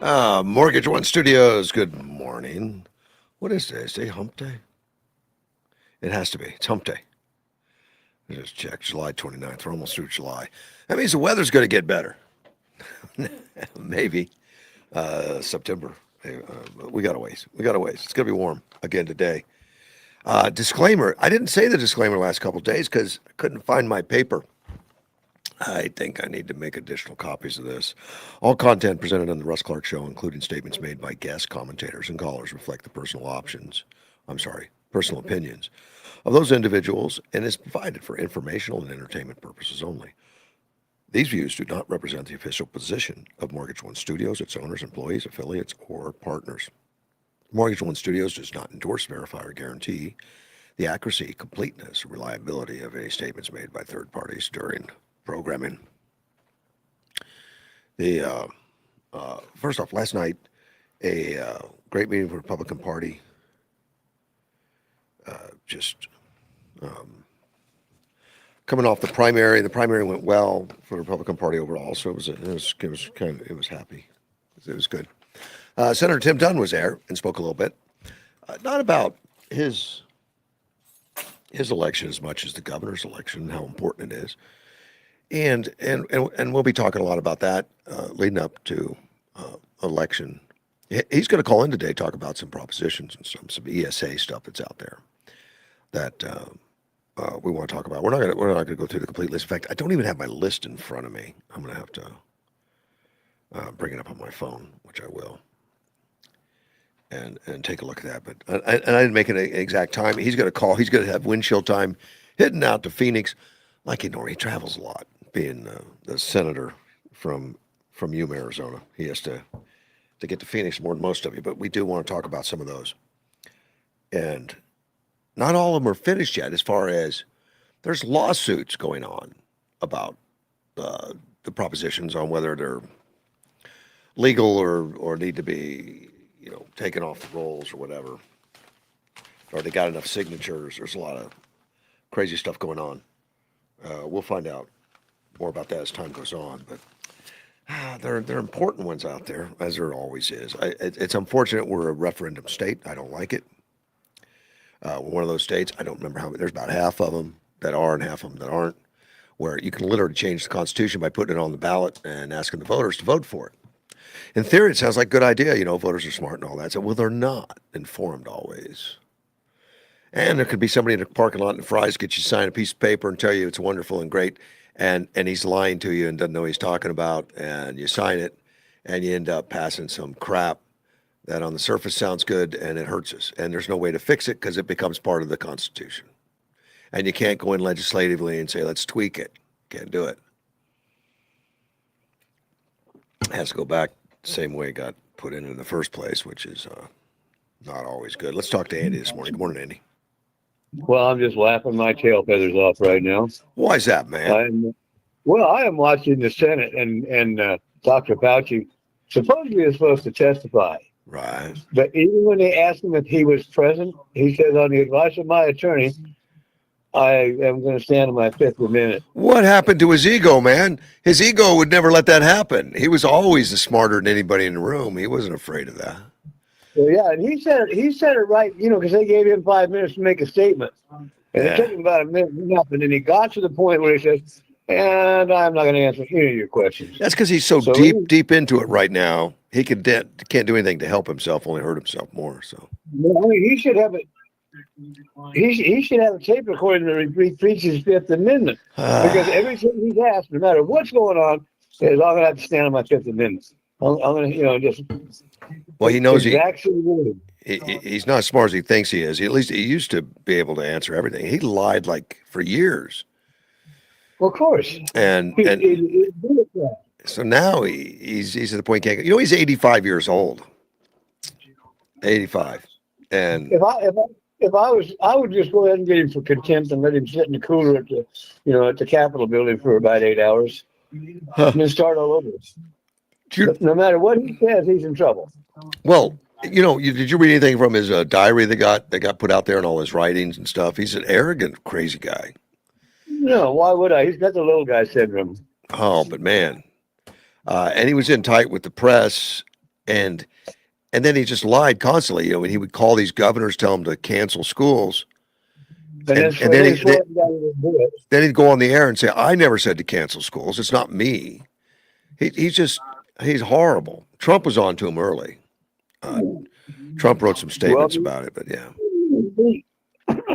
Mortgage One Studios, good morning. What is today? Is today hump day? It has to be. It's hump day. I just checked. July 29th. We're almost through July. That means the weather's going to get better. Maybe. September. We got a ways. We got a ways. It's going to be warm again today. Disclaimer. I didn't say the disclaimer last couple of days because I couldn't find my paper. I think I need to make additional copies of this. All content presented on the Russ Clark Show, including statements made by guests, commentators, and callers, reflect the personal opinions of those individuals and is provided for informational and entertainment purposes only. These views do not represent the official position of Mortgage One Studios, its owners, employees, affiliates, or partners. Mortgage One Studios does not endorse, verify, or guarantee the accuracy, completeness, or reliability of any statements made by third parties during programming. The First off, last night a great meeting for the Republican Party. Just coming off the primary went well for the Republican Party overall. So it was happy. It was good. Senator Tim Dunn was there and spoke a little bit, not about his election as much as the governor's election and how important it is. And we'll be talking a lot about that leading up to election. He's going to call in today, talk about some propositions and some ESA stuff that's out there that we want to talk about. We're not going to go through the complete list. In fact, I don't even have my list in front of me. I'm going to have to bring it up on my phone, which I will, and take a look at that. But I didn't make an exact time. He's going to call. He's going to have windshield time heading out to Phoenix, like he normally travels a lot. Being the senator from Yuma, Arizona, he has to get to Phoenix more than most of you. But we do want to talk about some of those, and not all of them are finished yet. As far as there's lawsuits going on about the propositions on whether they're legal or need to be taken off the rolls or whatever, or they got enough signatures. There's a lot of crazy stuff going on. We'll find out more about that as time goes on, but there are important ones out there, as there always is. It's unfortunate we're a referendum state. I don't like it. We're one of those states, I don't remember how many, there's about half of them that are and half of them that aren't, where you can literally change the Constitution by putting it on the ballot and asking the voters to vote for it. In theory, it sounds like a good idea. Voters are smart and all that. So, well, they're not informed always. And there could be somebody in the parking lot in Fry's get you to sign a piece of paper and tell you it's wonderful and great, and he's lying to you and doesn't know what he's talking about, and you sign it, and you end up passing some crap that on the surface sounds good, and it hurts us. And there's no way to fix it because it becomes part of the Constitution. And you can't go in legislatively and say, let's tweak it. Can't do it. It has to go back the same way it got put in the first place, which is not always good. Let's talk to Andy this morning. Good morning, Andy. Well, I'm just laughing my tail feathers off right now. Why is that, man? I am watching the Senate and Dr. Fauci supposedly is supposed to testify. Right. But even when they asked him if he was present, he says, on the advice of my attorney, I am going to stand on my Fifth Amendment. What happened to his ego, man? His ego would never let that happen. He was always smarter than anybody in the room. He wasn't afraid of that. Well, yeah, and he said it right, because they gave him 5 minutes to make a statement. And it took him about a minute and nothing. And he got to the point where he says, and I'm not going to answer any of your questions. That's because he's so deep into it right now. He can't do anything to help himself, only hurt himself more. So he should have it. He should have a tape recording that he preaches his Fifth Amendment, because everything he's asked, no matter what's going on, is I'm going to have to stand on my Fifth Amendment. I'm going to just. Well, he knows he's not as smart as he thinks he is. At least he used to be able to answer everything. He lied for years. Well, of course. And so now he's at the point he can't. He's 85 years old. 85. And if I was, I would just go ahead and get him for contempt and let him sit in the cooler at the Capitol building for about 8 hours, and then start all over. No matter what he says, he's in trouble. Well, did you read anything from his diary that got put out there and all his writings and stuff? He's an arrogant, crazy guy. No, why would I? He's got the little guy syndrome. Oh, but man. And he was in tight with the press and then he just lied constantly. You know, when he would call these governors, tell them to cancel schools, and then he'd go on the air and say, "I never said to cancel schools. It's not me." He's horrible. Trump was on to him early. Trump wrote some statements about it, but yeah.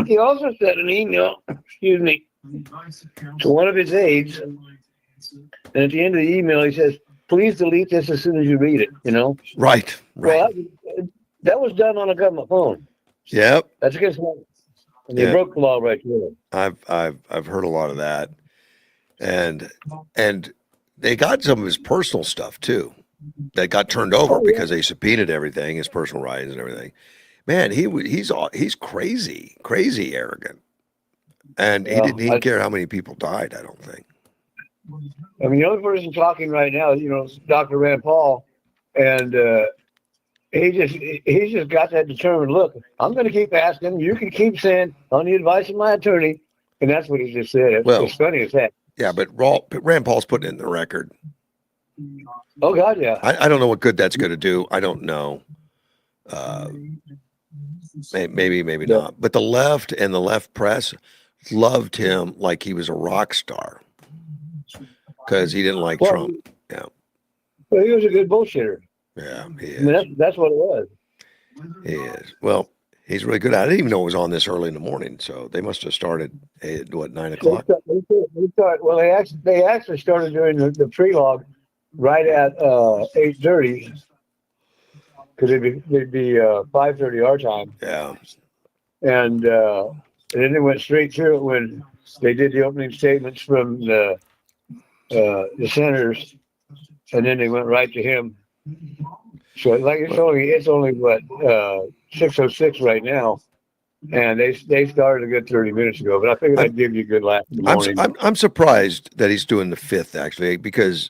He also sent an email, excuse me, to one of his aides, and at the end of the email, he says, "Please delete this as soon as you read it." You know, Right. well, that was done on a government phone. Yep. That's against law, and they broke the law right there. I've heard a lot of that, and they got some of his personal stuff too. That got turned over because they subpoenaed everything, his personal writings and everything. Man, he's crazy arrogant, and he didn't care how many people died. I don't think. I mean, the only person talking right now is, you know, Dr. Rand Paul, and he's just got that determined look. I'm going to keep asking. You can keep saying on the advice of my attorney, and that's what he just said. It's funny as heck. Yeah, but Rand Paul's putting it in the record. Oh God, yeah. I don't know what good that's going to do. I don't know. Maybe not. But the left and the left press loved him like he was a rock star because he didn't like Trump. Yeah. Well, he was a good bullshitter. Yeah, he is. I mean, that's what it was. He is. Well, he's really good. I didn't even know it was on this early in the morning. So they must have started at 9 o'clock. Well, they actually started doing the prelogue right at 8:30 because they'd be 5:30 our time. Yeah. And then they went straight through it when they did the opening statements from the senators, and then they went right to him. So like it's only what 6:06 right now, and they started a good 30 minutes ago. But I figured I'd give you a good laugh in the morning. I'm surprised that he's doing the fifth actually, because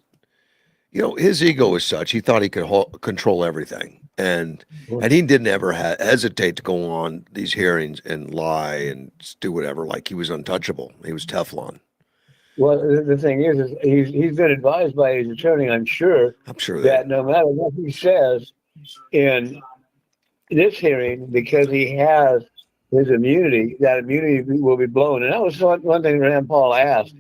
you know his ego is such he thought he could control everything, and he didn't ever hesitate to go on these hearings and lie and do whatever, like he was untouchable. He was Teflon. Well, the thing is he's been advised by his attorney, I'm sure that no matter what he says in this hearing, because he has his immunity, that immunity will be blown. And that was one thing Rand Paul asked.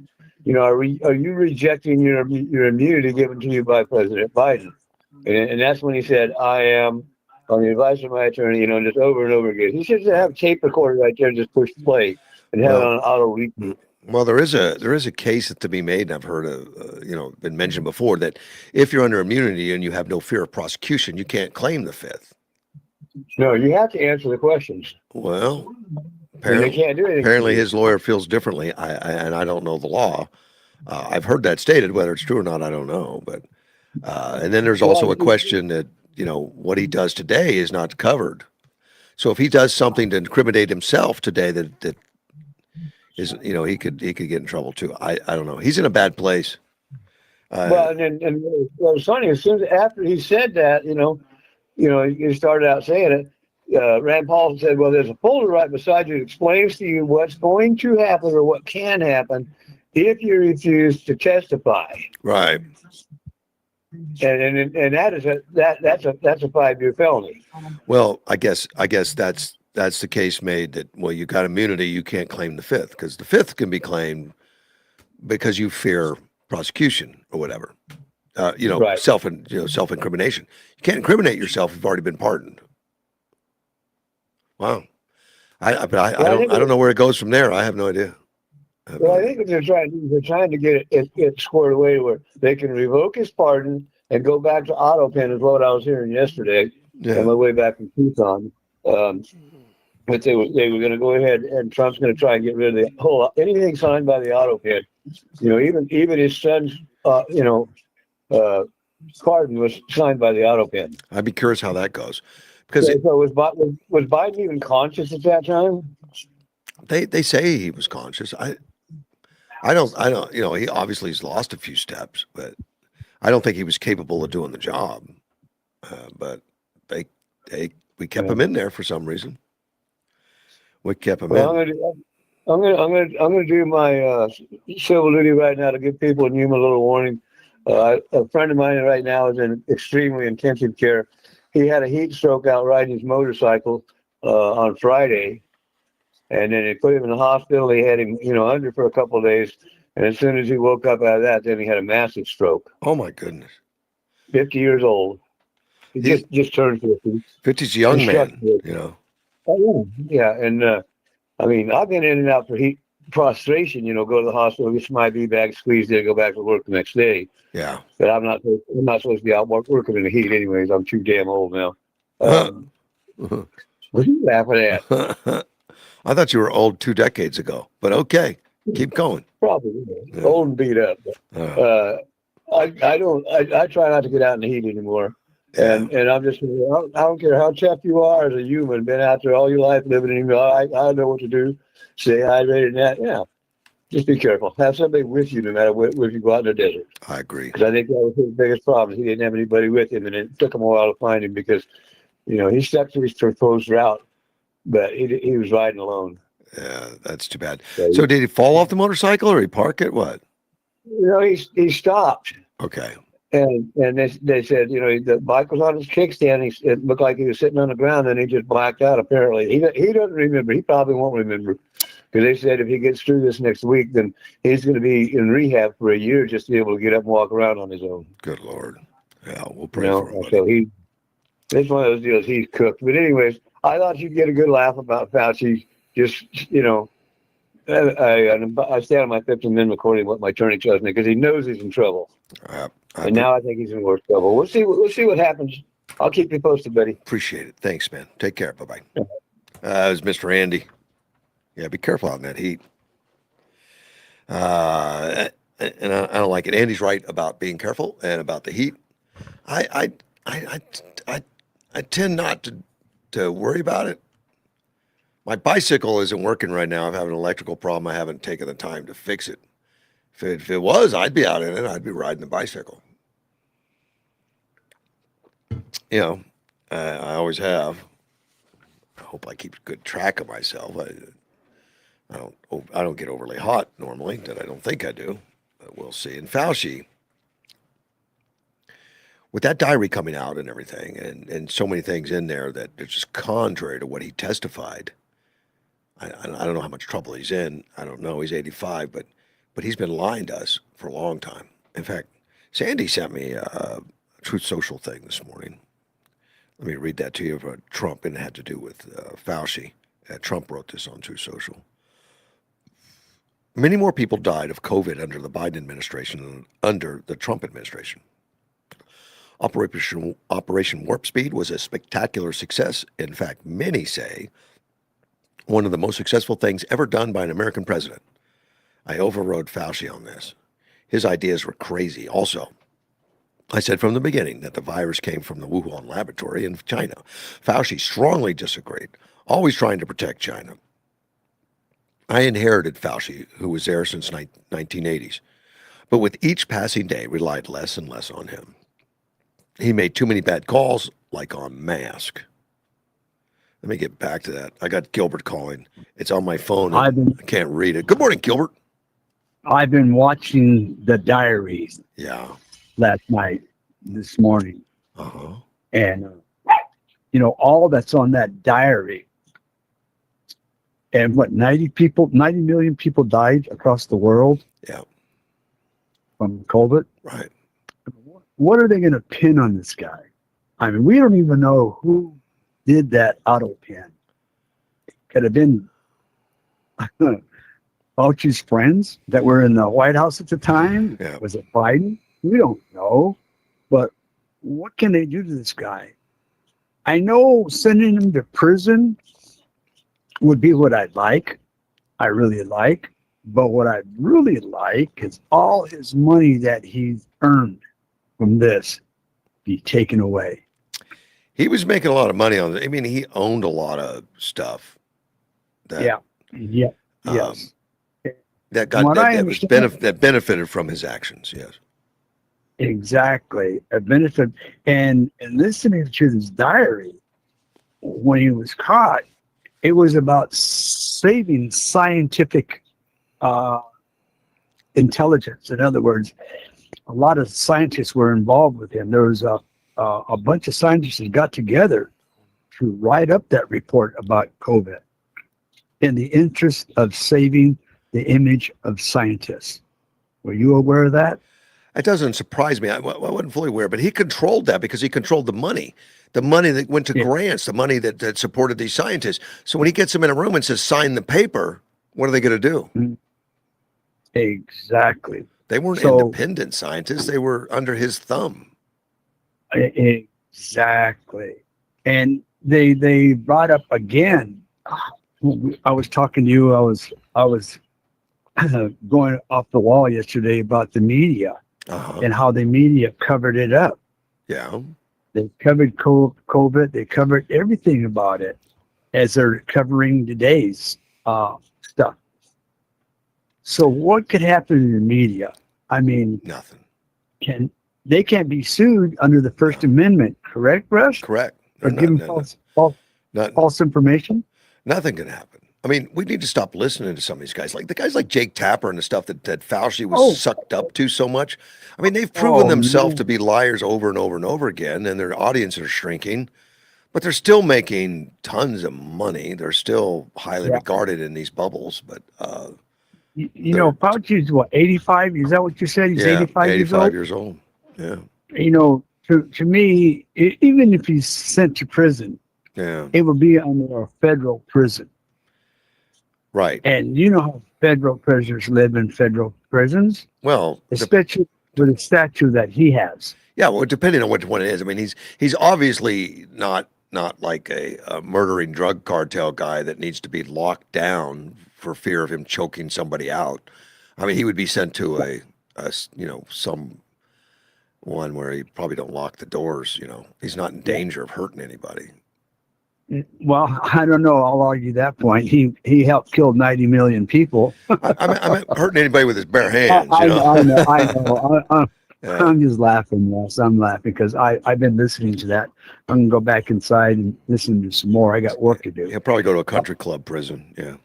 You know, are you rejecting your immunity given to you by President Biden? And that's when he said, "I am," on the advice of my attorney. You know, just over and over again. He should have a tape recorder right there, and just push play and have it on auto repeat. Well, there is a case to be made, and I've heard of, been mentioned before, that if you're under immunity and you have no fear of prosecution, you can't claim the fifth. No, you have to answer the questions. Well, they can't do anything. Apparently his lawyer feels differently. I don't know the law. I've heard that stated. Whether it's true or not, I don't know. But and then there's also a question that what he does today is not covered. So if he does something to incriminate himself today, that is, he could get in trouble too. I don't know. He's in a bad place. Well, and what was funny, as soon as after he said that, he started out saying it. Rand Paul said, "Well, there's a folder right beside you that explains to you what's going to happen or what can happen if you refuse to testify." Right. And that's a 5-year felony. Well, I guess that's the case made that, well, you got immunity, you can't claim the fifth, because the fifth can be claimed because you fear prosecution or whatever. Right. Self-incrimination. You can't incriminate yourself if you've already been pardoned. Wow. I don't know where it goes from there. I have no idea. I think what they're trying to get it squared away where they can revoke his pardon and go back to auto pen, is what I was hearing yesterday on my way back from Tucson. But they were going to go ahead, and Trump's going to try and get rid of the whole anything signed by the auto pen. Even his son's pardon was signed by the auto pen. I'd be curious how that goes, because so was Biden even conscious at that time? They say he was conscious. I don't. He obviously has lost a few steps, but I don't think he was capable of doing the job. But we kept him in there for some reason. We kept him in. I'm gonna do my civil duty right now to give people in Yuma a little warning. A friend of mine right now is in extremely intensive care. He had a heat stroke out riding his motorcycle on Friday, and then they put him in the hospital. They had him, under for a couple of days, and as soon as he woke up out of that, then he had a massive stroke. Oh my goodness. 50 years old. He just turned 50. 50's a young man, Oh, yeah. And I mean, I've been in and out for heat prostration. Go to the hospital, get some IV bags, squeeze it, go back to work the next day. Yeah. But I'm not supposed to be out working in the heat, anyways. I'm too damn old now. What are you laughing at? I thought you were old 2 decades ago, but okay, keep going. Probably old and beat up. I try not to get out in the heat anymore. And I'm just, I don't care how tough you are as a human, been out there all your life living in, I know what to do. Stay hydrated and that. Yeah. Just be careful. Have somebody with you no matter where you go out in the desert. I agree. Because I think that was his biggest problem. He didn't have anybody with him, and it took him a while to find him because, he stuck to his proposed route, but he was riding alone. Yeah, that's too bad. So did he fall off the motorcycle or he park it? What? He stopped. Okay. And they said, the bike was on his kickstand. It looked like he was sitting on the ground, and he just blacked out. Apparently, he doesn't remember. He probably won't remember, because they said if he gets through this next week, then he's going to be in rehab for a year just to be able to get up and walk around on his own. Good Lord. Yeah, we'll pray for him. So it's one of those deals. He's cooked. But anyways, I thought you'd get a good laugh about Fauci. Just I stand on my Fifth Amendment according to what my attorney tells me, because he knows he's in trouble. And now I think he's in worse trouble. We'll see what happens. I'll keep you posted, buddy. Appreciate it. Thanks, man. Take care. Bye-bye. It was Mr. Andy. Yeah, be careful out in that heat. And I don't like it. Andy's right about being careful and about the heat. I tend not to worry about it. My bicycle isn't working right now. I'm having an electrical problem. I haven't taken the time to fix it. If it was, I'd be out in it. I'd be riding the bicycle. I always have. I hope I keep good track of myself. I don't get overly hot normally, that I don't think I do, but we'll see. And Fauci, with that diary coming out and everything, and so many things in there that are just contrary to what he testified. I don't know how much trouble he's in. I don't know. He's 85, but he's been lying to us for a long time. In fact, Sandy sent me a Truth Social thing this morning. Let me read that to you about Trump, and it had to do with Fauci. Trump wrote this on Truth Social. Many more people died of COVID under the Biden administration than under the Trump administration. Operation Warp Speed was a spectacular success. In fact, many say one of the most successful things ever done by an American president. I overrode Fauci on this. His ideas were crazy. Also, I said from the beginning that the virus came from the Wuhan laboratory in China. Fauci strongly disagreed, always trying to protect China. I inherited Fauci, who was there since 1980s, but with each passing day relied less and less on him. He made too many bad calls, like on mask. Let me get back to that. I got Gilbert calling. It's on my phone. I can't read it. Good morning, Gilbert. I've been watching the diaries. Yeah. Last night, this morning. Uh-huh. And, all that's on that diary. And 90 million people died across the world. Yeah. From COVID. Right. What are they going to pin on this guy? I mean, we don't even know who did that auto pin. Could have been Fauci's friends that were in the White House at the time. Yeah. Was it Biden? We don't know. But what can they do to this guy? I know sending him to prison would be what I'd like. I really like. But what I'd really like is all his money that he's earned from this be taken away. He was making a lot of money on it. I mean, he owned a lot of stuff. Yes. That benefited from his actions. Yes. Exactly. A benefit. And listening to his diary, when he was caught, it was about saving scientific intelligence. In other words, a lot of scientists were involved with him. There was a bunch of scientists that got together to write up that report about COVID in the interest of saving the image of scientists. Were you aware of that? It doesn't surprise me. I wasn't fully aware, but he controlled that because he controlled the money that went to Yeah. grants, the money that supported these scientists. So when he gets them in a room and says, sign the paper, what are they going to do? Exactly. They weren't So- independent scientists. They were under his thumb. Exactly. And they brought up again. I was talking to you. I was going off the wall yesterday about the media Uh-huh. and how the media covered it up. Yeah. They covered COVID. They covered everything about it as they're covering today's stuff. So what could happen in the media? I mean, Nothing. they can't be sued under the First Amendment, correct, Russ? Correct. For No, giving no, no. false information? Nothing can happen. I mean, we need to stop listening to some of these guys. Like the guys like Jake Tapper and the stuff that Fauci was Oh. sucked up to so much. I mean, they've proven Oh, themselves man. to be liars over and over and over again, and their audiences are shrinking. But they're still making tons of money. They're still highly Yeah. regarded in these bubbles. But You know, Fauci's what, 85? Is that what you said? He's yeah, 85 years old? years old. Yeah, You know, to me, even if he's sent to prison, yeah, it would be under a federal prison. right. And you know how federal prisoners live in federal prisons, Well, especially with the statute that he has. yeah, well, depending on which one it is. I mean, he's obviously not like a murdering drug cartel guy that needs to be locked down for fear of him choking somebody out. I mean, he would be sent to a some one where he probably don't lock the doors. You know, he's not in danger of hurting anybody. Well, I don't know. I'll argue that point. He helped kill 90 million people. I mean hurting anybody with his bare hands. I You know? know. Yeah. I'm just laughing, Ross. I'm laughing because I've been listening to that. I'm gonna go back inside and listen to some more. I got work to do. He'll probably go to a country club prison. Yeah.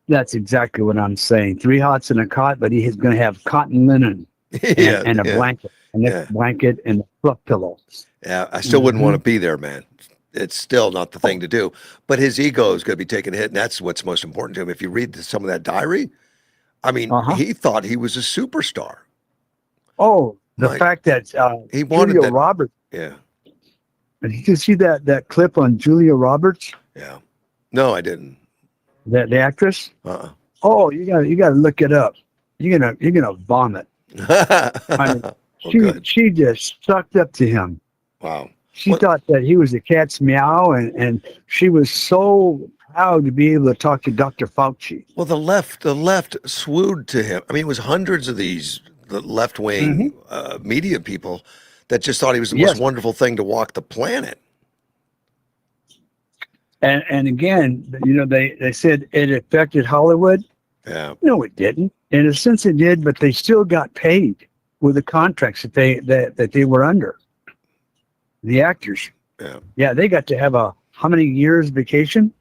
That's exactly what I'm saying. 3 hots in a cot, but he is gonna have cotton linen Yeah, and a yeah. blanket, a neck Yeah. blanket, and a fluff pillow. Yeah, I still wouldn't want to be there, man. It's still not the thing to do. But his ego is going to be taking a hit, and that's what's most important to him. If you read some of that diary, I mean, he thought he was a superstar. Oh, the Like, fact that he wanted Julia that. Roberts. Yeah, Did you see that clip on Julia Roberts, yeah. No, I didn't. the actress? Uh-uh. Oh, you got to look it up. You're gonna vomit. Well, good. She just sucked up to him. Wow. She What- thought that he was the cat's meow, and she was so proud to be able to talk to Dr. Fauci. Well, the left swooed to him. I mean, it was hundreds of the left wing media people that just thought he was the most Yes. wonderful thing to walk the planet. And again, you know, they said it affected Hollywood. Yeah. No, it didn't. In a sense, it did, but they still got paid with the contracts that they were under. The actors. Yeah. They got to have how many years vacation?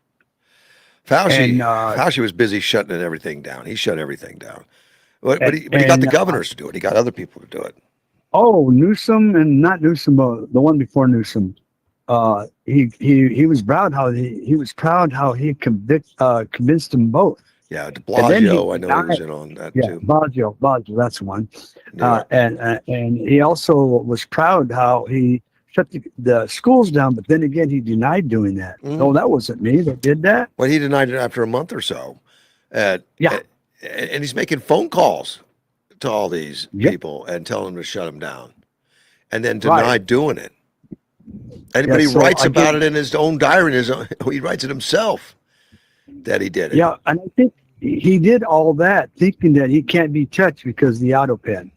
Fauci was busy shutting everything down. He shut everything down. But he got the governors to do it. He got other people to do it. Oh, Newsom and not Newsom, the one before Newsom. He was proud how he convinced them both. Yeah, De And then Blasio, I know he was in on that Yeah, too. Blasio, that's one. Yeah. And he also was proud how he shut the schools down, but then again, he denied doing that. Mhm. No, that wasn't me that did that. Well, he denied it after a month or so. And he's making phone calls to all these Yep. people and telling them to shut them down, and then Right. denied doing it. But he so writes I about get- it in his own diary. He writes it himself that he did it. Yeah, and I think he did all that thinking that he can't be touched because of the auto pen.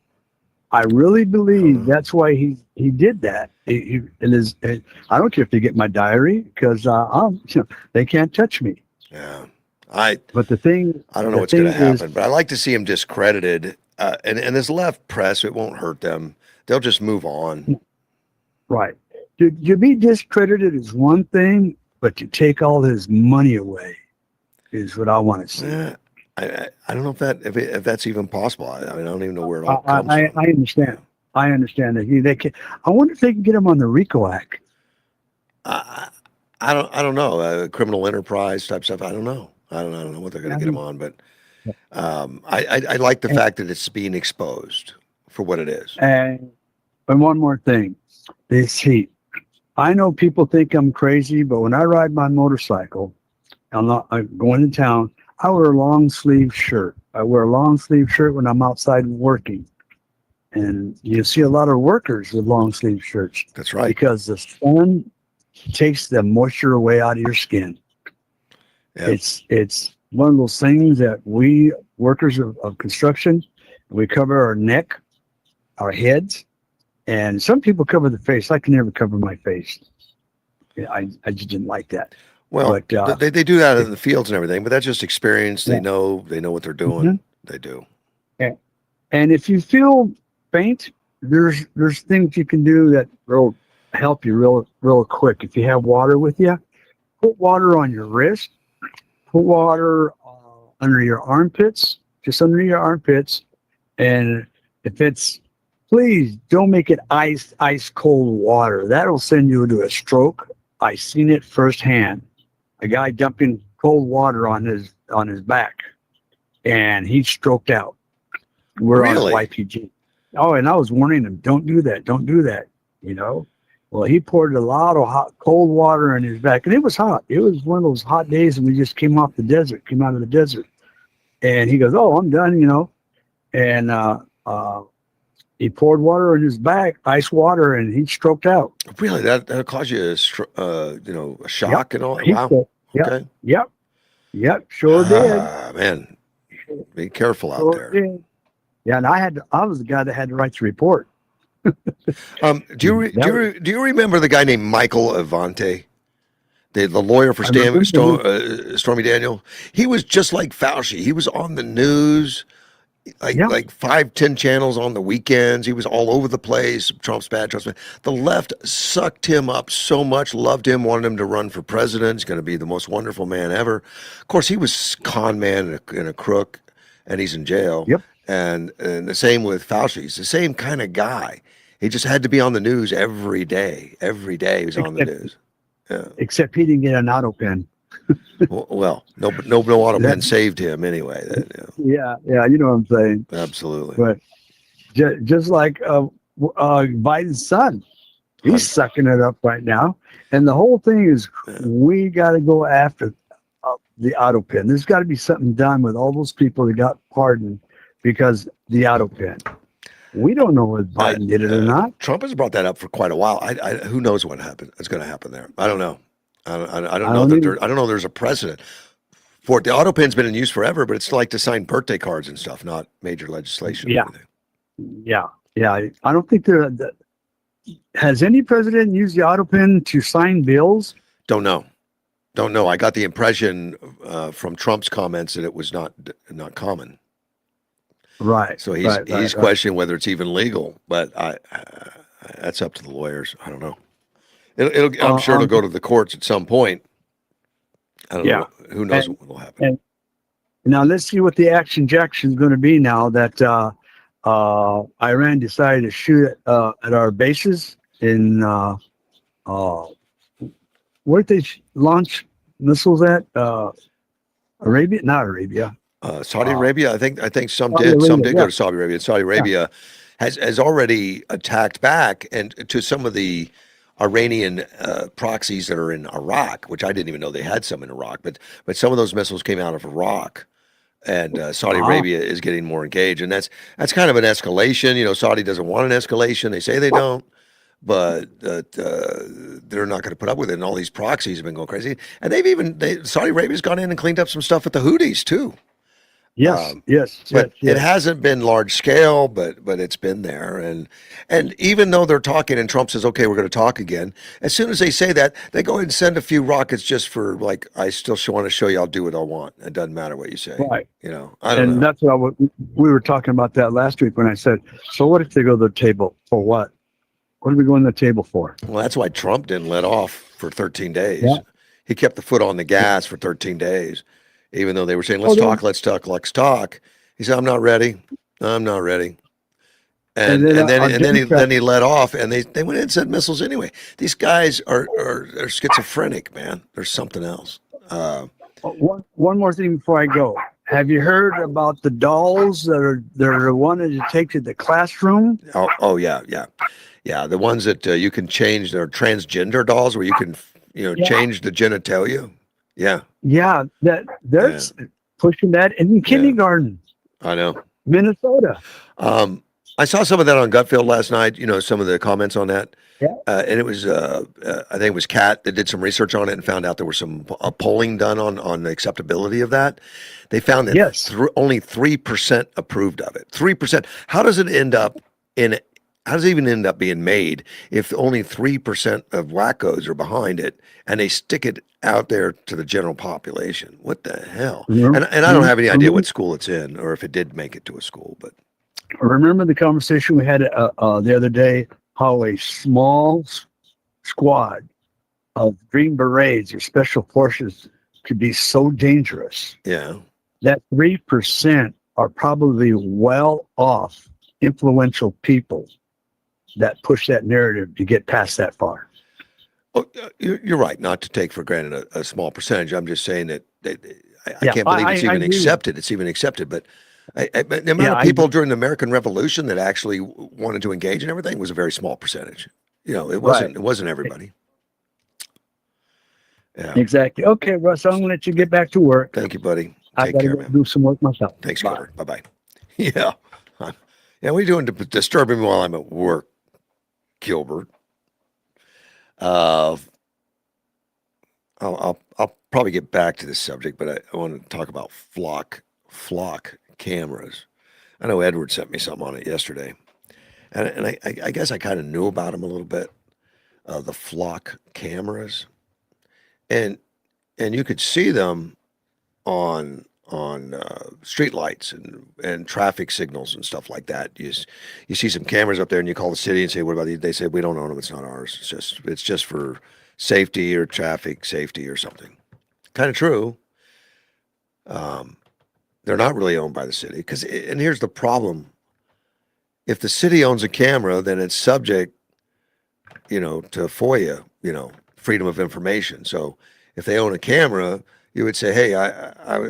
I really believe that's why he did that. I don't care if they get my diary because they can't touch me. Yeah. But the thing, I don't know the what's going to thing is- happen, but I like to see him discredited. And this left press, it won't hurt them. They'll just move on. Right. To be discredited is one thing, but to take all his money away is what I want to see. I don't know if that's even possible. I mean, I don't even know where it all I, comes I, from. I understand. I understand that they can. I wonder if they can get him on the RICO Act. I, I don't know. Criminal enterprise type stuff. I don't know. I don't know what they're going to I get him mean, on, but I like the and, fact that it's being exposed for what it is. and one more thing, this heat. I know people think I'm crazy, but when I ride my motorcycle, I'm going to town. I wear a long sleeve shirt. I wear a long sleeve shirt when I'm outside working, and you see a lot of workers with long sleeve shirts That's right. because the sun takes the moisture away out of your skin. Yeah. It's one of those things that we workers of construction, we cover our neck, our heads, and some people cover the face. I can never cover my face. Yeah, I just didn't like that. Well, But they do that in the fields and everything, but that's just experience. yeah. They know what they're doing. Mhm. They do. And if you feel faint, there's things you can do that will help you real quick. If you have water with you, put water on your wrist, put water under your armpits, just under your armpits, and if it's please don't make it ice cold water. That'll send you into a stroke. I seen it firsthand. A guy dumping cold water on his back, and he stroked out. We're on Really? YPG. Oh, and I was warning him, don't do that, don't do that. You know. Well, he poured a lot of hot, cold water on his back, and it was hot. It was one of those hot days, and we just came out of the desert. And he goes, "Oh, I'm done," you know. And he poured water on his back, ice water, and he stroked out. Really? That caused you a Yep. shock and all? He Wow. stroked. Yep. Okay. Yep. Sure did. Ah, man, be careful out Sure there. did. Yeah, and I was the guy that had to write the report. Do you remember the guy named Michael Avante? The lawyer for I remember. Stormy Daniel. He was just like Fauci. He was on the news, Yeah. like 5, 10 channels on the weekends. He was all over the place. Trump's bad. Trump's bad. The left sucked him up so much, loved him, wanted him to run for president. He's going to be the most wonderful man ever. Of course, he was con man and a crook, and he's in jail. Yep. And the same with Fauci. He's the same kind of guy. He just had to be on the news every day. Every day he was on the news. Yeah. Except he didn't get an auto pen. Well, no auto pen saved him anyway. Yeah, you know what I'm saying. Absolutely. But just like Biden's son, he's sucking it up right now. And the whole thing is, we got to go after the auto pen. There's got to be something done with all those people that got pardoned because the auto pen. We don't know if Biden did it or not. Trump has brought that up for quite a while. Who knows what happened? It's going to happen there. I don't know. I don't know that I don't know there's a precedent for it. The auto pen's been in use forever, but it's like to sign birthday cards and stuff, not major legislation. Yeah. I don't think has any president used the auto pen to sign bills? Don't know. I got the impression from Trump's comments that it was not common. Right. So he's questioning whether it's even legal, but that's up to the lawyers. I don't know. I'm sure it'll go to the courts at some point. I don't know. Who knows what will happen? And now let's see what the action Jackson's going to be now that Iran decided to shoot at our bases in where did they launch missiles at? Arabia? Not Arabia. Saudi Arabia. I think some Saudi did. Arabia, Some did go to Saudi Arabia. Saudi Arabia has already attacked back and to some of the Iranian proxies that are in Iraq, which I didn't even know they had some in Iraq, but some of those missiles came out of Iraq, and Saudi Arabia is getting more engaged, and that's kind of an escalation. You know, Saudi doesn't want an escalation; they say they don't, but they're not going to put up with it. And all these proxies have been going crazy, and Saudi Arabia's gone in and cleaned up some stuff at the Houthis too. Yes. But it hasn't been large scale, but it's been there. And even though they're talking and Trump says, okay, we're going to talk again, as soon as they say that, they go ahead and send a few rockets just for like, I still want to show you I'll do what I want. It doesn't matter what you say. Right. You know, I don't know. And that's what we were talking about that last week when I said, so what if they go to the table for what? What are we going to the table for? Well, that's why Trump didn't let off for 13 days. Yeah. He kept the foot on the gas for 13 days. even though they were saying, Oh, let's talk. He said, I'm not ready. I'm not ready. and then our Then Democrats. he let off, and they went in and said missiles anyway. These guys are schizophrenic, man. There's something else. One more thing before I go. Have you heard about the dolls that are wanted to take to the classroom? Oh yeah. The ones that you can change. They're transgender dolls where you can Yeah. change the genitalia. Yeah, Yeah, they're pushing that in kindergarten, I know. Minnesota. I saw some of that on Gutfield last night. Some of the comments on that. Yeah. And it was, I think it was Kat that did some research on it and found out there was some polling done on the acceptability of that. They found that Yes. only 3% approved of it. 3%. How does it end up in? How does it even end up being made if only 3% of wackos are behind it and they stick it out there to the general population? What the hell? And I don't have any idea what school it's in or if it did make it to a school, but. Remember the conversation we had the other day? How a small squad of Green Berets or Special Forces could be so dangerous. Yeah. That 3% are probably well off, influential people that push that narrative to get past that far. Oh, you're right. Not to take for granted a small percentage. I'm just saying that I can't believe it's even accepted. It's even accepted, but. But the amount of people during the American Revolution that actually wanted to engage in everything was a very small percentage. It wasn't. It wasn't everybody. Yeah. Exactly. Okay, Russ, I'm gonna let you get back to work. Thank you, buddy. I gotta go do some work myself. Thanks, Gilbert. Bye. Yeah. Yeah. What are you doing to disturb me while I'm at work, Gilbert? I'll probably get back to this subject, but I want to talk about flock cameras. I know Edward sent me something on it yesterday, and I guess I kind of knew about them a little bit. The flock cameras, and you could see them on street lights and traffic signals and stuff like that. You see some cameras up there, and you call the city and say, "What about these?" They say, "We don't own them. It's not ours. It's just for safety or traffic safety or something." Kind of true. They're not really owned by the city and here's the problem. If the city owns a camera, then it's subject, to FOIA, freedom of information. So if they own a camera, you would say, "Hey, I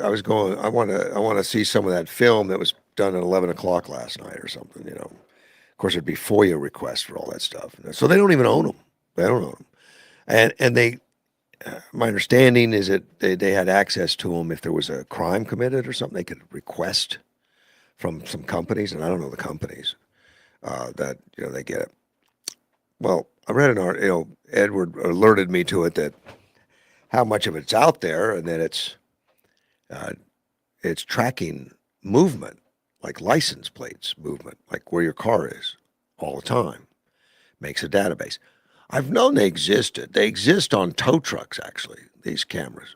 want to see some of that film that was done at 11 o'clock last night or something." Of course, it'd be FOIA requests for all that stuff. So they don't even own them. They don't own them, and they. My understanding is that they had access to them if there was a crime committed or something. They could request from some companies, and I don't know the companies that they get it. Well, I read an article. Edward alerted me to it that how much of it's out there, and that it's tracking movement, like license plates movement, like where your car is all the time. Makes a database. I've known they existed. They exist on tow trucks, actually, these cameras.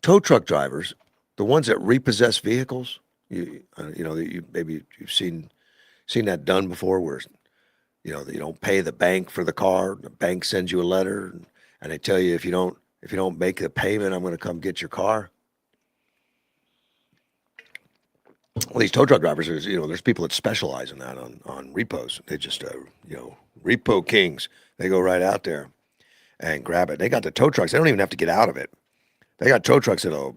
Tow truck drivers, the ones that repossess vehicles, maybe you've seen that done before, where you don't pay the bank for the car, the bank sends you a letter, and they tell you if you don't make the payment, I'm going to come get your car. Well, these tow truck drivers, there's people that specialize in that on repos. They just, repo kings. They go right out there and grab it. They got the tow trucks. They don't even have to get out of it. They got tow trucks that'll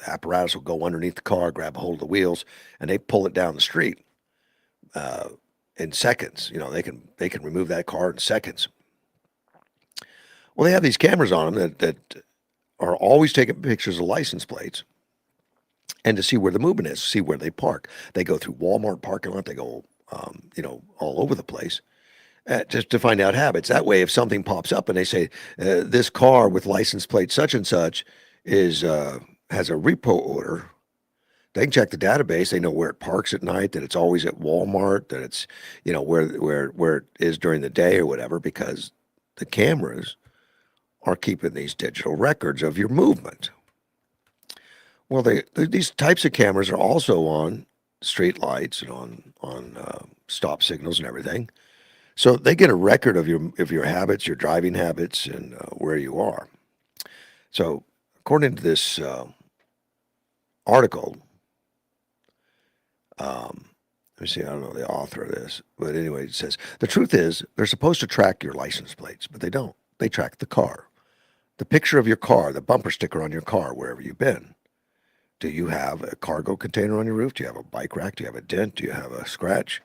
apparatus will go underneath the car, grab a hold of the wheels, and they pull it down the street in seconds. They can remove that car in seconds. Well, they have these cameras on them that are always taking pictures of license plates. And to see where the movement is, see where they park. They go through Walmart parking lot. They go, all over the place, just to find out habits. That way, if something pops up and they say this car with license plate such and such has a repo order, they can check the database. They know where it parks at night. That it's always at Walmart. That it's where it is during the day or whatever, because the cameras are keeping these digital records of your movement. Well, these types of cameras are also on street lights and on stop signals and everything, so they get a record of your habits, your driving habits, and where you are. So, of according to this article, let me see, I don't know the author of this, but anyway, it says the truth is they're supposed to track your license plates, but they don't. They track the car, the picture of your car, the bumper sticker on your car, wherever you've been. Do you have a cargo container on your roof? Do you have a bike rack? Do you have a dent? Do you have a scratch?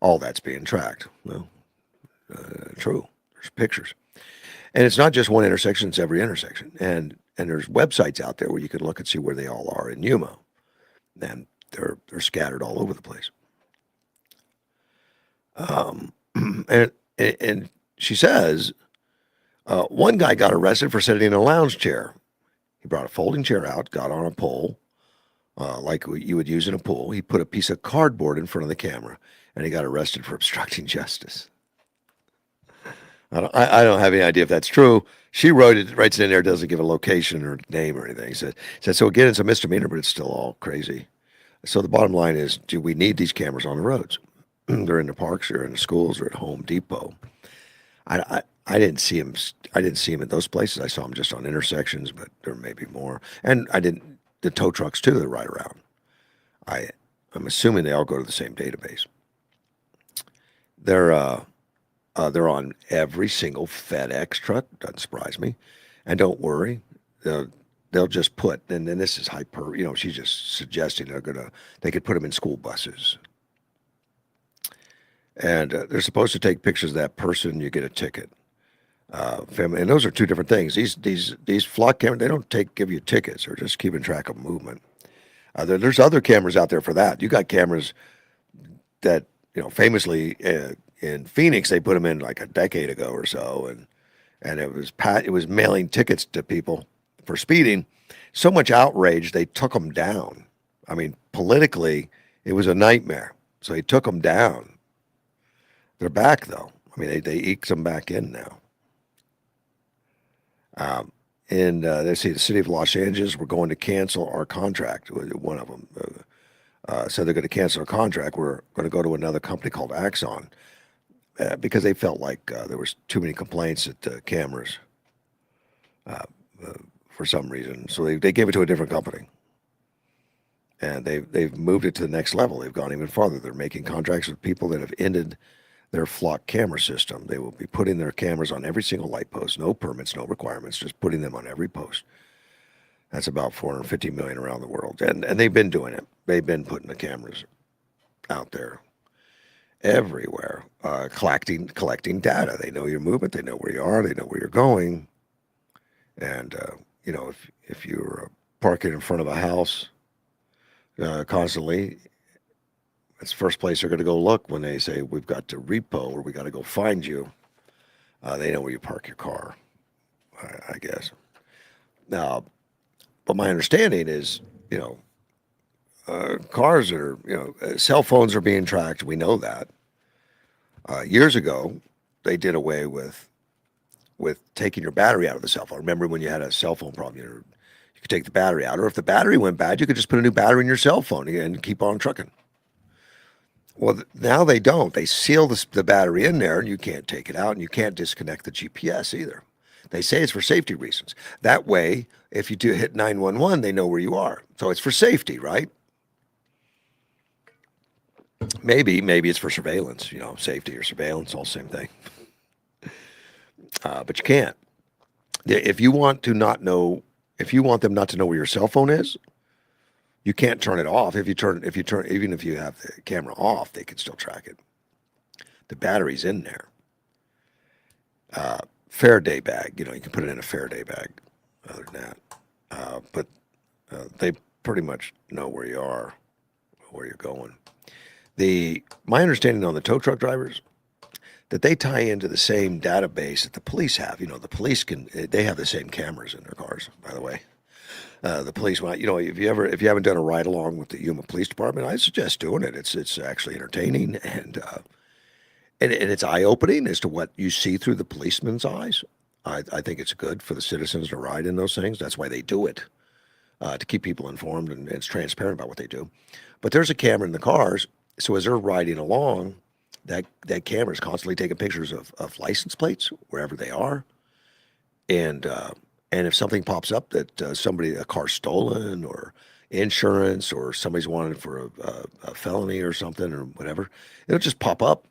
All that's being tracked. Well, true. There's pictures. And it's not just one intersection, it's every intersection. And there's websites out there where you can look and see where they all are in Yuma. And they're scattered all over the place. And she says one guy got arrested for sitting in a lounge chair. He brought a folding chair out, got on a pole, like you would use in a pool. He put a piece of cardboard in front of the camera, and he got arrested for obstructing justice. I don't have any idea if that's true. She writes it in there, doesn't give a location or name or anything. He said, so again, it's a misdemeanor, but it's still all crazy. So the bottom line is, do we need these cameras on the roads? They're in the parks, they're in the schools, they're at Home Depot. I didn't see him. I didn't see him at those places. I saw him just on intersections, but there may be more. And I didn't. The tow trucks too. They're right around. I'm assuming they all go to the same database. They're on every single FedEx truck. Doesn't surprise me. And don't worry, they'll just put. And then this is hyper. You know, she's just suggesting they could put them in school buses. And they're supposed to take pictures of that person. You get a ticket. And those are two different things. These flock cameras, they don't give you tickets. They're just keeping track of movement. There's other cameras out there for that. You got cameras that, famously in Phoenix, they put them in like a decade ago or so, and it was mailing tickets to people for speeding. So much outrage, they took them down. I mean, politically, it was a nightmare. So they took them down. They're back though. I mean, they eked them back in now. Let's see, the city of Los Angeles, we're going to cancel our contract. One of them said they're going to cancel our contract. We're going to go to another company called Axon because they felt like there was too many complaints at the cameras for some reason. So they gave it to a different company. And they've moved it to the next level. They've gone even farther. They're making contracts with people that have ended their flock camera system. They will be putting their cameras on every single light post, no permits, no requirements, just putting them on every post. That's about 450 million around the world. And they've been doing it. They've been putting the cameras out there everywhere, collecting data. They know your movement, they know where you are, they know where you're going. And, if you're parking in front of a house constantly, it's the first place they're going to go look when they say, we've got to repo or we got to go find you. They know where you park your car, I guess. Now, but my understanding is, cars are, cell phones are being tracked. We know that. Years ago, they did away with taking your battery out of the cell phone. Remember when you had a cell phone problem, you could take the battery out, or if the battery went bad, you could just put a new battery in your cell phone and keep on trucking. Well, now they don't. They seal the battery in there, and you can't take it out, and you can't disconnect the GPS either. They say it's for safety reasons. That way, if you do hit 911, they know where you are. So it's for safety, right? Maybe it's for surveillance, safety or surveillance, all the same thing. But you can't. If you want them not to know where your cell phone is, you can't turn it off. Even if you have the camera off, they can still track it. The battery's in there. Faraday bag, you can put it in a Faraday bag. Other than that, but they pretty much know where you are, where you're going. My understanding on the tow truck drivers, that they tie into the same database that the police have. The police they have the same cameras in their cars, by the way. The police, if you haven't done a ride along with the Yuma Police Department, I suggest doing it. It's actually entertaining and it's eye opening as to what you see through the policeman's eyes. I think it's good for the citizens to ride in those things. That's why they do it, to keep people informed and it's transparent about what they do. But there's a camera in the cars, so as they're riding along, that camera is constantly taking pictures of license plates wherever they are, and And if something pops up that a car's stolen or insurance or somebody's wanted for a felony or something or whatever, it'll just pop up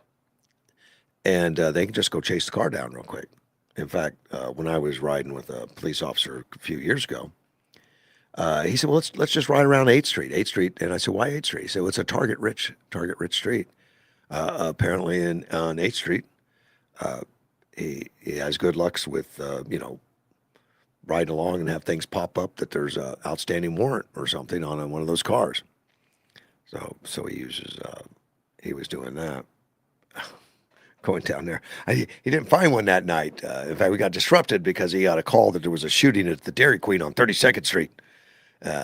and they can just go chase the car down real quick. In fact, when I was riding with a police officer a few years ago, he said, "Well, let's just ride around 8th Street, 8th Street." And I said, "Why 8th Street?" He said, "Well, it's a target-rich street. Apparently, on 8th Street, uh, he has good lucks with riding along and have things pop up that there's a outstanding warrant or something on one of those cars. So he was doing that." Going down there. He didn't find one that night. In fact, we got disrupted because he got a call that there was a shooting at the Dairy Queen on 32nd Street.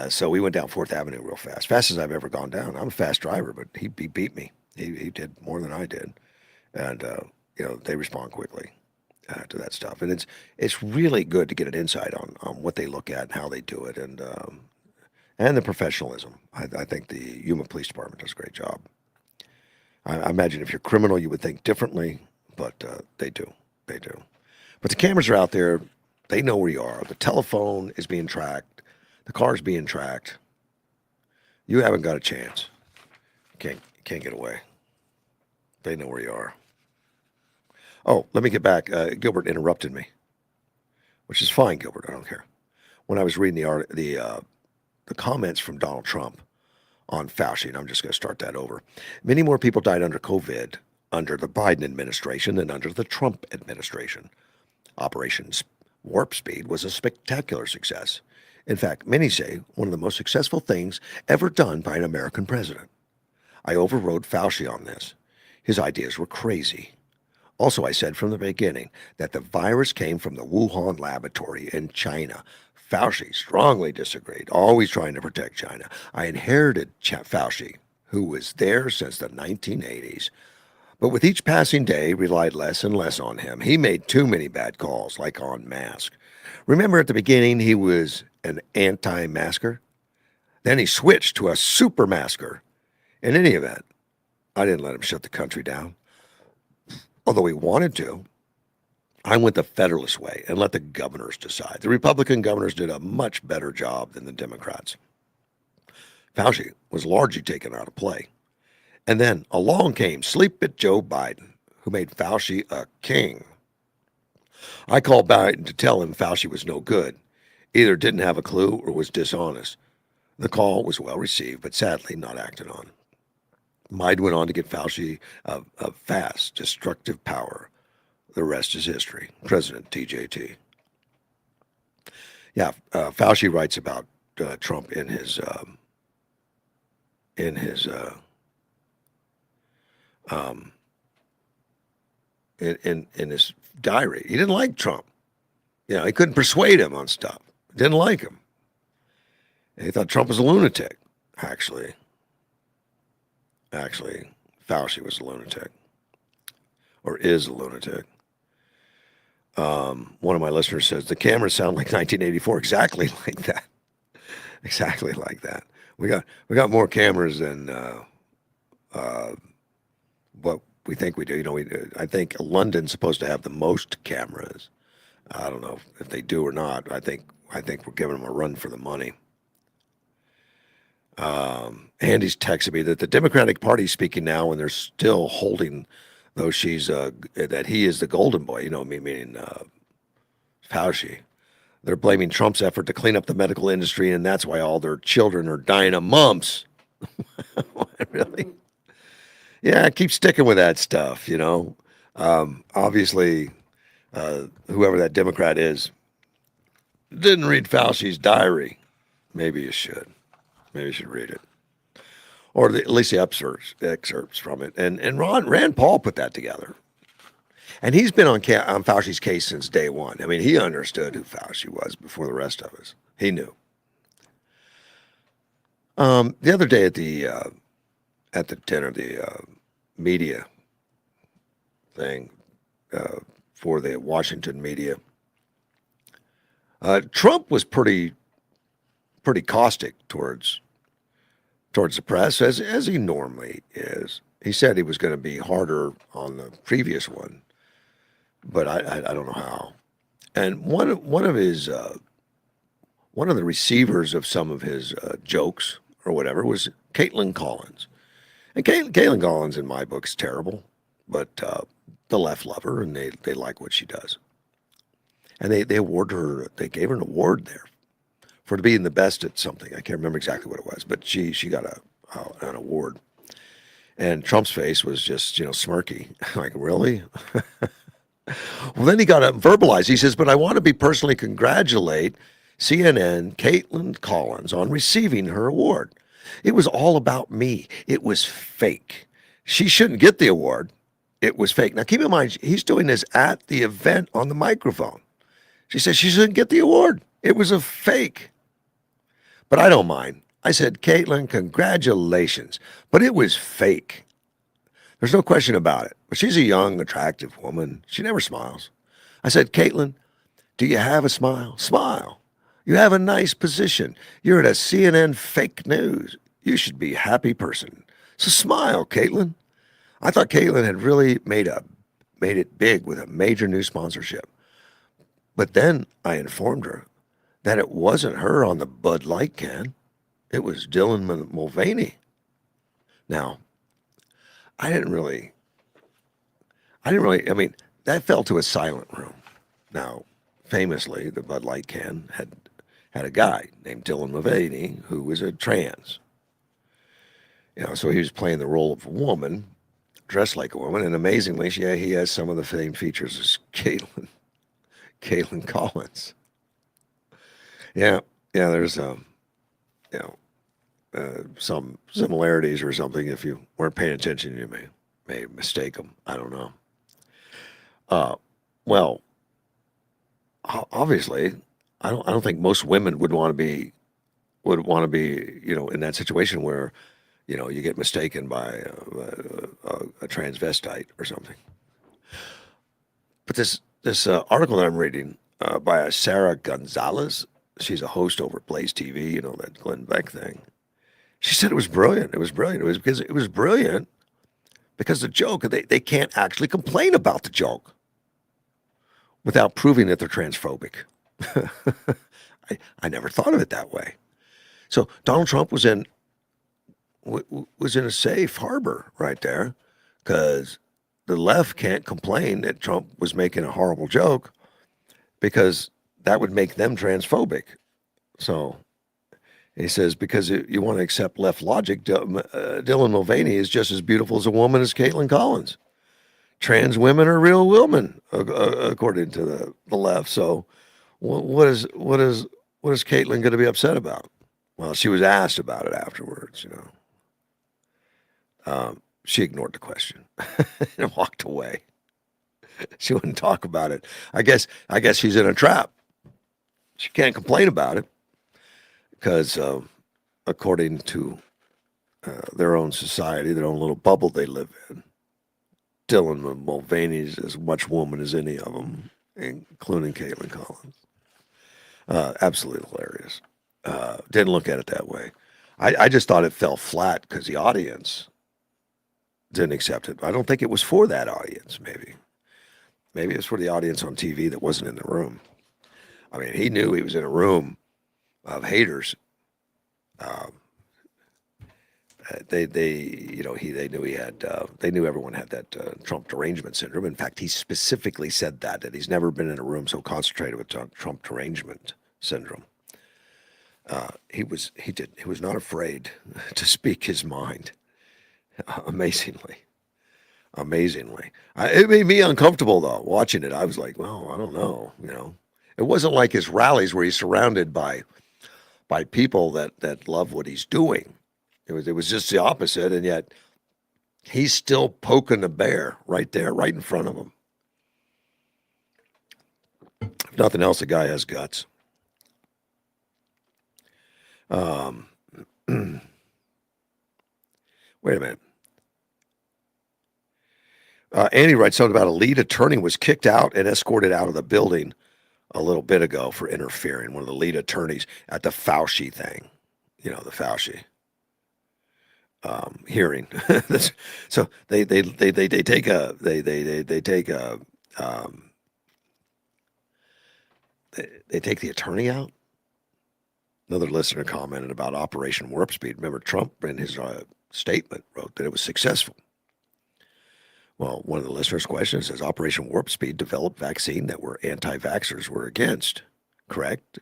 So we went down 4th Avenue real fast. Fast as I've ever gone down. I'm a fast driver, but he beat me. He did more than I did. And, they respond quickly to that stuff. And it's really good to get an insight on what they look at and how they do it and the professionalism. I think the Yuma Police Department does a great job. I imagine if you're criminal, you would think differently, but they do. They do. But the cameras are out there. They know where you are. The telephone is being tracked. The car's being tracked. You haven't got a chance. You can't get away. They know where you are. Oh, let me get back. Gilbert interrupted me, which is fine, Gilbert. I don't care. When I was reading the comments from Donald Trump on Fauci, and I'm just going to start that over. Many more people died under COVID under the Biden administration than under the Trump administration. Operation Warp Speed was a spectacular success. In fact, many say one of the most successful things ever done by an American president. I overrode Fauci on this. His ideas were crazy. Also, I said from the beginning that the virus came from the Wuhan laboratory in China. Fauci strongly disagreed, always trying to protect China. I inherited Fauci, who was there since the 1980s. But with each passing day, relied less and less on him. He made too many bad calls, like on mask. Remember at the beginning, he was an anti-masker? Then he switched to a super masker. In any event, I didn't let him shut the country down. Although he wanted to. I went the Federalist way and let the governors decide. The Republican governors did a much better job than the Democrats. Fauci was largely taken out of play. And then along came Sleep-It Joe Biden, who made Fauci a king. I called Biden to tell him Fauci was no good, either didn't have a clue or was dishonest. The call was well received, but sadly not acted on. Biden went on to give Fauci a vast, destructive power. The rest is history. President TJT. Yeah, Fauci writes about Trump in his diary. He didn't like Trump. He couldn't persuade him on stuff. Didn't like him. And he thought Trump was a lunatic. Actually, Fauci was a lunatic, or is a lunatic. One of my listeners says the cameras sound like 1984. Exactly like that. Exactly like that. We got more cameras than what we think we do. I think London's supposed to have the most cameras. I don't know if they do or not. I think we're giving them a run for the money. Andy's texted me that the Democratic Party is speaking now, and they're still holding, though that he is the golden boy. Meaning Fauci. They're blaming Trump's effort to clean up the medical industry, and that's why all their children are dying of mumps. Really? Yeah, keep sticking with that stuff. Obviously, whoever that Democrat is didn't read Fauci's diary. Maybe you should. Maybe you should read it. Or at least the excerpts from it. And Rand Paul put that together. And he's been on Fauci's case since day one. I mean, he understood who Fauci was before the rest of us. He knew. The other day at the dinner, the media thing for the Washington media, Trump was pretty caustic towards the press, as he normally is. He said he was going to be harder on the previous one, but I don't know how. And one of the receivers of some of his jokes or whatever was Caitlin Collins. And Caitlin Collins, in my book, is terrible, but the left love her and they like what she does. And they award her, they gave her an award there for being the best at something. I can't remember exactly what it was, but she got an award. And Trump's face was just, smirky. Like, really? Well, then he got to verbalize. He says, but I want to be personally congratulate CNN Caitlin Collins on receiving her award. It was all about me. It was fake. She shouldn't get the award. It was fake. Now, keep in mind, he's doing this at the event on the microphone. She said she shouldn't get the award. It was a fake. But I don't mind. I said, Caitlin, congratulations. But it was fake. There's no question about it. But she's a young, attractive woman. She never smiles. I said, Caitlin, do you have a smile? Smile. You have a nice position. You're at a CNN fake news. You should be a happy person. So smile, Caitlin. I thought Caitlin had really made it big with a major new sponsorship. But then I informed her that it wasn't her on the Bud Light can. It was Dylan Mulvaney. Now, I mean, that fell to a silent room. Now, famously, the Bud Light can had a guy named Dylan Mulvaney who was a trans. So he was playing the role of a woman, dressed like a woman, and amazingly, he has some of the same features as Caitlin Collins. Yeah, there's some similarities or something. If you weren't paying attention, you may mistake them. I don't know. Well, obviously, I don't think most women would want to be, in that situation where, you get mistaken by a transvestite or something. But this article that I'm reading by Sarah Gonzalez, she's a host over at Blaze TV, that Glenn Beck thing. She said it was brilliant. It was brilliant. It was brilliant because the joke, they can't actually complain about the joke without proving that they're transphobic. I never thought of it that way. So Donald Trump was in a safe harbor right there because the left can't complain that Trump was making a horrible joke because that would make them transphobic. So he says, because you want to accept left logic, Dylan Mulvaney is just as beautiful as a woman as Caitlin Collins. Trans women are real women, according to the left. So what is Caitlin going to be upset about? Well, she was asked about it afterwards, She ignored the question and walked away. She wouldn't talk about it. I guess she's in a trap. She can't complain about it because, according to their own society, their own little bubble they live in, Dylan Mulvaney is as much woman as any of them, including Caitlin Collins. Absolutely hilarious. Didn't look at it that way. I just thought it fell flat because the audience didn't accept it. I don't think it was for that audience, maybe. Maybe it's for the audience on TV that wasn't in the room. I mean, he knew he was in a room of haters. They knew everyone had that Trump derangement syndrome. In fact, he specifically said that he's never been in a room so concentrated with Trump derangement syndrome. He was not afraid to speak his mind. Amazingly. It made me uncomfortable though, watching it. I was like, well, I don't know, It wasn't like his rallies where he's surrounded by people that love what he's doing. It was just the opposite, and yet he's still poking the bear right there, right in front of him. If nothing else, the guy has guts. Wait a minute. Andy writes something about a lead attorney was kicked out and escorted out of the building a little bit ago for interfering. One of the lead attorneys at the Fauci thing, the Fauci hearing. So they take a they take the attorney out. Another listener commented about Operation Warp Speed. Remember, Trump in his statement wrote that it was successful. Well, one of the listeners' questions says Operation Warp Speed developed vaccine that were anti-vaxxers were against. Correct?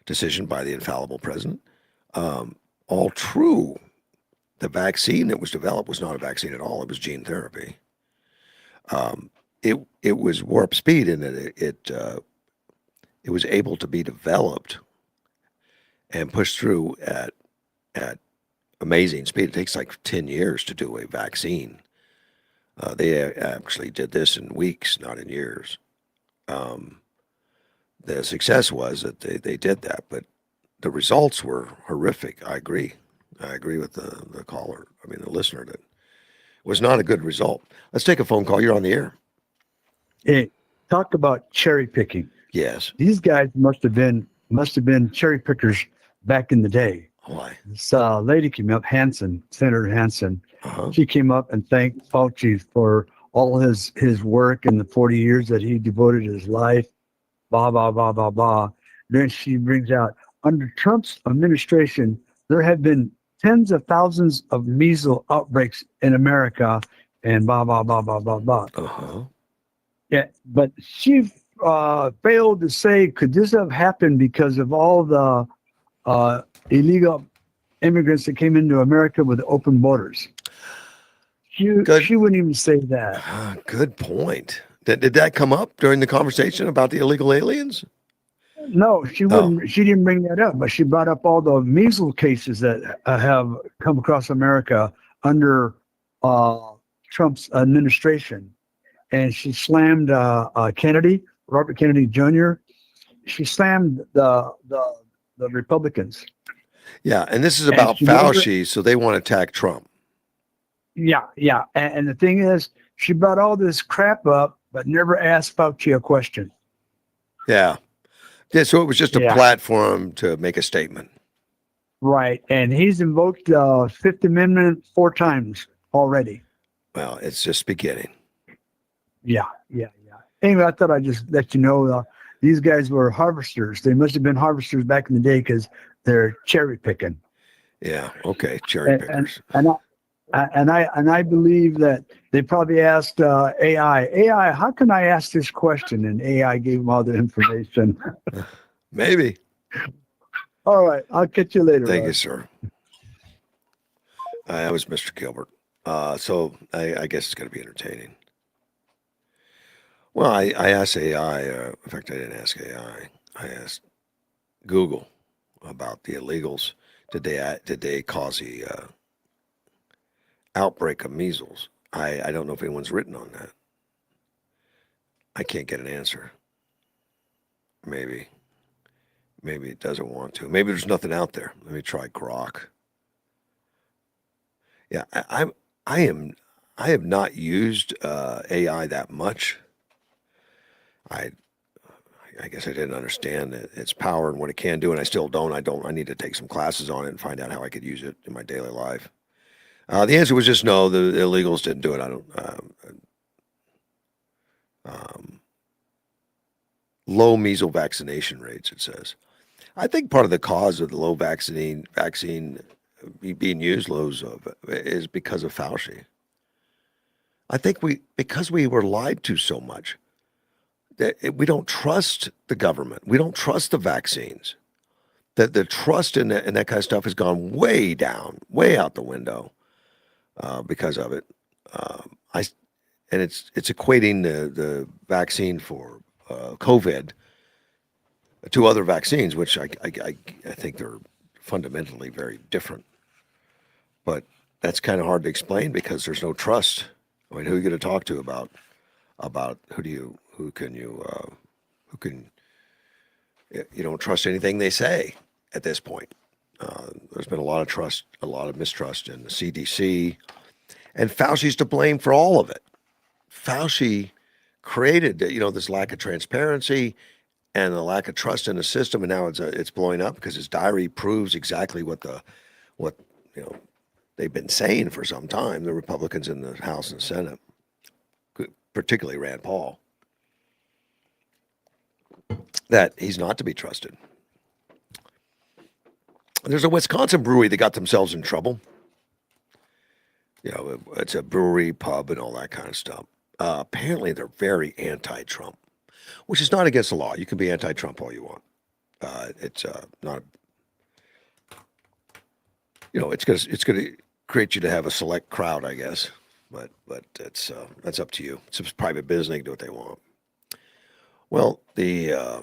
Decision by the infallible president. All true. The vaccine that was developed was not a vaccine at all. It was gene therapy. It was warp speed in that it was able to be developed and pushed through at amazing speed. It takes like 10 years to do a vaccine. They actually did this in weeks, not in years. The success was that they did that, but the results were horrific. I agree. I agree with the caller. I mean, the listener, that it was not a good result. Let's take a phone call. You're on the air. Hey, talk about cherry picking. Yes. These guys must have been cherry pickers back in the day. Why? This lady came up, Senator Hansen. Uh-huh. She came up and thanked Fauci for all his work in the 40 years that he devoted his life. Blah blah blah blah blah. Then she brings out, under Trump's administration, there have been tens of thousands of measles outbreaks in America, and blah blah blah blah blah blah. Uh-huh. Yeah, but she failed to say, could this have happened because of all the illegal immigrants that came into America with open borders? She wouldn't even say that. Good point. Did that come up during the conversation about the illegal aliens? No, she wouldn't. She didn't bring that up, but she brought up all the measles cases that have come across America under Trump's administration, and she slammed Kennedy, Robert Kennedy Jr. She slammed the Republicans. Yeah, and this is about Fauci, so they want to attack Trump. Yeah, and the thing is, she brought all this crap up, but never asked Fauci a question. Yeah, so it was just a platform to make a statement. Right, and he's invoked the Fifth Amendment 4 times already. Well, it's just beginning. Yeah. Anyway, I thought I'd just let you know these guys were harvesters. They must have been harvesters back in the day because they're cherry picking. Yeah. Okay. Cherry pickers. And I believe that they probably asked AI, how can I ask this question? And AI gave them all the information. Maybe. All right. I'll catch you later. Thank you, sir. That was Mr. Gilbert. So I guess it's going to be entertaining. Well, I asked AI. In fact, I didn't ask AI. I asked Google about the illegals. Did they cause the outbreak of measles? I don't know if anyone's written on that. I can't get an answer. Maybe it doesn't want to. Maybe there's nothing out there. Let me try Grok. Yeah, I have not used AI that much. I guess I didn't understand its power and what it can do, and I still don't. I need to take some classes on it and find out how I could use it in my daily life. The answer was just no. The illegals didn't do it. I don't. Low measles vaccination rates, it says. I think part of the cause of the low vaccine being used is because of Fauci. I think because we were lied to so much that we don't trust the government. We don't trust the vaccines. That the trust in that kind of stuff has gone way down, way out the window because of it. And it's equating the vaccine for COVID to other vaccines, which I think they're fundamentally very different. But that's kind of hard to explain because there's no trust. I mean, who are you going to talk to about you don't trust anything they say at this point. There's been a lot of mistrust in the CDC, and Fauci's to blame for all of it. Fauci created, this lack of transparency and the lack of trust in the system, and now it's blowing up because his diary proves exactly what they've been saying for some time. The Republicans in the House and Senate, particularly Rand Paul. that he's not to be trusted. There's a Wisconsin brewery that got themselves in trouble. It's a brewery, pub, and all that kind of stuff. Apparently, they're very anti-Trump, which is not against the law. You can be anti-Trump all you want. It's not. It's gonna create you to have a select crowd, I guess. But that's up to you. It's a private business; they can do what they want. Well, the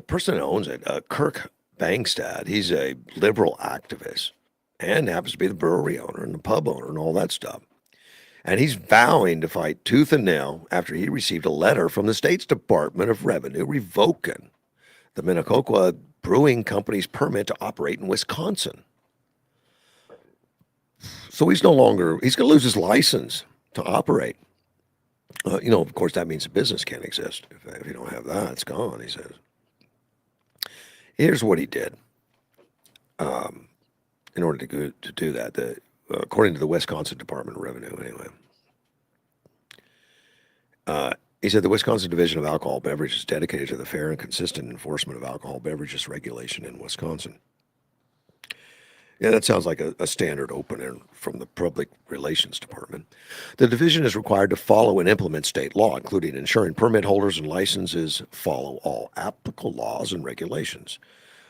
person that owns it, Kirk Bangstad, he's a liberal activist and happens to be the brewery owner and the pub owner and all that stuff. And he's vowing to fight tooth and nail after he received a letter from the state's Department of Revenue revoking the Minnetonka Brewing Company's permit to operate in Wisconsin. So he's going to lose his license to operate. Of course, that means the business can't exist. If you don't have that, it's gone, he says. Here's what he did. In order to do that, according to the Wisconsin Department of Revenue, anyway. He said the Wisconsin Division of Alcohol Beverages is dedicated to the fair and consistent enforcement of alcohol beverages regulation in Wisconsin. Yeah, that sounds like a standard opener from the Public Relations Department. The division is required to follow and implement state law, including ensuring permit holders and licenses follow all applicable laws and regulations.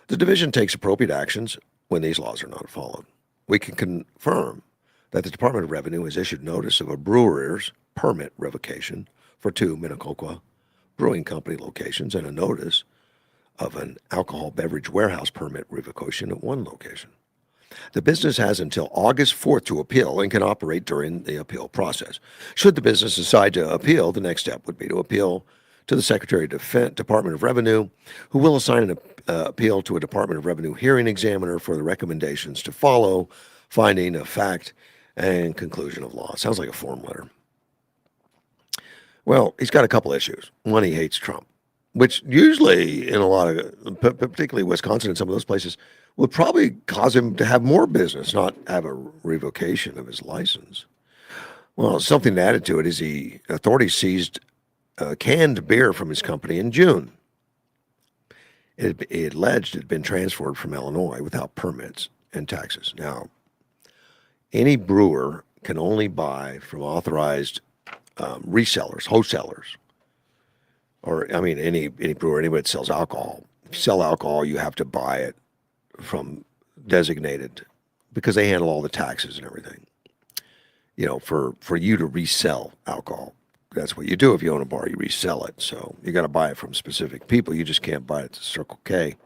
The division takes appropriate actions when these laws are not followed. We can confirm that the Department of Revenue has issued notice of a brewer's permit revocation for 2 Minnetonka Brewing Company locations and a notice of an alcohol beverage warehouse permit revocation at 1 location. The business has until August 4th to appeal and can operate during the appeal process. Should the business decide to appeal, the next step would be to appeal to the Secretary of Defense, Department of Revenue, who will assign an appeal to a Department of Revenue hearing examiner for the recommendations to follow, finding of fact, and conclusion of law. Sounds like a form letter. Well, he's got a couple issues. One, he hates Trump, which usually in a lot of, particularly Wisconsin and some of those places, would probably cause him to have more business, not have a revocation of his license. Well, something added to it is authorities seized canned beer from his company in June. It alleged it had been transferred from Illinois without permits and taxes. Now, any brewer can only buy from authorized resellers, wholesalers, or any brewer, anybody that sells alcohol. If you sell alcohol, you have to buy it from designated, because they handle all the taxes and everything. For you to resell alcohol, that's what you do. If you own a bar, you resell it. So you got to buy it from specific people. You just can't buy it at Circle K.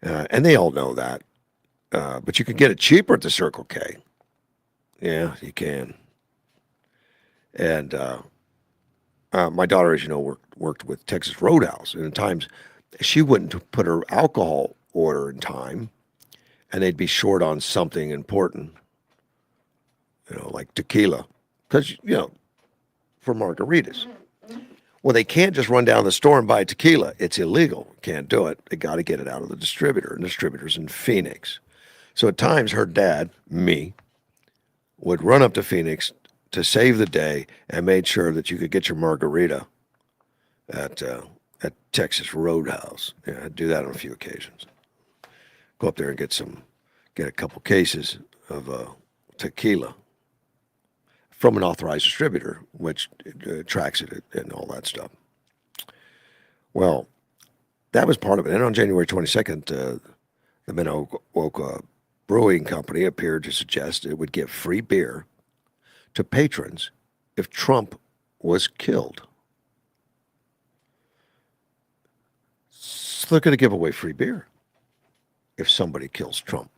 And they all know that. But you can get it cheaper at the Circle K. Yeah, you can. And my daughter, as you know, worked with Texas Roadhouse. And at times, she wouldn't put her alcohol order in time, and they'd be short on something important, like tequila, because, for margaritas. Well, they can't just run down the store and buy tequila. It's illegal. Can't do it. They got to get it out of the distributor, and the distributor's in Phoenix. So at times, her dad, me, would run up to Phoenix to save the day and made sure that you could get your margarita at Texas Roadhouse. Yeah, I'd do that on a few occasions. Go up there and get a couple cases of tequila from an authorized distributor, which tracks it and all that stuff. Well, that was part of it. And on January 22nd, the Minnetonka Brewing Company appeared to suggest it would give free beer to patrons if Trump was killed. So they're going to give away free beer if somebody kills Trump.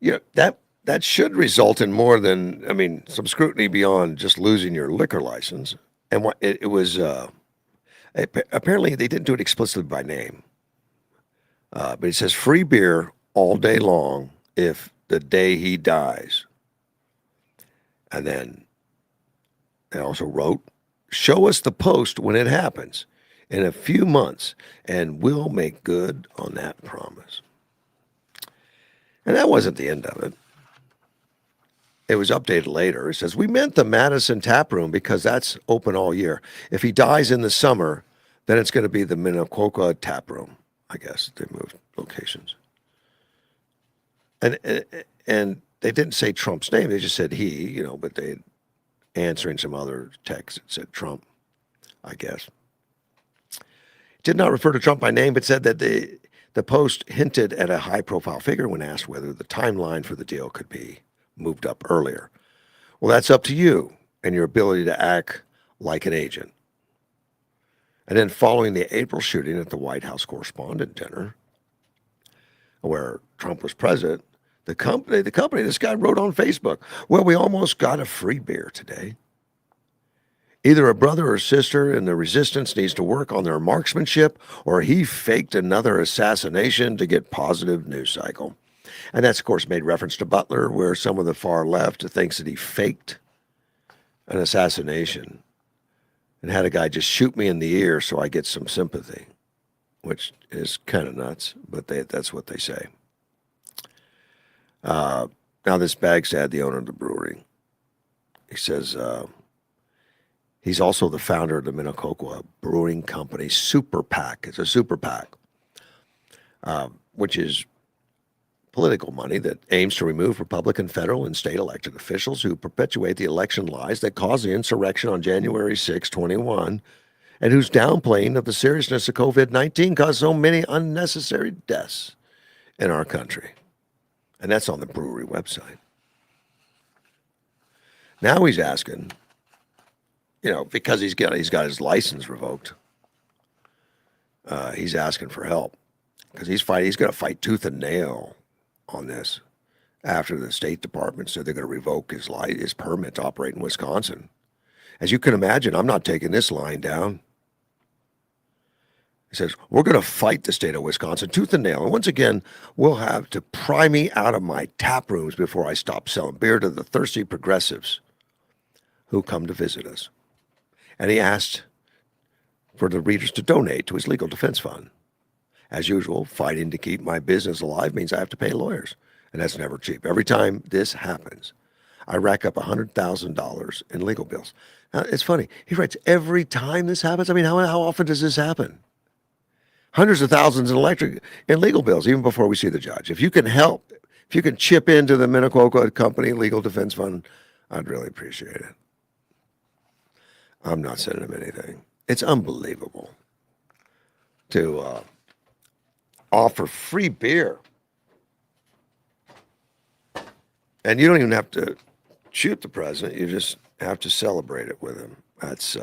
That should result in more than, some scrutiny beyond just losing your liquor license. And what it was, apparently they didn't do it explicitly by name. But it says free beer all day long if the day he dies. And then they also wrote, show us the post when it happens in a few months, and we'll make good on that promise. And that wasn't the end of it. it was updated later. It says, we meant the Madison tap room because that's open all year. If he dies in the summer, then it's going to be the Minnequoka tap room. I guess they moved locations. And they didn't say Trump's name. They just said he, but they answering some other text that said Trump, I guess. Did not refer to Trump by name, but said that the Post hinted at a high-profile figure when asked whether the timeline for the deal could be moved up earlier. Well, that's up to you and your ability to act like an agent. And then following the April shooting at the White House Correspondent Dinner, where Trump was president, the company, this guy wrote on Facebook, well, we almost got a free beer today. Either a brother or sister in the resistance needs to work on their marksmanship, or he faked another assassination to get positive news cycle. And that's, of course, made reference to Butler, where some of the far left thinks that he faked an assassination and had a guy just shoot me in the ear so I get some sympathy, which is kind of nuts, but that's what they say. Now, this Bagstad, the owner of the brewery, he says he's also the founder of the Minnequoka Brewing Company Super PAC. It's a super PAC, which is political money that aims to remove Republican federal and state elected officials who perpetuate the election lies that caused the insurrection on January 6, 21, and whose downplaying of the seriousness of COVID-19 caused so many unnecessary deaths in our country. And that's on the brewery website. Now he's asking, because he's got his license revoked, he's asking for help because he's going to fight tooth and nail on this after the State Department said they're going to revoke his permit to operate in Wisconsin. As you can imagine, I'm not taking this line down. He says, we're going to fight the state of Wisconsin tooth and nail. And once again, we'll have to pry me out of my tap rooms before I stop selling beer to the thirsty progressives who come to visit us. And he asked for the readers to donate to his legal defense fund. As usual, fighting to keep my business alive means I have to pay lawyers, and that's never cheap. Every time this happens, I rack up $100,000 in legal bills. Now, it's funny. He writes, every time this happens? I mean, how often does this happen? Hundreds of thousands in legal bills, even before we see the judge. If you can help, if you can chip into the Minnequoka Company Legal Defense Fund, I'd really appreciate it. I'm not sending him anything. It's unbelievable to offer free beer. And you don't even have to shoot the president. You just have to celebrate it with him. That's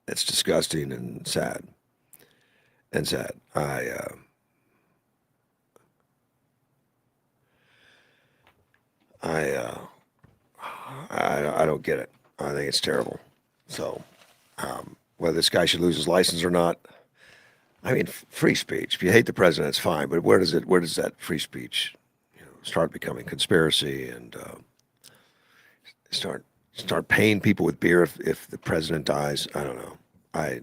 disgusting and sad. I don't get it. I think it's terrible. So, whether this guy should lose his license or not, I mean, free speech. If you hate the president, it's fine. But where does that free speech, start becoming conspiracy and start paying people with beer if the president dies? I don't know. I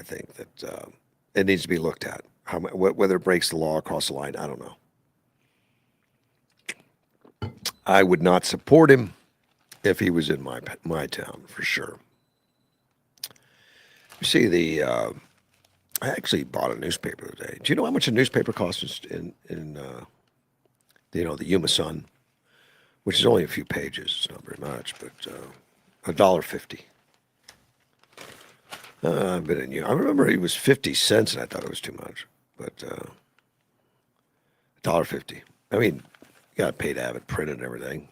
think that it needs to be looked at. Whether it breaks the law across the line, I don't know. I would not support him if he was in my town, for sure. You see, I actually bought a newspaper today. Do you know how much a newspaper costs in the Yuma Sun, which is only a few pages. It's not very much, but $1.50. I've been in Yuma. I remember it was 50 cents, and I thought it was too much, but $1.50. I mean, you got to pay to have it printed and everything.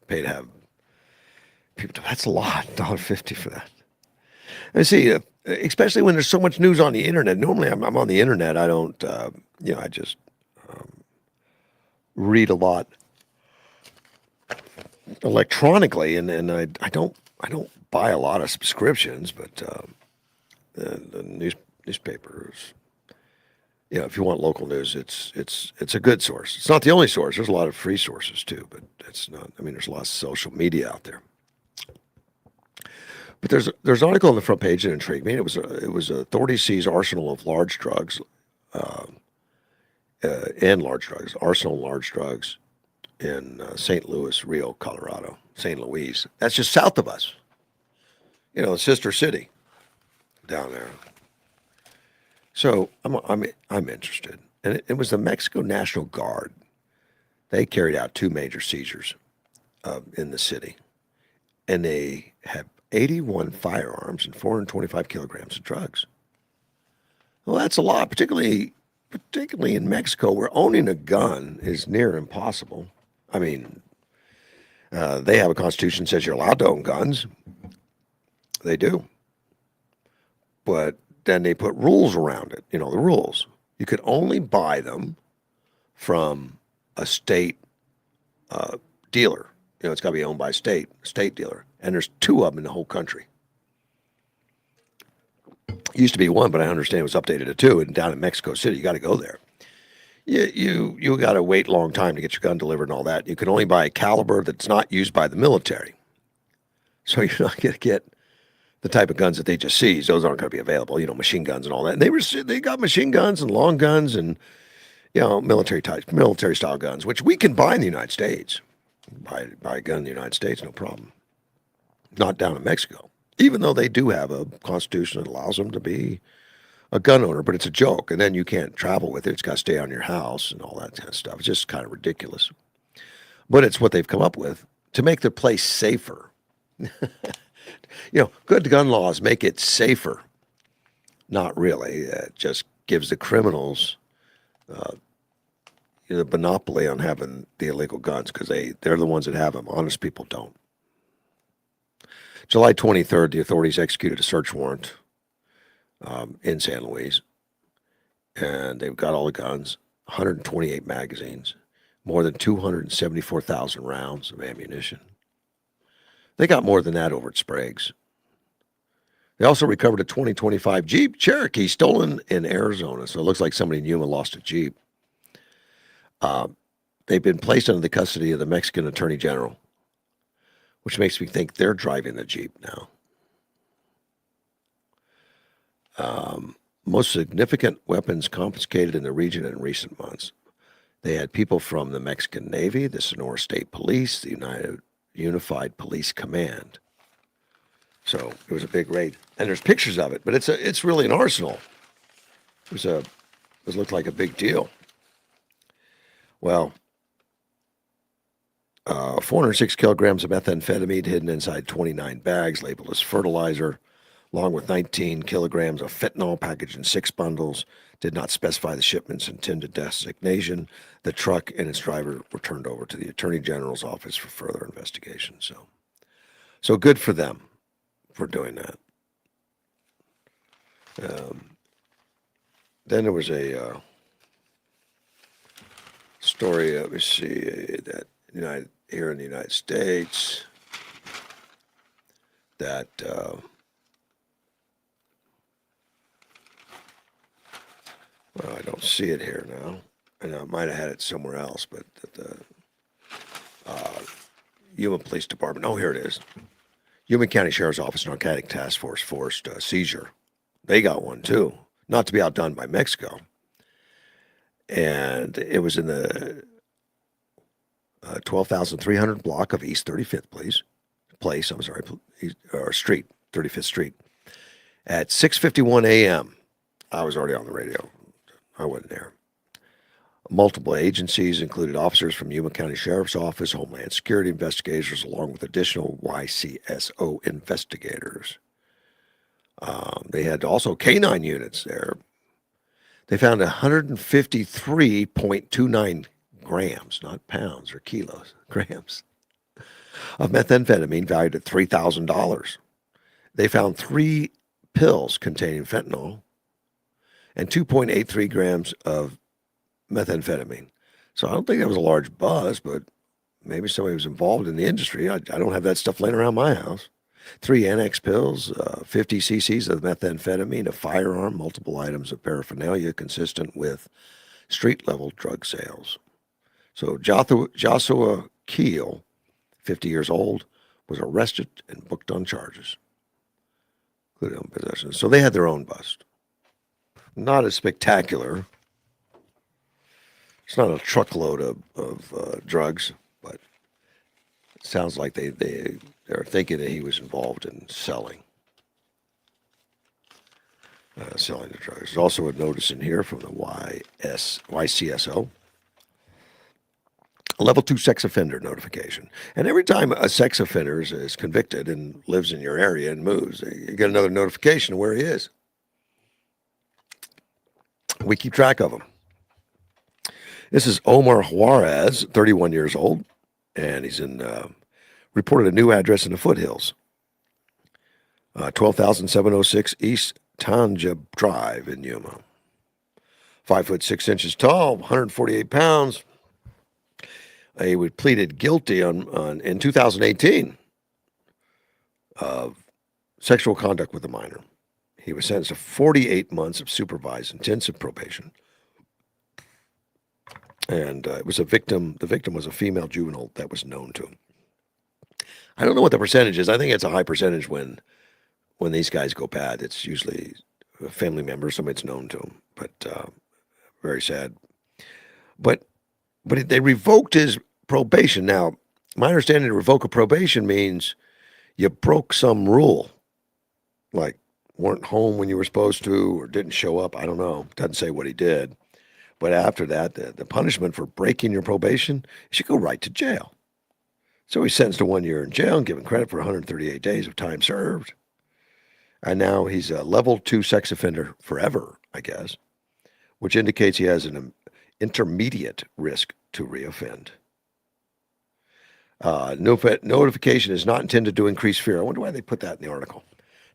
Pay to have people. That's a lot. $1.50 for that. And see, especially when there's so much news on the internet. Normally, I'm on the internet. I don't. I just read a lot electronically, and I don't buy a lot of subscriptions, but the newspapers. If you want local news, it's a good source. It's not the only source. There's a lot of free sources too, but it's not. I mean, there's a lot of social media out there. But there's an article on the front page that intrigued me. It was authorities seize arsenal of large drugs, arsenal of large drugs in St. Louis, Rio, Colorado, St. Louis. That's just south of us. Sister city down there. So I'm interested, and it was the Mexico National Guard. They carried out two major seizures in the city, and they had 81 firearms and 425 kilograms of drugs. Well, that's a lot, particularly in Mexico, where owning a gun is near impossible. I mean, they have a constitution that says you're allowed to own guns. They do. But then they put rules around it. The rules. You could only buy them from a state dealer. It's got to be owned by a state dealer. And there's two of them in the whole country. Used to be one, but I understand it was updated to two. And down in Mexico City, you got to go there. You got to wait a long time to get your gun delivered and all that. You can only buy a caliber that's not used by the military. So you're not going to get the type of guns that they just seized. Those aren't going to be available, machine guns and all that. And they got machine guns and long guns and, military style guns, which we can buy in the United States. Buy a gun in the United States, no problem. Not down in Mexico, even though they do have a constitution that allows them to be a gun owner, but it's a joke. And then you can't travel with it. It's got to stay on your house and all that kind of stuff. It's just kind of ridiculous. But it's what they've come up with to make their place safer. Good gun laws make it safer. Not really. It just gives the criminals the monopoly on having the illegal guns because they're the ones that have them. Honest people don't. July 23rd, the authorities executed a search warrant in San Luis, and they've got all the guns, 128 magazines, more than 274,000 rounds of ammunition. They got more than that over at Sprague's. They also recovered a 2025 Jeep Cherokee stolen in Arizona. So it looks like somebody in Yuma lost a Jeep. They've been placed under the custody of the Mexican Attorney General, which makes me think they're driving the Jeep now. Most significant weapons confiscated in the region in recent months. They had people from the Mexican Navy, the Sonora State Police, the Unified Police Command. So it was a big raid, and there's pictures of it. But it's really an arsenal. It looked like a big deal. Well, 406 kilograms of methamphetamine hidden inside 29 bags labeled as fertilizer, along with 19 kilograms of fentanyl packaged in 6 bundles. Did not specify the shipment's intended destination. The truck and its driver were turned over to the Attorney General's office for further investigation. So good for them for doing that. Then there was a story, let me see, that here in the United States, that well, I don't see it here now, and I might have had it somewhere else, but the Yuma Police Department, oh, here it is. Yuma County Sheriff's Office Narcotic Task Force forced seizure. They got one too, not to be outdone by Mexico. And it was in the 12,300 block of East 35th Street, 35th Street. At 6:51 a.m., I was already on the radio. I wasn't there. Multiple agencies included officers from Yuma County Sheriff's Office, Homeland Security investigators, along with additional YCSO investigators. They had also canine units there. They found 153.29 grams, not pounds or kilos, grams, of methamphetamine valued at $3,000. They found 3 pills containing fentanyl and 2.83 grams of methamphetamine. So I don't think that was a large buzz, but maybe somebody was involved in the industry. I don't have that stuff laying around my house. 3 annex pills, 50 cc's of methamphetamine, a firearm, multiple items of paraphernalia consistent with street-level drug sales. So Joshua Keel, 50 years old, was arrested and booked on charges, including on possession. So they had their own bust. Not as spectacular. It's not a truckload of drugs, sounds like they're thinking that he was involved in selling the drugs. There's also a notice in here from the YCSO. A level 2 sex offender notification. And every time a sex offender is convicted and lives in your area and moves, you get another notification of where he is. We keep track of him. This is Omar Juarez, 31 years old, and he's reported a new address in the foothills. 12,706 East Tanja Drive in Yuma. 5'6" tall, 148 pounds. He was pleaded guilty in 2018 of sexual conduct with a minor. He was sentenced to 48 months of supervised intensive probation. And it was a victim. The victim was a female juvenile that was known to him. I don't know what the percentage is. I think it's a high percentage when these guys go bad. It's usually a family member, somebody that's known to him. But very sad. But they revoked his probation. Now, my understanding to revoke a probation means you broke some rule, like weren't home when you were supposed to or didn't show up. I don't know. Doesn't say what he did. But after that, the punishment for breaking your probation, you should go right to jail. So he's sentenced to 1 year in jail and given credit for 138 days of time served. And now he's a level 2 sex offender forever, I guess, which indicates he has an intermediate risk to reoffend. Notification is not intended to increase fear. I wonder why they put that in the article.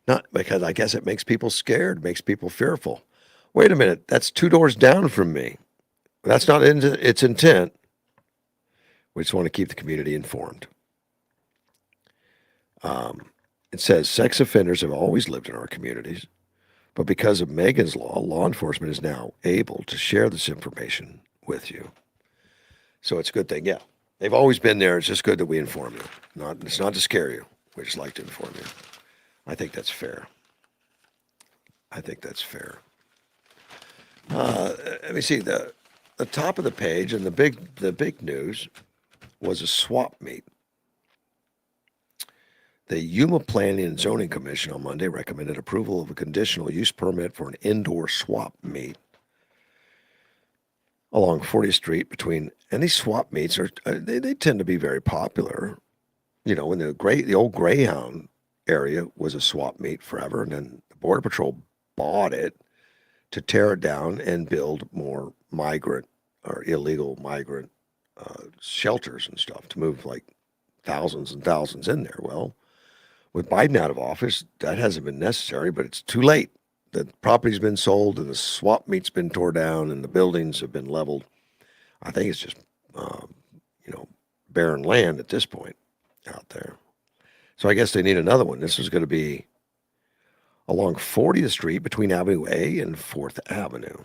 Not because I guess it makes people scared, makes people fearful. Wait a minute, that's 2 doors down from me. That's not its intent. We just want to keep the community informed. It says sex offenders have always lived in our communities, but because of Megan's law enforcement is now able to share this information with you. So it's a good thing. Yeah, they've always been there. It's just good that we inform you. It's not to scare you. We just like to inform you. I think that's fair. Let me see the top of the page, and the big news was a swap meet. The Yuma Planning and Zoning Commission on Monday recommended approval of a conditional use permit for an indoor swap meet along 40th Street and these swap meets they tend to be very popular. You know, when the old Greyhound area was a swap meet forever, and then the Border Patrol bought it to tear it down and build more migrant or illegal migrant shelters and stuff to move like thousands and thousands in there. Well, with Biden out of office, that hasn't been necessary, but it's too late. The property's been sold and the swap meet's been torn down and the buildings have been leveled. I think it's just, barren land at this point out there. So I guess they need another one. This is going to be along 40th Street between Avenue A and 4th Avenue.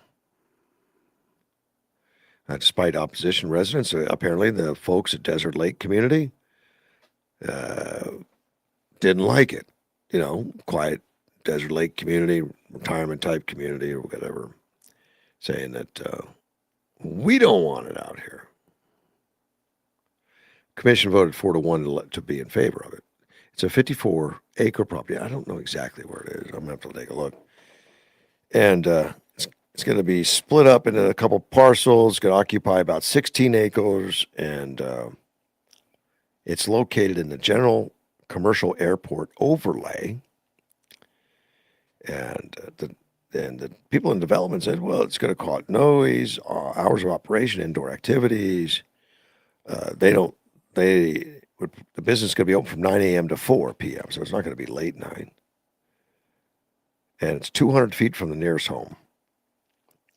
Despite opposition residents, apparently the folks at Desert Lake Community didn't like it. Quiet Desert Lake community, retirement type community or whatever, saying that we don't want it out here. Commission voted 4-1 to be in favor of it. It's a 54-acre property. I don't know exactly where it is. I'm going to have to take a look. And it's going to be split up into a couple parcels. It's going to occupy about 16 acres. And it's located in the General Commercial Airport overlay. And the people in development said, well, it's going to cause noise, hours of operation, indoor activities. The business is going to be open from 9 a.m. to 4 p.m., so it's not going to be late night. And it's 200 feet from the nearest home.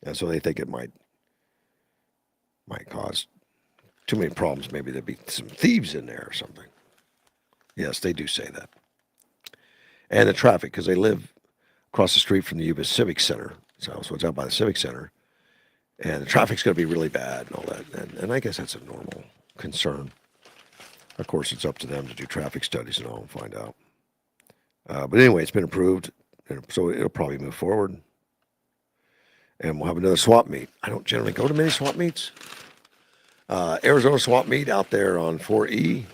And so they think it might cause too many problems. Maybe there'd be some thieves in there or something. Yes, they do say that. And the traffic, because they live across the street from the Yuba Civic Center. So it's out by the Civic Center. And the traffic's going to be really bad and all that. And I guess that's a normal concern. Of course, it's up to them to do traffic studies and all and find out. But anyway, it's been approved, and so it'll probably move forward. And we'll have another swap meet. I don't generally go to many swap meets. Arizona swap meet out there on 4E.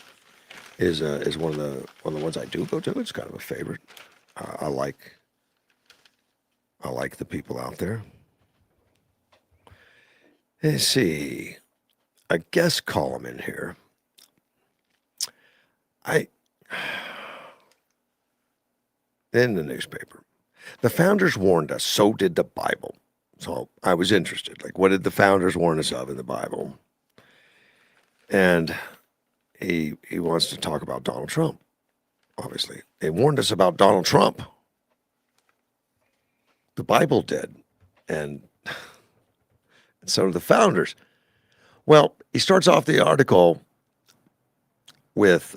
is one of the ones I do go to. It's kind of a favorite. I like the people out there. Let's see. A guest column in here. In the newspaper. The founders warned us, so did the Bible. So I was interested. Like, what did the founders warn us of in the Bible? And he wants to talk about Donald Trump, obviously. They warned us about Donald Trump. The Bible did. And so did the founders. Well, he starts off the article with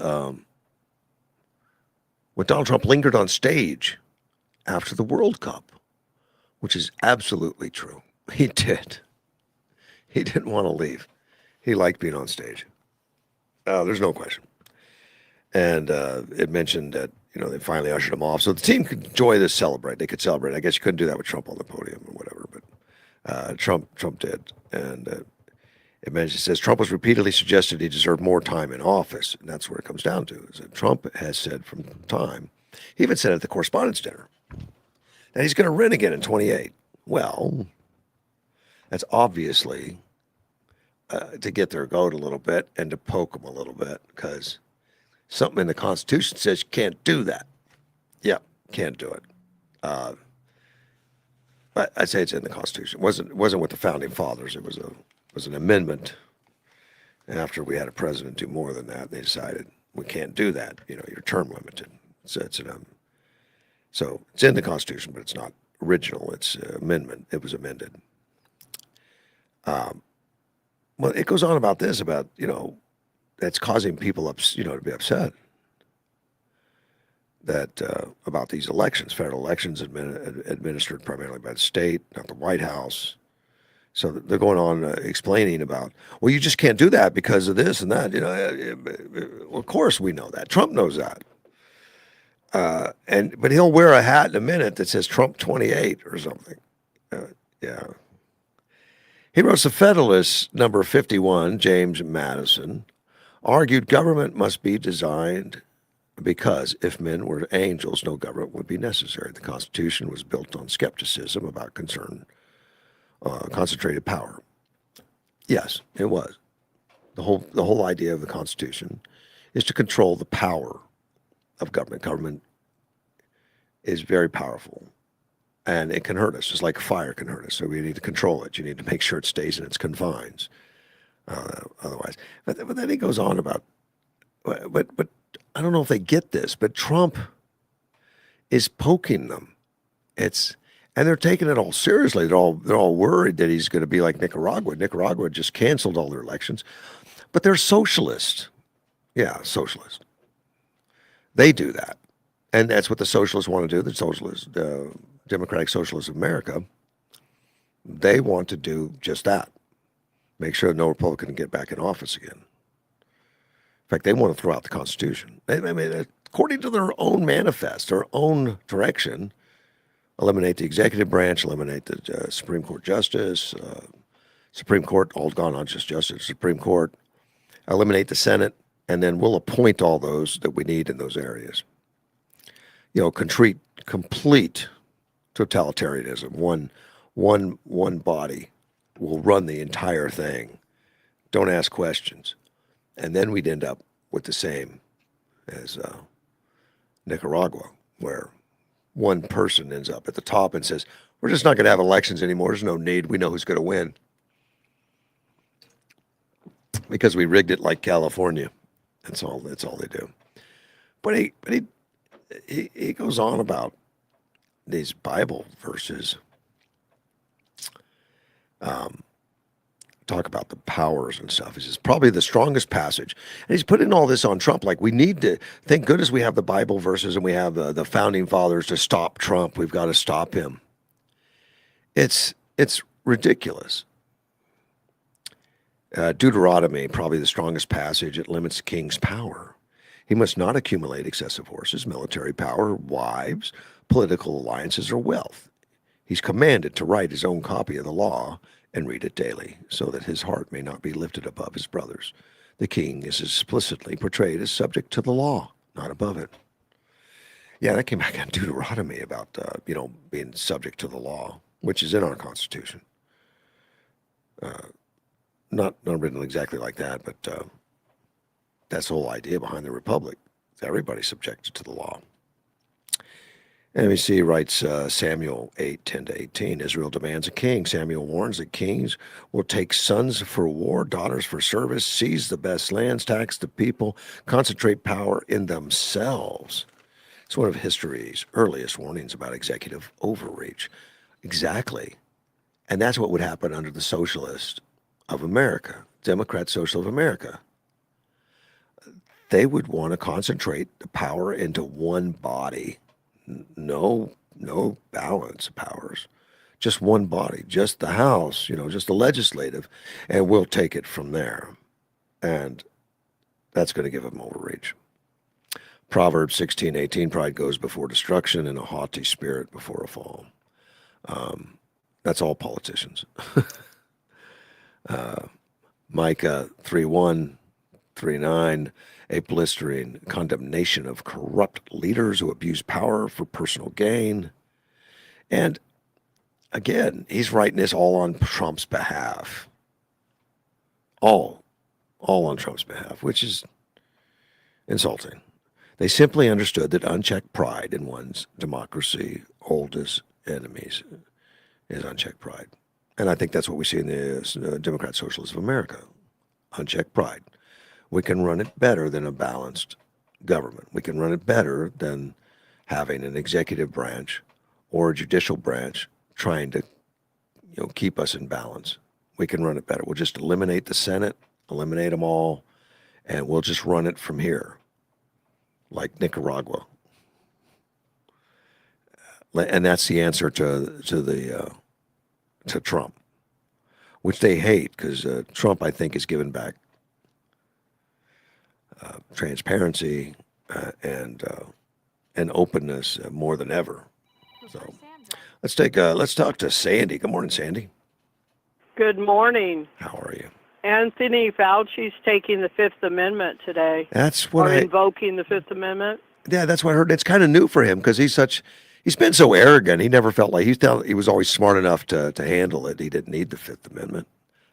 when Donald Trump lingered on stage after the World Cup, which is absolutely true. He did. He didn't want to leave. He liked being on stage. There's no question. And it mentioned that, they finally ushered him off. So the team could enjoy this, celebrate. They could celebrate. I guess you couldn't do that with Trump on the podium or whatever, but Trump did. And it says Trump was repeatedly suggested he deserved more time in office. And that's where it comes down to, is that Trump has said from time, he even said at the Correspondents' Dinner, that he's going to run again in 28. Well, that's obviously to get their goat a little bit and to poke them a little bit, because something in the Constitution says you can't do that. Yeah, can't do it. But I'd say it's in the Constitution. It wasn't with the founding fathers. It was an amendment. And after we had a president do more than that, they decided we can't do that. You're term limited. So so it's in the Constitution, but it's not original. It's amendment. It was amended. Well, it goes on about this, about, that's causing people to be upset. That about these elections, federal elections administered primarily by the state, not the White House. So they're going on explaining about, well, you just can't do that because of this and that. Well, of course we know that. Trump knows that. But he'll wear a hat in a minute that says Trump 28 or something. Yeah. He wrote the Federalist number 51, James Madison, argued government must be designed because if men were angels, no government would be necessary. The Constitution was built on skepticism about concentrated power. Yes, it was. The whole idea of the Constitution is to control the power of government. Government is very powerful, and it can hurt us, just like fire can hurt us. So we need to control it. You need to make sure it stays in its confines. Otherwise, but then he goes on about, but I don't know if they get this, but Trump is poking them. And they're taking it all seriously. They're all worried that he's going to be like Nicaragua. Nicaragua just canceled all their elections, but they're socialist. Yeah, socialist. They do that, and that's what the socialists want to do. The socialists, the Democratic Socialists of America, they want to do just that. Make sure no Republican can get back in office again. In fact, they want to throw out the Constitution. According to their own manifest, their own direction, eliminate the executive branch, eliminate the Supreme Court justice, Supreme Court, all gone, not just justice, Supreme Court, eliminate the Senate, and then we'll appoint all those that we need in those areas. Complete totalitarianism. One body will run the entire thing. Don't ask questions. And then we'd end up with the same as Nicaragua, where one person ends up at the top and says, we're just not going to have elections anymore. There's no need. We know who's going to win. Because we rigged it like California. That's all they do. But he goes on about these Bible verses. Talk about the powers and stuff. This is probably the strongest passage. And he's putting all this on Trump. Like, we need to, thank goodness we have the Bible verses and we have the founding fathers to stop Trump. We've got to stop him. It's ridiculous. Deuteronomy, probably the strongest passage. It limits the king's power. He must not accumulate excessive horses, military power, wives, political alliances, or wealth. He's commanded to write his own copy of the law and read it daily, so that his heart may not be lifted above his brothers, The king is explicitly portrayed as subject to the law, not above it. Yeah, that came back on Deuteronomy about, being subject to the law, which is in our Constitution. Not written exactly like that, but that's the whole idea behind the Republic. Everybody's subjected to the law. NBC writes Samuel 8:10-18. Israel demands a king. Samuel warns that kings will take sons for war, daughters for service, seize the best lands, tax the people, concentrate power in themselves. It's one of history's earliest warnings about executive overreach. Exactly. And that's what would happen under the Socialists of America, Democrat Social of America. They would want to concentrate the power into one body. No balance of powers. Just one body, just the House, just the legislative, and we'll take it from there. And that's going to give them overreach. Proverbs 16:18, pride goes before destruction and a haughty spirit before a fall. That's all politicians. Micah 3:1, 3:9, a blistering condemnation of corrupt leaders who abuse power for personal gain. And again, he's writing this all on Trump's behalf. All on Trump's behalf, which is insulting. They simply understood that unchecked pride in one's democracy, oldest enemies, is unchecked pride. And I think that's what we see in the Democrat Socialists of America. Unchecked pride. We can run it better than a balanced government. We can run it better than having an executive branch or a judicial branch trying to keep us in balance. We can run it better. We'll just eliminate the Senate, eliminate them all, and we'll just run it from here, like Nicaragua. And that's the answer to Trump, which they hate because Trump, I think, has given back transparency and openness more than ever. So let's talk to Sandy. Good morning, Sandy. Good morning. How are you? Anthony Fauci's taking the Fifth Amendment today. That's what invoking the Fifth Amendment. Yeah, that's what I heard. It's kind of new for him because he's been so arrogant. He never felt like he was always smart enough to handle it. He didn't need the Fifth Amendment.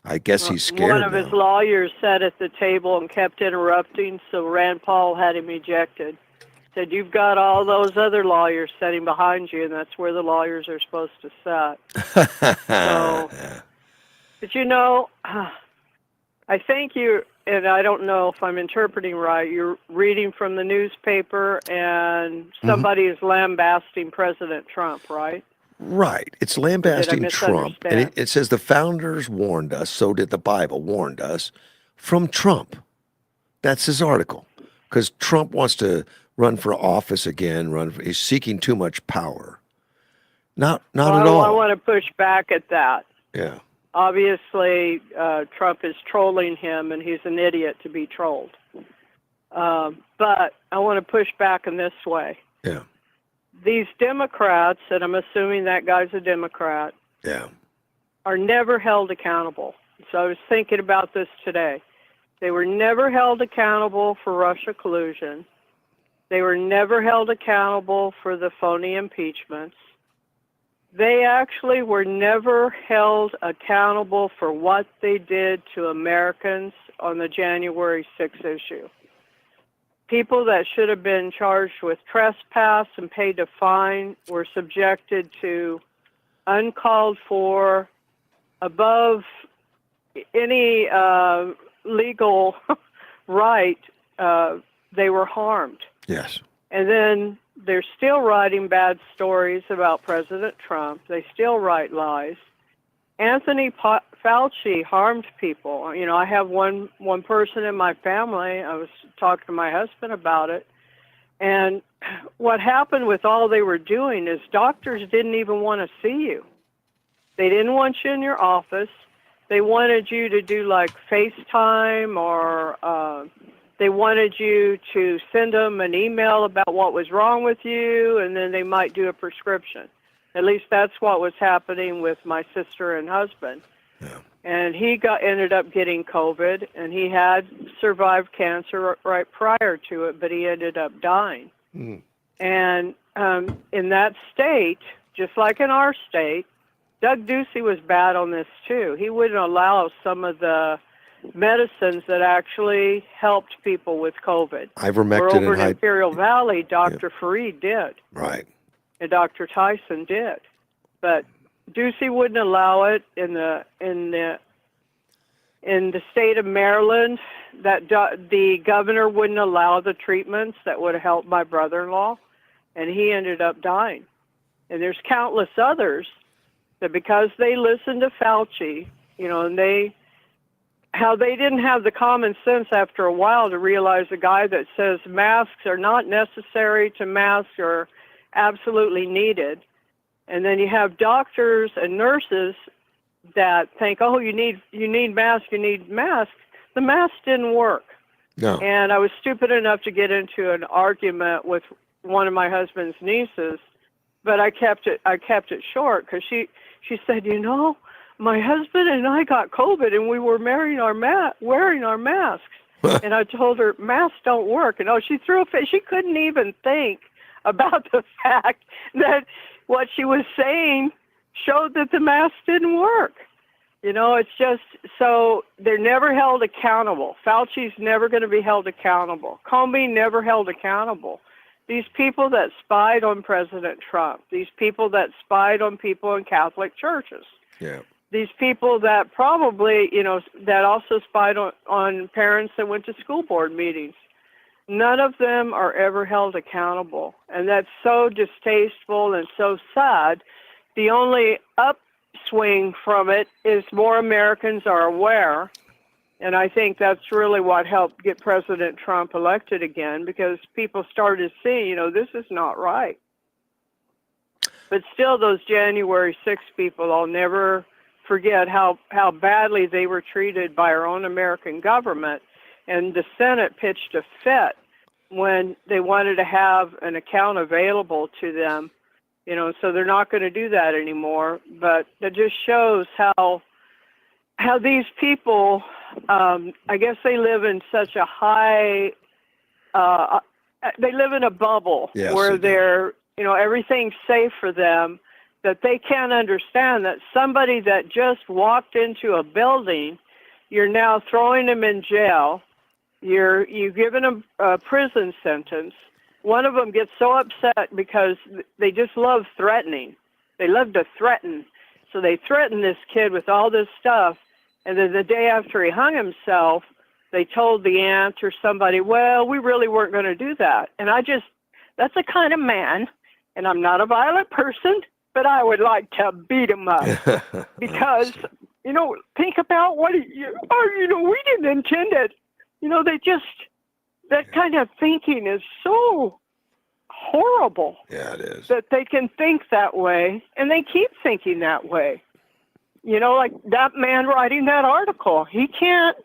I guess he's scared. One of his lawyers sat at the table and kept interrupting, so Rand Paul had him ejected. Said, you've got all those other lawyers sitting behind you, and that's where the lawyers are supposed to sit. But I think and I don't know if I'm interpreting right, you're reading from the newspaper and somebody is lambasting President Trump, right? Right. It's lambasting Trump. And it says the founders warned us, so did the Bible, warned us from Trump. That's his article. Because Trump wants to run for office again, he's seeking too much power. Not at all. I want to push back at that. Yeah. Obviously, Trump is trolling him, and he's an idiot to be trolled. But I want to push back in this way. Yeah. These Democrats, and I'm assuming that guy's a Democrat, are never held accountable. So I was thinking about this today. They were never held accountable for Russia collusion. They were never held accountable for the phony impeachments. They actually were never held accountable for what they did to Americans on the January 6th issue. People that should have been charged with trespass and paid a fine were subjected to uncalled for, above any legal right, they were harmed. Yes. And then they're still writing bad stories about President Trump. They still write lies. Anthony Fauci harmed people. I have one person in my family. I was talking to my husband about it. And what happened with all they were doing is doctors didn't even want to see you. They didn't want you in your office. They wanted you to do like FaceTime, or they wanted you to send them an email about what was wrong with you, and then they might do a prescription. At least that's what was happening with my sister and husband. Yeah. and he ended up getting COVID, and he had survived cancer right prior to it, but he ended up dying. Mm. And in that state, just like in our state, Doug Ducey was bad on this too. He wouldn't allow some of the medicines that actually helped people with COVID. Ivermectin over and in Imperial Valley, Dr. Fareed did. Right. And Dr. Tyson did. But Ducey wouldn't allow it in the state of Maryland. That the governor wouldn't allow the treatments that would have helped my brother-in-law, and he ended up dying. And there's countless others that because they listened to Fauci, and how they didn't have the common sense after a while to realize a guy that says masks are not necessary to masks or absolutely needed. And then you have doctors and nurses that think, oh, you need masks, you need masks. The mask didn't work. No. And I was stupid enough to get into an argument with one of my husband's nieces, but I kept it short because she said, my husband and I got COVID and we were wearing our masks. And I told her, masks don't work. And she threw a fit. She couldn't even think about the fact that what she was saying showed that the mask didn't work. It's just, so they're never held accountable. Fauci's never going to be held accountable. Comey never held accountable. These people that spied on President Trump, these people that spied on people in Catholic churches. Yeah. These people that probably, that also spied on parents that went to school board meetings. None of them are ever held accountable. And that's so distasteful and so sad. The only upswing from it is more Americans are aware. And I think that's really what helped get President Trump elected again, because people started seeing, this is not right. But still, those January 6 people, I'll never forget how badly they were treated by our own American government. And the Senate pitched a fit when they wanted to have an account available to them, so they're not going to do that anymore. But it just shows how these people, I guess they live in such a high, they live in a bubble where they're, everything's safe for them, that they can't understand that somebody that just walked into a building, you're now throwing them in jail. You've given them a prison sentence. One of them gets so upset because they just love threatening. They love to threaten. So they threatened this kid with all this stuff. And then the day after he hung himself, they told the aunt or somebody, well, we really weren't going to do that. And that's the kind of man, and I'm not a violent person, but I would like to beat him up because, think about what we didn't intend it. That kind of thinking is so horrible. Yeah, it is. That they can think that way, and they keep thinking that way. Like that man writing that article, he can't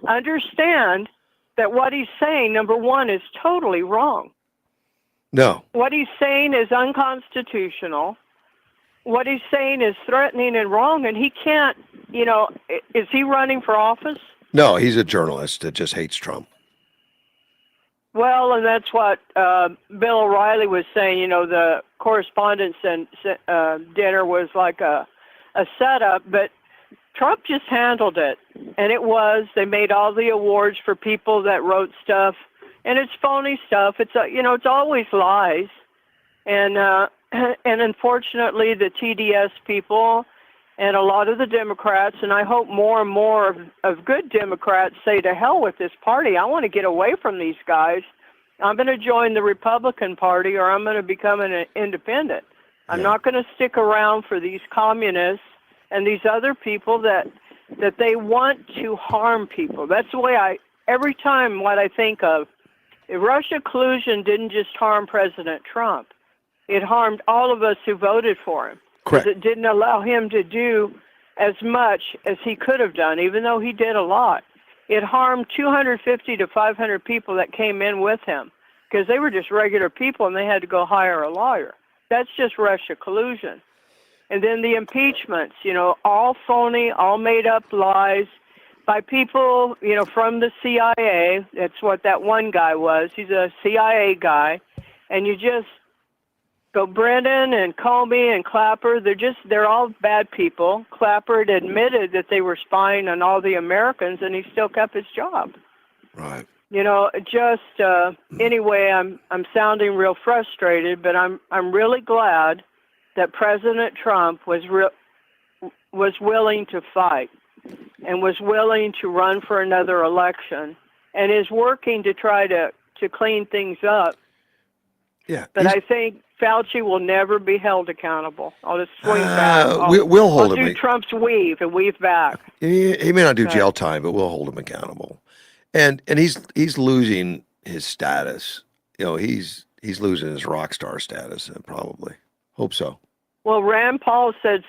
understand that what he's saying, number one, is totally wrong. No. What he's saying is unconstitutional. What he's saying is threatening and wrong, and he can't, is he running for office? No, he's a journalist that just hates Trump. Well, and that's what Bill O'Reilly was saying, the correspondence and dinner was like a setup, but Trump just handled it. And they made all the awards for people that wrote stuff, and it's phony stuff. It's, it's always lies. And unfortunately, the TDS people and a lot of the Democrats, and I hope more and more of good Democrats say to hell with this party. I want to get away from these guys. I'm going to join the Republican Party, or I'm going to become an independent. I'm not going to stick around for these communists and these other people that they want to harm people. That's the way every time what I think of, Russia collusion didn't just harm President Trump. It harmed all of us who voted for him. Correct. It didn't allow him to do as much as he could have done, even though he did a lot. It harmed 250 to 500 people that came in with him because they were just regular people and they had to go hire a lawyer. That's just Russia collusion. And then the impeachments, all phony, all made up lies by people, from the CIA. That's what that one guy was. He's a CIA guy. And you just go Brennan and Comey and Clapper. They're all bad people. Clapper had admitted that they were spying on all the Americans, and he still kept his job. Right. Anyway, I'm sounding real frustrated, but I'm really glad that President Trump was willing to fight and was willing to run for another election and is working to try to clean things up. Yeah. But I think Fauci will never be held accountable. I'll just swing back. We'll hold him. I'll do Trump's weave and weave back. He may not do jail time, but we'll hold him accountable. And he's losing his status. He's losing his rock star status, probably. Hope so. Well, Rand Paul said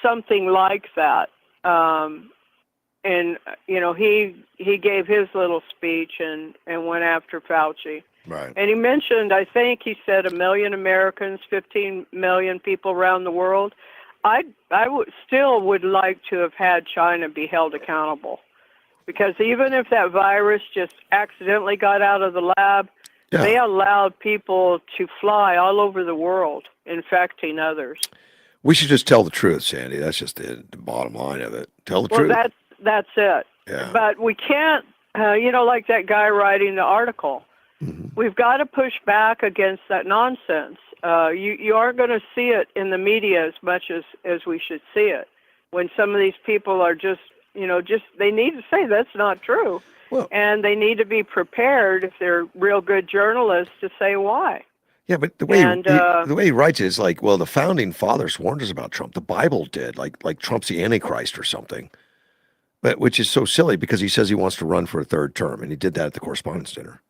something like that. And he gave his little speech and went after Fauci. Right. And he mentioned, I think he said 1 million Americans, 15 million people around the world. I still would like to have had China be held accountable, because even if that virus just accidentally got out of the lab, they allowed people to fly all over the world, infecting others. We should just tell the truth, Sandy. That's just the bottom line of it. Tell the truth. Well, that's it. Yeah. But we can't, like that guy writing the article. Mm-hmm. We've got to push back against that nonsense. You aren't going to see it in the media as much as we should see it. When some of these people are just they need to say that's not true. Well, and they need to be prepared, if they're real good journalists, to say why. Yeah, but the way he writes it is like, well, the founding fathers warned us about Trump. The Bible did, like Trump's the Antichrist or something. But which is so silly, because he says he wants to run for a third term, and he did that at the Correspondents' Dinner,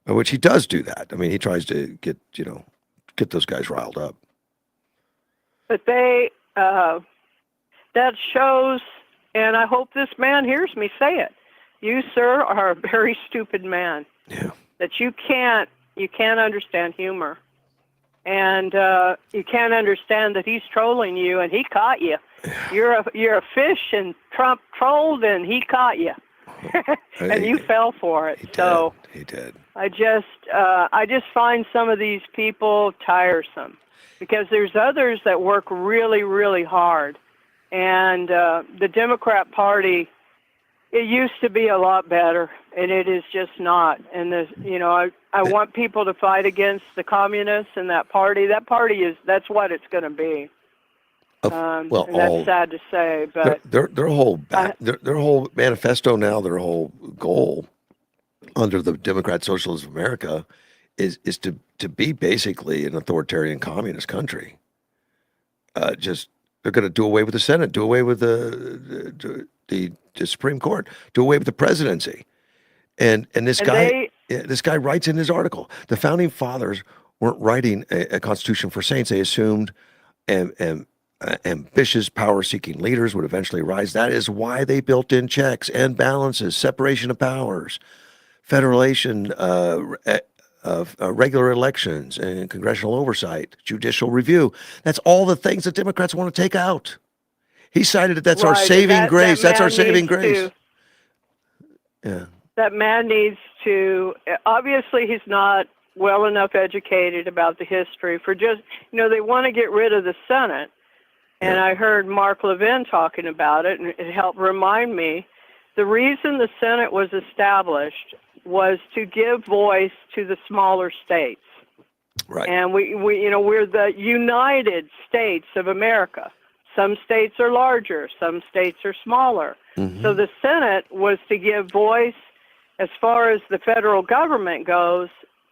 which he does do that. I mean, he tries to get those guys riled up. But that shows, and I hope this man hears me say it. You, sir, are a very stupid man. Yeah. That you can't understand humor, and you can't understand that he's trolling you, and he caught you. You're a fish, and Trump trolled, and he caught you, and you fell for it. He did. I just find some of these people tiresome, because there's others that work really, really hard, and the Democrat Party, it used to be a lot better, and it is just not. And I want people to fight against the communists and that party. That party that's what it's going to be. And that's sad to say, but their whole manifesto now, their whole goal under the Democrat Socialists of America is to be basically an authoritarian communist country. They're going to do away with the Senate, do away with the Supreme Court, do away with the presidency. And this guy writes in his article, the founding fathers weren't writing a constitution for saints. They assumed ambitious, power-seeking leaders would eventually rise. That is why they built in checks and balances, separation of powers, federation of regular elections and congressional oversight, judicial review. That's all the things that Democrats want to take out. He cited it. That's our saving grace. That's our saving grace. Yeah. That man needs to, obviously he's not well enough educated about the history for just, they want to get rid of the Senate. And I heard Mark Levin talking about it, and it helped remind me, the reason the Senate was established was to give voice to the smaller states. Right. And we're the United States of America. Some states are larger, some states are smaller. Mm-hmm. So the Senate was to give voice, as far as the federal government goes,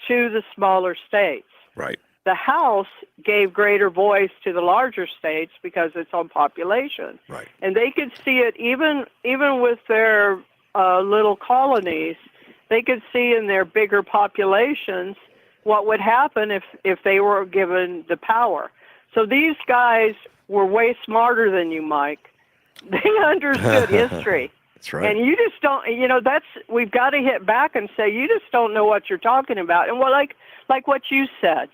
to the smaller states. Right. The House gave greater voice to the larger states because it's on population. Right. And they could see it even with their little colonies. They could see in their bigger populations what would happen if they were given the power. So these guys were way smarter than you, Mike. They understood history. That's right. And you just don't, we've got to hit back and say, you just don't know what you're talking about. And like what you said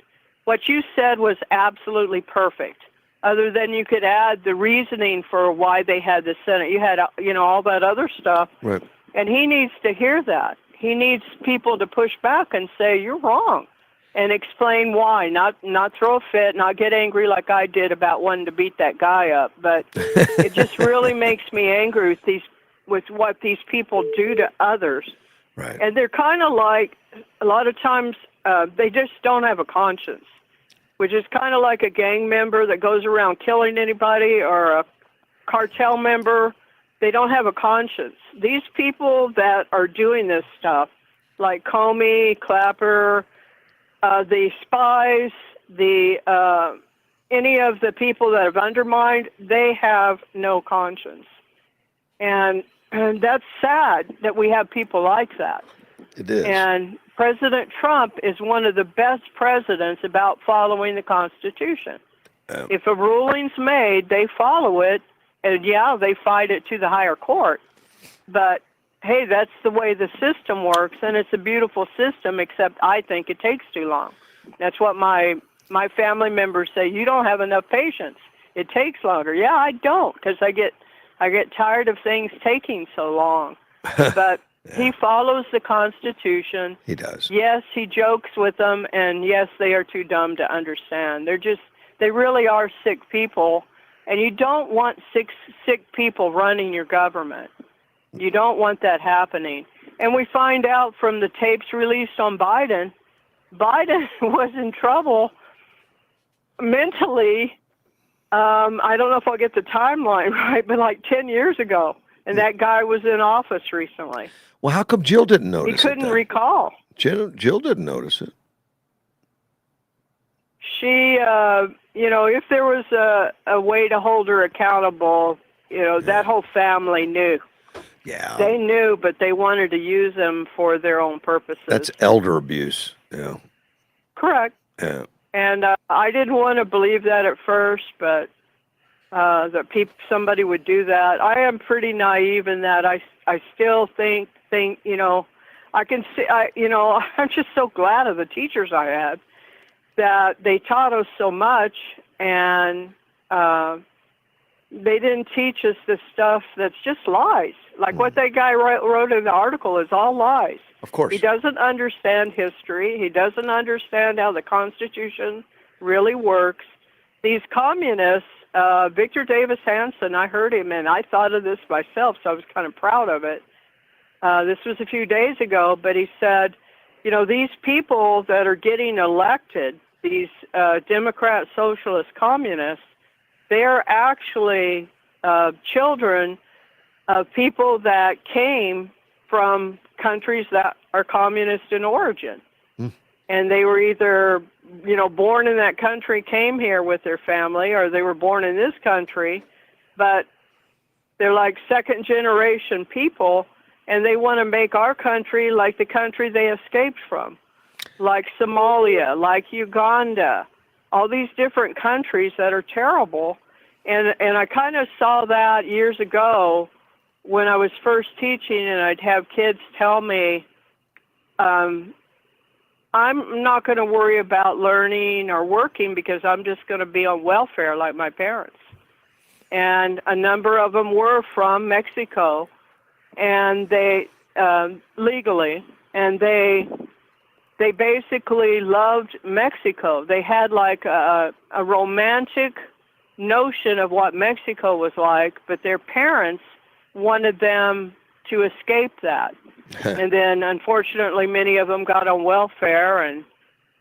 was absolutely perfect. other than you could add the reasoning for why they had the Senate. You had, all that other stuff. Right. And he needs to hear that. He needs people to push back and say, you're wrong, and explain why, not throw a fit, not get angry like I did about wanting to beat that guy up. But it just really makes me angry with what these people do to others. Right. And they're kind of like, a lot of times, they just don't have a conscience, which is kind of like a gang member that goes around killing anybody, or a cartel member. They don't have a conscience. These people that are doing this stuff, like Comey, Clapper, the spies, any of the people that have undermined, they have no conscience. And that's sad that we have people like that. It is. And President Trump is one of the best presidents about following the Constitution. If a ruling's made, they follow it, and they fight it to the higher court. But hey, that's the way the system works, and it's a beautiful system, except I think it takes too long. That's what my family members say. You don't have enough patience. It takes longer. Yeah, I don't, because I get tired of things taking so long. But he follows the Constitution. He does. Yes, he jokes with them, and yes, they are too dumb to understand. They really are sick people, and you don't want sick people running your government. You don't want that happening. And we find out from the tapes released on Biden was in trouble mentally. I don't know if I'll get the timeline right, but like 10 years ago. And that guy was in office recently. Well, how come Jill didn't notice it? He couldn't recall. Jill didn't notice it. She, if there was a way to hold her accountable, that whole family knew. Yeah. They knew, but they wanted to use them for their own purposes. That's elder abuse. Yeah. Correct. Yeah. And I didn't want to believe that at first, but that somebody would do that. I am pretty naive in that. I still think I can see. I'm just so glad of the teachers I had, that they taught us so much, and they didn't teach us the stuff that's just lies. Like what that guy wrote in the article is all lies. Of course. He doesn't understand history. He doesn't understand how the Constitution really works. These communists, Victor Davis Hanson, I heard him, and I thought of this myself, so I was kind of proud of it. This was a few days ago, but he said, these people that are getting elected, these Democrat, Socialist, Communists, they're actually children of people that came from countries that are communist in origin. And they were either, born in that country, came here with their family, or they were born in this country, but they're like second-generation people, and they want to make our country like the country they escaped from, like Somalia, like Uganda, all these different countries that are terrible. And I kind of saw that years ago when I was first teaching, and I'd have kids tell me, I'm not going to worry about learning or working because I'm just going to be on welfare like my parents. And a number of them were from Mexico, and they legally, and they basically loved Mexico. They had like a romantic notion of what Mexico was like, but their parents wanted them to escape that. And then, unfortunately, many of them got on welfare, and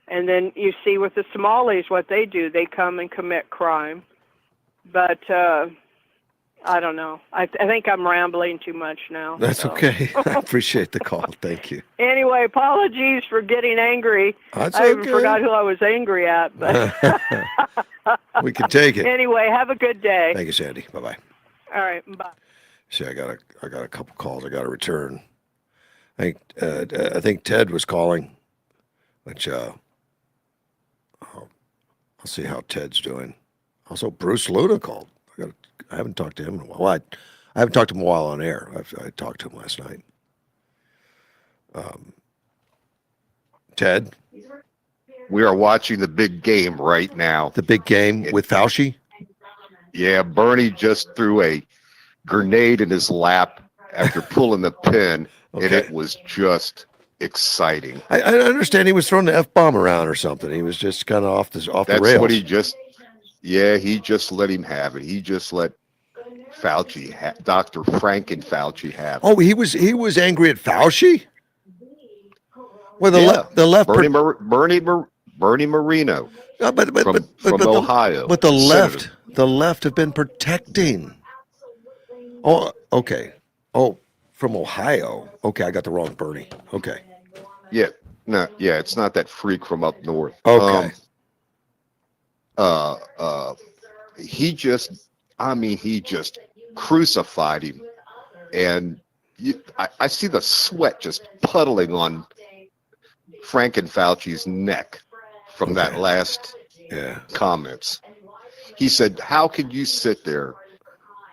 then you see with the Somalis what they do. They come and commit crime. But I don't know. I think I'm rambling too much now. That's okay. I appreciate the call. Thank you. Anyway, apologies for getting angry. That's I even okay. forgot who I was angry at. But we can take it. Anyway, have a good day. Thank you, Sandy. Bye-bye. All right, bye. See, I got a couple calls I got to return. I think Ted was calling, which I'll see how Ted's doing. Also, Bruce Luna called. I haven't talked to him in a while. Well, I haven't talked to him a while on air. I talked to him last night. Ted? We are watching the big game right now. The big game with Fauci? Yeah, Bernie just threw a grenade in his lap after pulling the pin, and Okay. it was just exciting. I understand he was throwing the F-bomb around or something. He was just kind of off the That's what he rails. just, he just let him have it. He just let Dr. Franken Fauci have it. Oh, he was angry at Fauci? Well, Yeah, the left Bernie Marino but from Ohio, but the senator. left have been protecting. Oh, okay. Oh, from Ohio. Okay, I got the wrong Bernie. Okay. Yeah, no, yeah, it's not that freak from up north. Okay. He just, he just crucified him, and I see the sweat just puddling on Franken Fauci's neck from that last comments. He said, "How could you sit there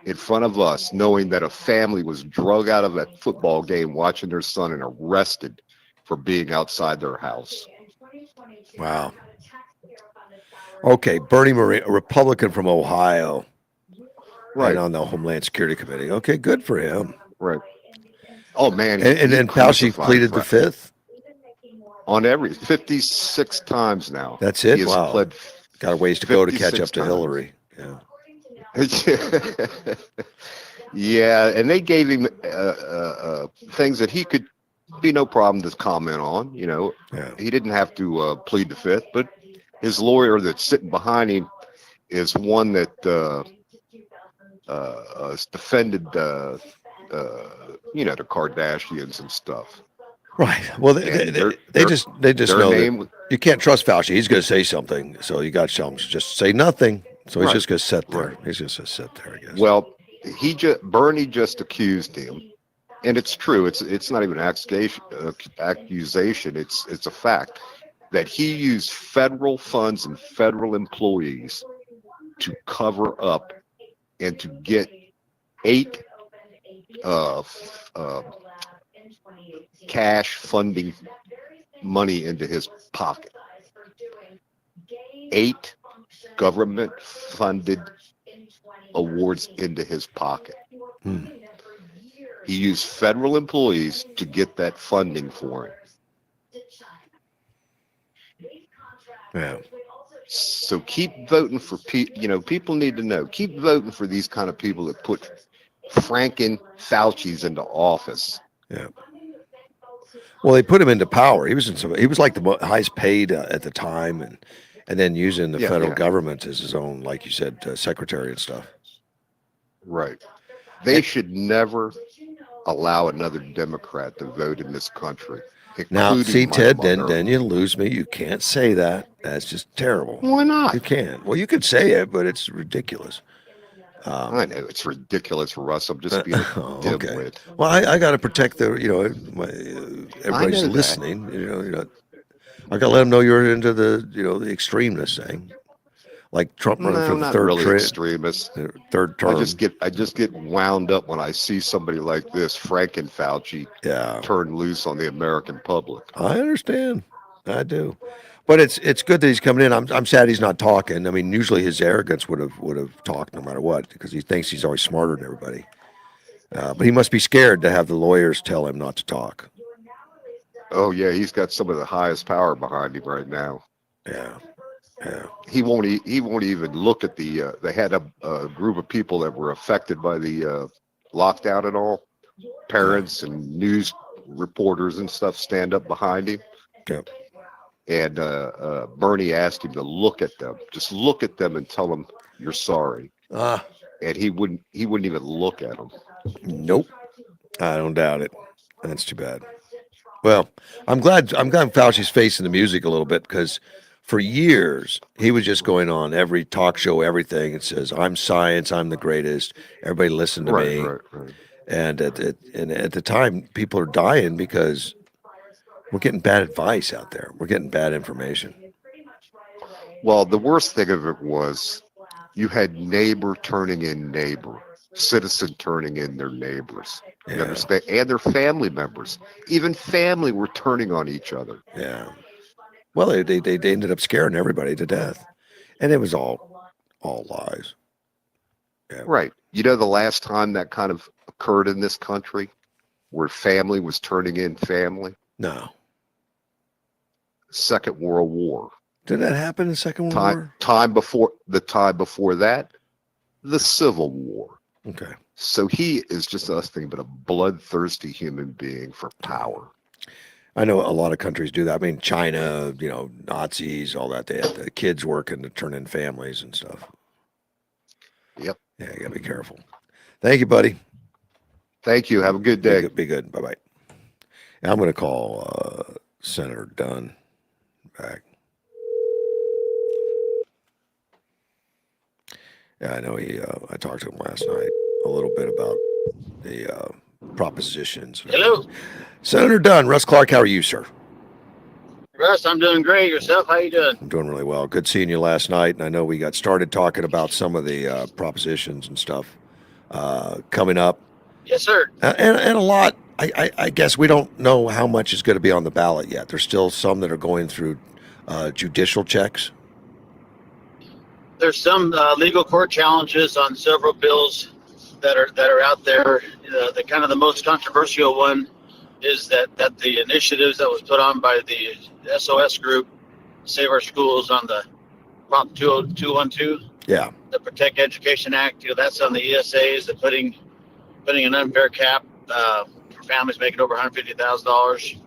in front of us knowing that a family was drug out of a football game watching their son and arrested for being outside their house?" Wow. Okay, Bernie Marie, a Republican from Ohio, Right. and on the Homeland Security Committee. Okay, good for him. Right. Oh man, And then Fauci pleaded the fifth on 56 times now. That's it. He has Wow. pled Got a ways to go to catch 56 up to times. Hillary. Yeah. Yeah, and they gave him things that he could be no problem to comment on. He didn't have to plead the fifth, but his lawyer that's sitting behind him is one that has defended the Kardashians and stuff. Right. Well, they just know that you can't trust Fauci. He's going to say something, so you got to tell him just say nothing. So he's just going to sit there. Right. He's just going to sit there, I guess. Well, Bernie just accused him, and it's true. It's not even an accusation. It's a fact that he used federal funds and federal employees to cover up and to get 8 cash funding money into his pocket. 8 government funded awards into his pocket. He used federal employees to get that funding for him. Yeah. So keep voting for people need to know. Keep voting for these kind of people that put Franken Fauci's into office. Yeah. Well, they put him into power. He was like the highest paid at the time, and then using the federal government as his own, like you said, secretary and stuff. Right. They should never allow another Democrat to vote in this country. Now, see, Ted, then you lose me. You can't say that. That's just terrible. Why not? You can't. Well, you could say it, but it's ridiculous. I know it's ridiculous, Russ. I'm just being a dimwit. Well, I got to protect the, everybody's listening. I got to let them know you're into the, the extremeness thing. Like Trump running for the third term. I just get wound up when I see somebody like this, Franken Fauci, turn loose on the American public. I understand. I do. But it's good that he's coming in. I'm sad he's not talking. I mean, usually his arrogance would have talked no matter what, because he thinks he's always smarter than everybody. But he must be scared to have the lawyers tell him not to talk. Oh yeah, he's got some of the highest power behind him right now. Yeah. Yeah. He won't even look at the. They had a group of people that were affected by the lockdown and all. Parents and news reporters and stuff stand up behind him. Yep. And Bernie asked him to look at them. Just look at them and tell them you're sorry. And he wouldn't even look at them. Nope. I don't doubt it. That's too bad. Well, I'm glad Fauci's facing the music a little bit, because for years he was just going on every talk show, everything, and says, "I'm science, I'm the greatest. Everybody listen to me." Right. And at the time, people are dying because we're getting bad advice out there. We're getting bad information. Well, the worst thing of it was you had neighbor turning in neighbor, citizen turning in their neighbors. You understand? And their family members. Even family were turning on each other. Yeah. Well, they ended up scaring everybody to death. And it was all lies. Yeah. Right. You know, the last time that kind of occurred in this country where family was turning in family? No. Second World War. Did that happen in the Second World War? Time before that, the Civil War. Okay. So he is just nothing but a bloodthirsty human being for power. I know a lot of countries do that. I mean, China, Nazis, all that. They had the kids working to turn in families and stuff. Yep. Yeah, you gotta be careful. Thank you, buddy. Thank you. Have a good day. Be good. Bye bye. I'm going to call Senator Dunn back. Yeah, I know I talked to him last night a little bit about the propositions. Hello. Senator Dunn, Russ Clark, how are you, sir? Russ, I'm doing great. Yourself, how you doing? I'm doing really well. Good seeing you last night, and I know we got started talking about some of the propositions and stuff coming up. Yes, sir. And a lot, I guess we don't know how much is going to be on the ballot yet. There's still some that are going through judicial checks. There's some legal court challenges on several bills that are out there. The kind of the most controversial one is that the initiatives that was put on by the SOS group, Save Our Schools, on the Prop 212, Yeah. the Protect Education Act. That's on the ESAs, the putting an unfair cap for families making over $150,000,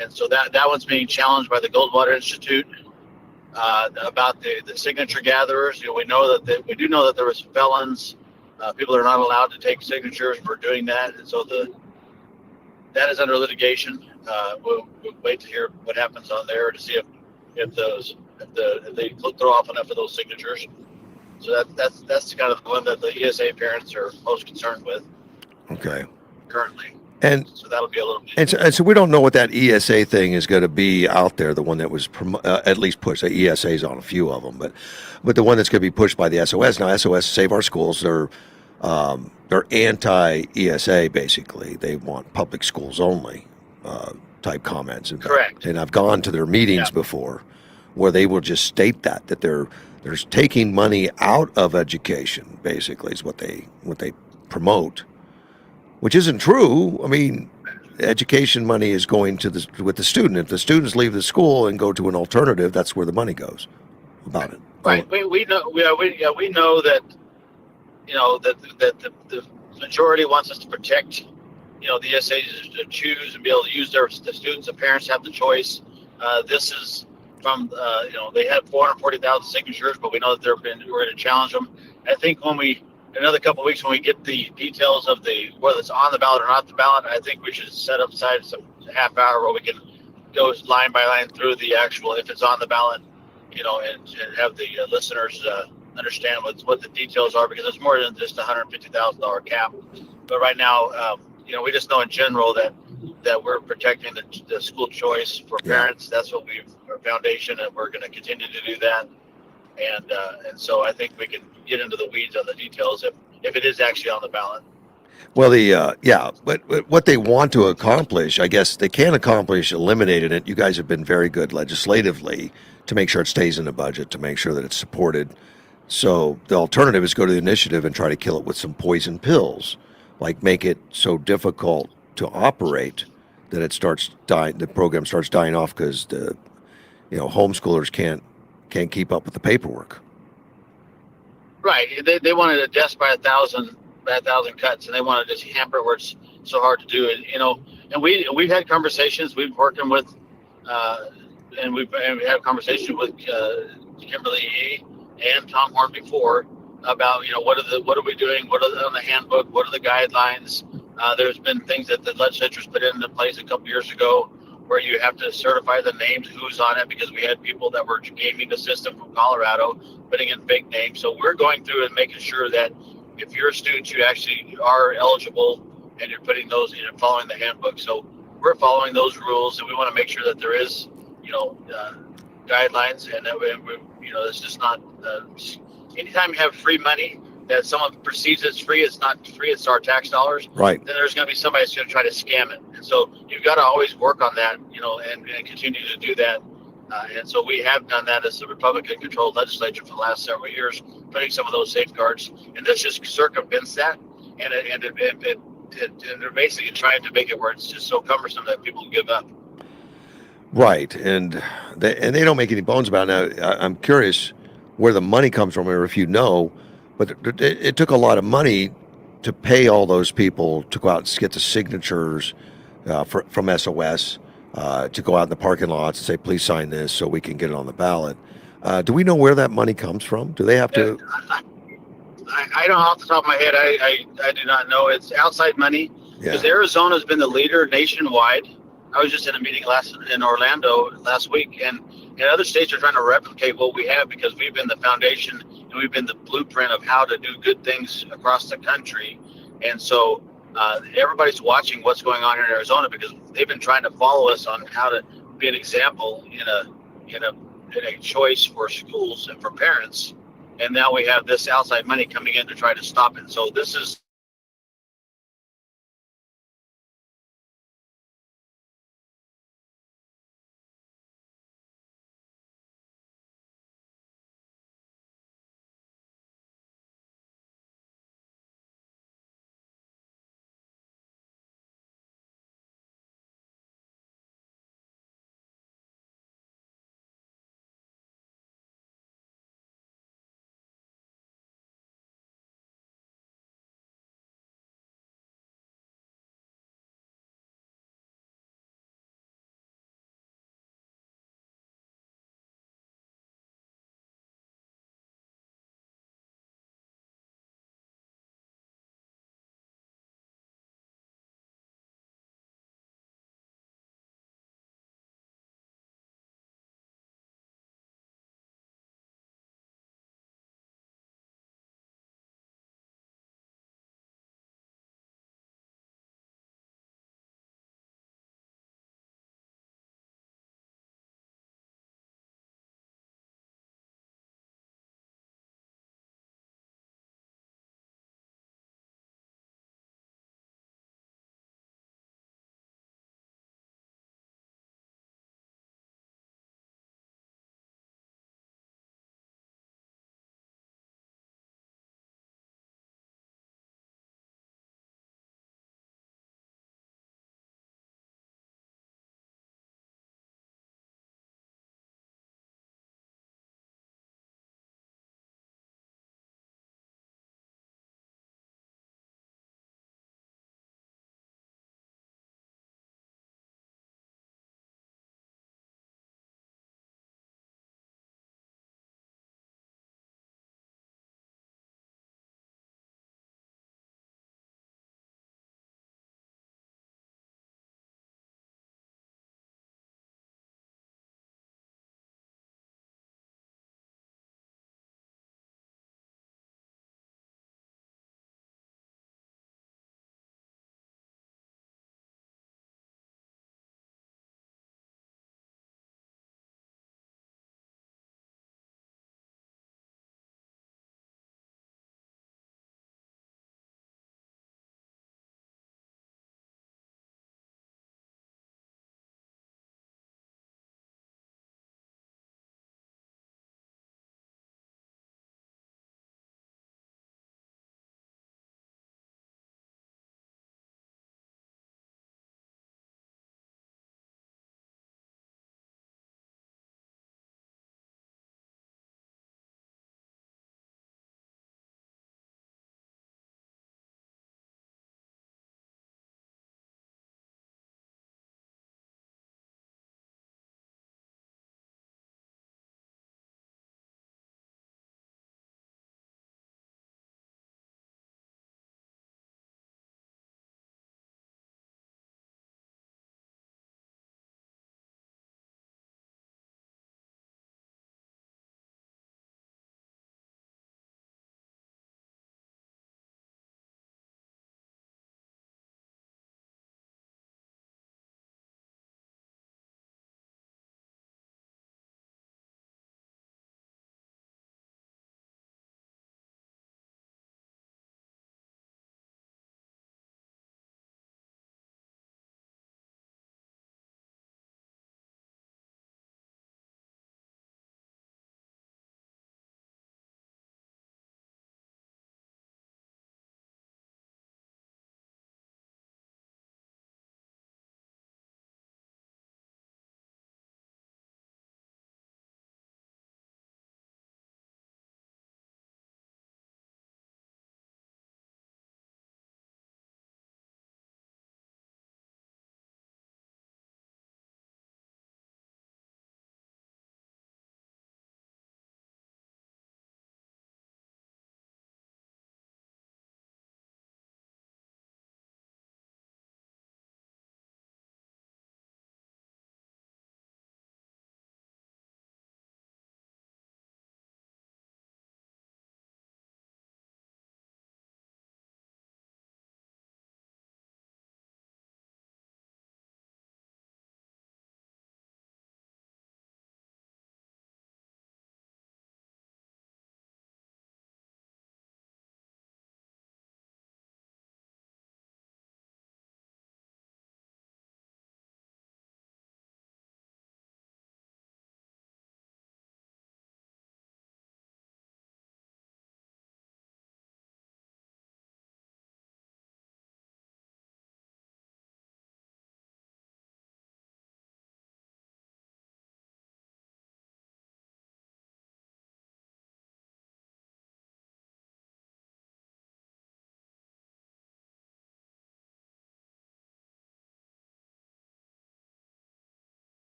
and so that one's being challenged by the Goldwater Institute about the signature gatherers. We know that we do know that there was felons, people that are not allowed to take signatures for doing that, and so that is under litigation. We'll wait to hear what happens on there to see if they throw off enough of those signatures. So that's kind of the one that the ESA parents are most concerned with. Okay. Currently. And so that'll be a little bit. And so we don't know what that ESA thing is going to be out there. The one that was at least pushed. The ESA's on a few of them, but the one that's going to be pushed by the SOS now. SOS Save Our Schools. They're anti-ESA basically. They want public schools only type comments. Correct. And I've gone to their meetings before, where they will just state that they're taking money out of education. Basically, is what they promote. Which isn't true. I mean, education money is going with the student. If the students leave the school and go to an alternative, that's where the money goes. About it. Right. We know that that the majority wants us to protect the ESAs to choose and be able to use the students. The parents have the choice. This is from they had 440,000 signatures, but we know that we're going to challenge them. I think another couple of weeks when we get the details of whether it's on the ballot or not the ballot, I think we should set aside some half hour where we can go line by line through the actual, if it's on the ballot, and have the listeners understand what the details are, because it's more than just $150,000 cap. But right now, we just know in general that we're protecting the school choice for parents. That's what our foundation, and we're going to continue to do that. And so I think we can get into the weeds on the details if it is actually on the ballot. Well, but what they want to accomplish, I guess they can accomplish eliminating it. You guys have been very good legislatively to make sure it stays in the budget, to make sure that it's supported. So the alternative is go to the initiative and try to kill it with some poison pills, like make it so difficult to operate that it starts dying. The program starts dying off because the homeschoolers can't keep up with the paperwork. Right. They wanted to death by a thousand cuts, and they want to just hamper where it's so hard to do it. And we've had conversations. We've working with, and we've had conversations with Kimberly E. and Tom Horn before about what are we doing? What are on the handbook? What are the guidelines? There's been things that the legislature's put into place a couple years ago, where you have to certify the names, who's on it, because we had people that were gaming the system from Colorado, putting in fake names. So we're going through and making sure that if you're a student, you actually are eligible and you're putting those, following the handbook. So we're following those rules, and we want to make sure that there is, guidelines, and that it's just not, anytime you have free money that someone perceives it's free, it's not free, it's our tax dollars. Right. Then there's going to be somebody that's going to try to scam it. And so you've got to always work on that, and continue to do that. And so we have done that as the Republican-controlled legislature for the last several years, putting some of those safeguards, and this just circumvents that, and they're basically trying to make it where it's just so cumbersome that people give up. Right, and they don't make any bones about it. Now, I'm curious where the money comes from, or if you know, but it took a lot of money to pay all those people to go out and get the signatures from SOS to go out in the parking lots and say, "Please sign this so we can get it on the ballot." Do we know where that money comes from? Do they have to? I don't off the top of my head. I do not know. It's outside money because Arizona's been the leader nationwide. I was just in a meeting in Orlando last week, and other states are trying to replicate what we have because we've been the foundation and we've been the blueprint of how to do good things across the country. And so everybody's watching what's going on here in Arizona because they've been trying to follow us on how to be an example in a choice for schools and for parents. And now we have this outside money coming in to try to stop it. So this is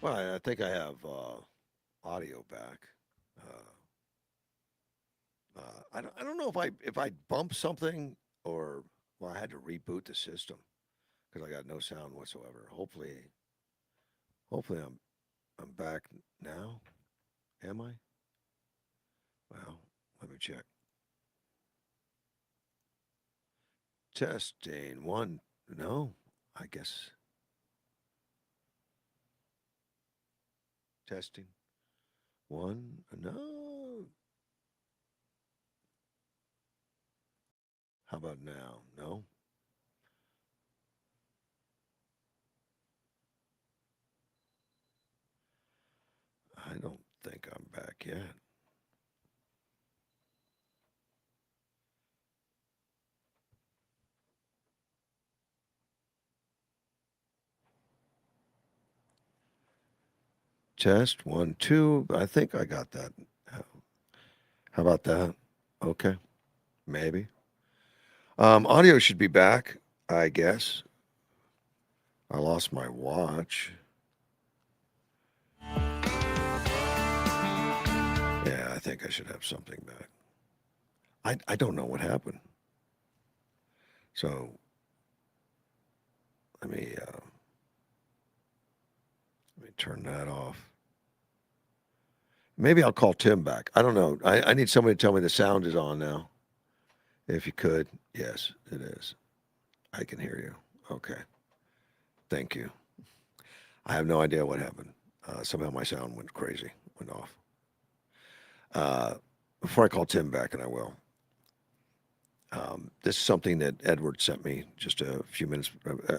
Well, I think I have audio back. I don't know if I bumped something or well, I had to reboot the system because I got no sound whatsoever. Hopefully I'm back now. Am I? Well, let me check. Testing one. No, I guess testing one. No. How about now? No. I don't think I'm back yet. Test one, two. I think I got that. How about that? Okay, maybe. Audio should be back, I guess. I lost my watch. Yeah, I think I should have something back. I don't know what happened. So let me turn that off. Maybe I'll call Tim back. I don't know. I need somebody to tell me the sound is on now. If you could. Yes, it is. I can hear you. Okay. Thank you. I have no idea what happened. Somehow my sound went crazy, went off. Before I call Tim back, and I will, this is something that Edward sent me just a few minutes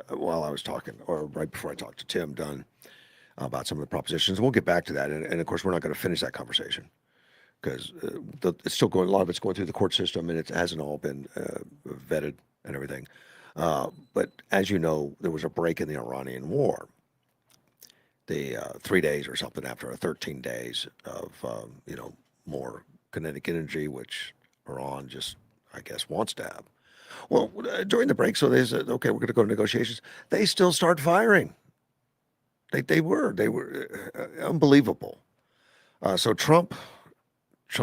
while I was talking, or right before I talked to Tim Dunn about some of the propositions. We'll get back to that. And of course, we're not going to finish that conversation because it's still going, a lot of it's going through the court system and it hasn't all been vetted and everything. But as you know, there was a break in the Iranian war. The 3 days or something after 13 days of, more kinetic energy, which Iran just, I guess, wants to have. Well, during the break, so they said, okay, we're going to go to negotiations. They still start firing. They were unbelievable. So Trump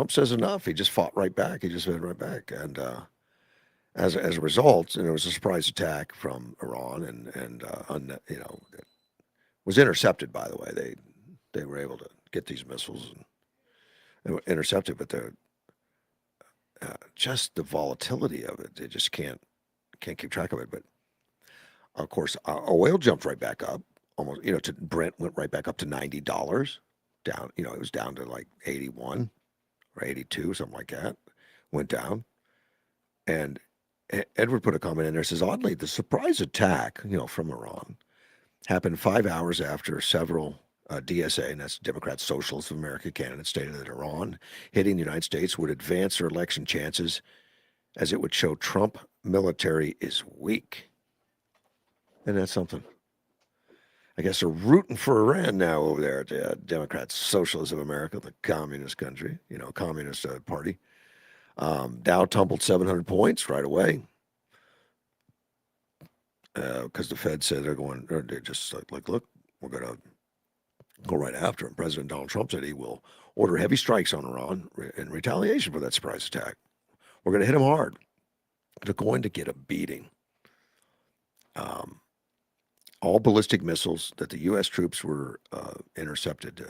says enough. He just fought right back. He just went right back, and as a result, and it was a surprise attack from Iran, and it was intercepted. By the way, they were able to get these missiles and they were intercepted, but the just the volatility of it, they just can't keep track of it. But of course, oil jumped right back up. Almost, to Brent went right back up to $90. Down, it was down to like 81 or 82, something like that. Went down, and Edward put a comment in there. Says oddly, the surprise attack, from Iran, happened 5 hours after several DSA, and that's Democrat Socialists of America candidates, stated that Iran hitting the United States would advance their election chances, as it would show Trump military is weak. And that's something. I guess they're rooting for Iran now over there at the Democrat Socialists of America, the communist country, communist party. Dow tumbled 700 points right away because the Fed said they're just like, look, we're going to go right after him. President Donald Trump said he will order heavy strikes on Iran in retaliation for that surprise attack. We're going to hit him hard. They're going to get a beating. All ballistic missiles that the U.S. troops were intercepted,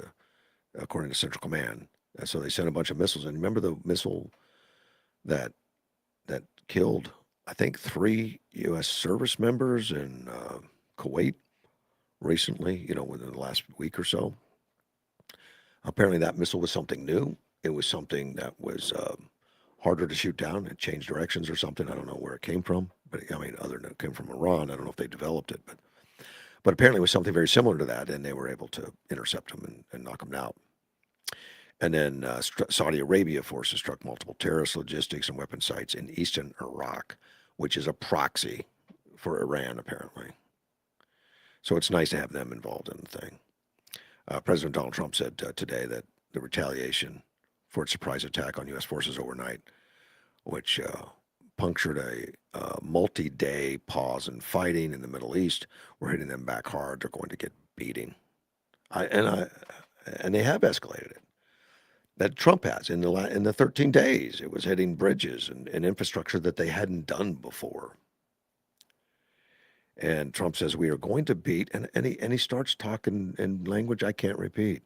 according to Central Command. And so they sent a bunch of missiles. And remember the missile that killed, I think, 3 U.S. service members in Kuwait recently, within the last week or so. Apparently that missile was something new. It was something that was harder to shoot down. It changed directions or something. I don't know where it came from. But, other than it came from Iran, I don't know if they developed it. But apparently it was something very similar to that, and they were able to intercept them and knock them down. And then Saudi Arabia forces struck multiple terrorist logistics and weapon sites in eastern Iraq, which is a proxy for Iran, apparently. So it's nice to have them involved in the thing. President Donald Trump said today that the retaliation for its surprise attack on U.S. forces overnight, which punctured a multi-day pause in fighting in the Middle East, we're hitting them back hard. They're going to get beating. And they have escalated it. That Trump has in the 13 days, it was hitting bridges and infrastructure that they hadn't done before. And Trump says we are going to beat, and he starts talking in language I can't repeat.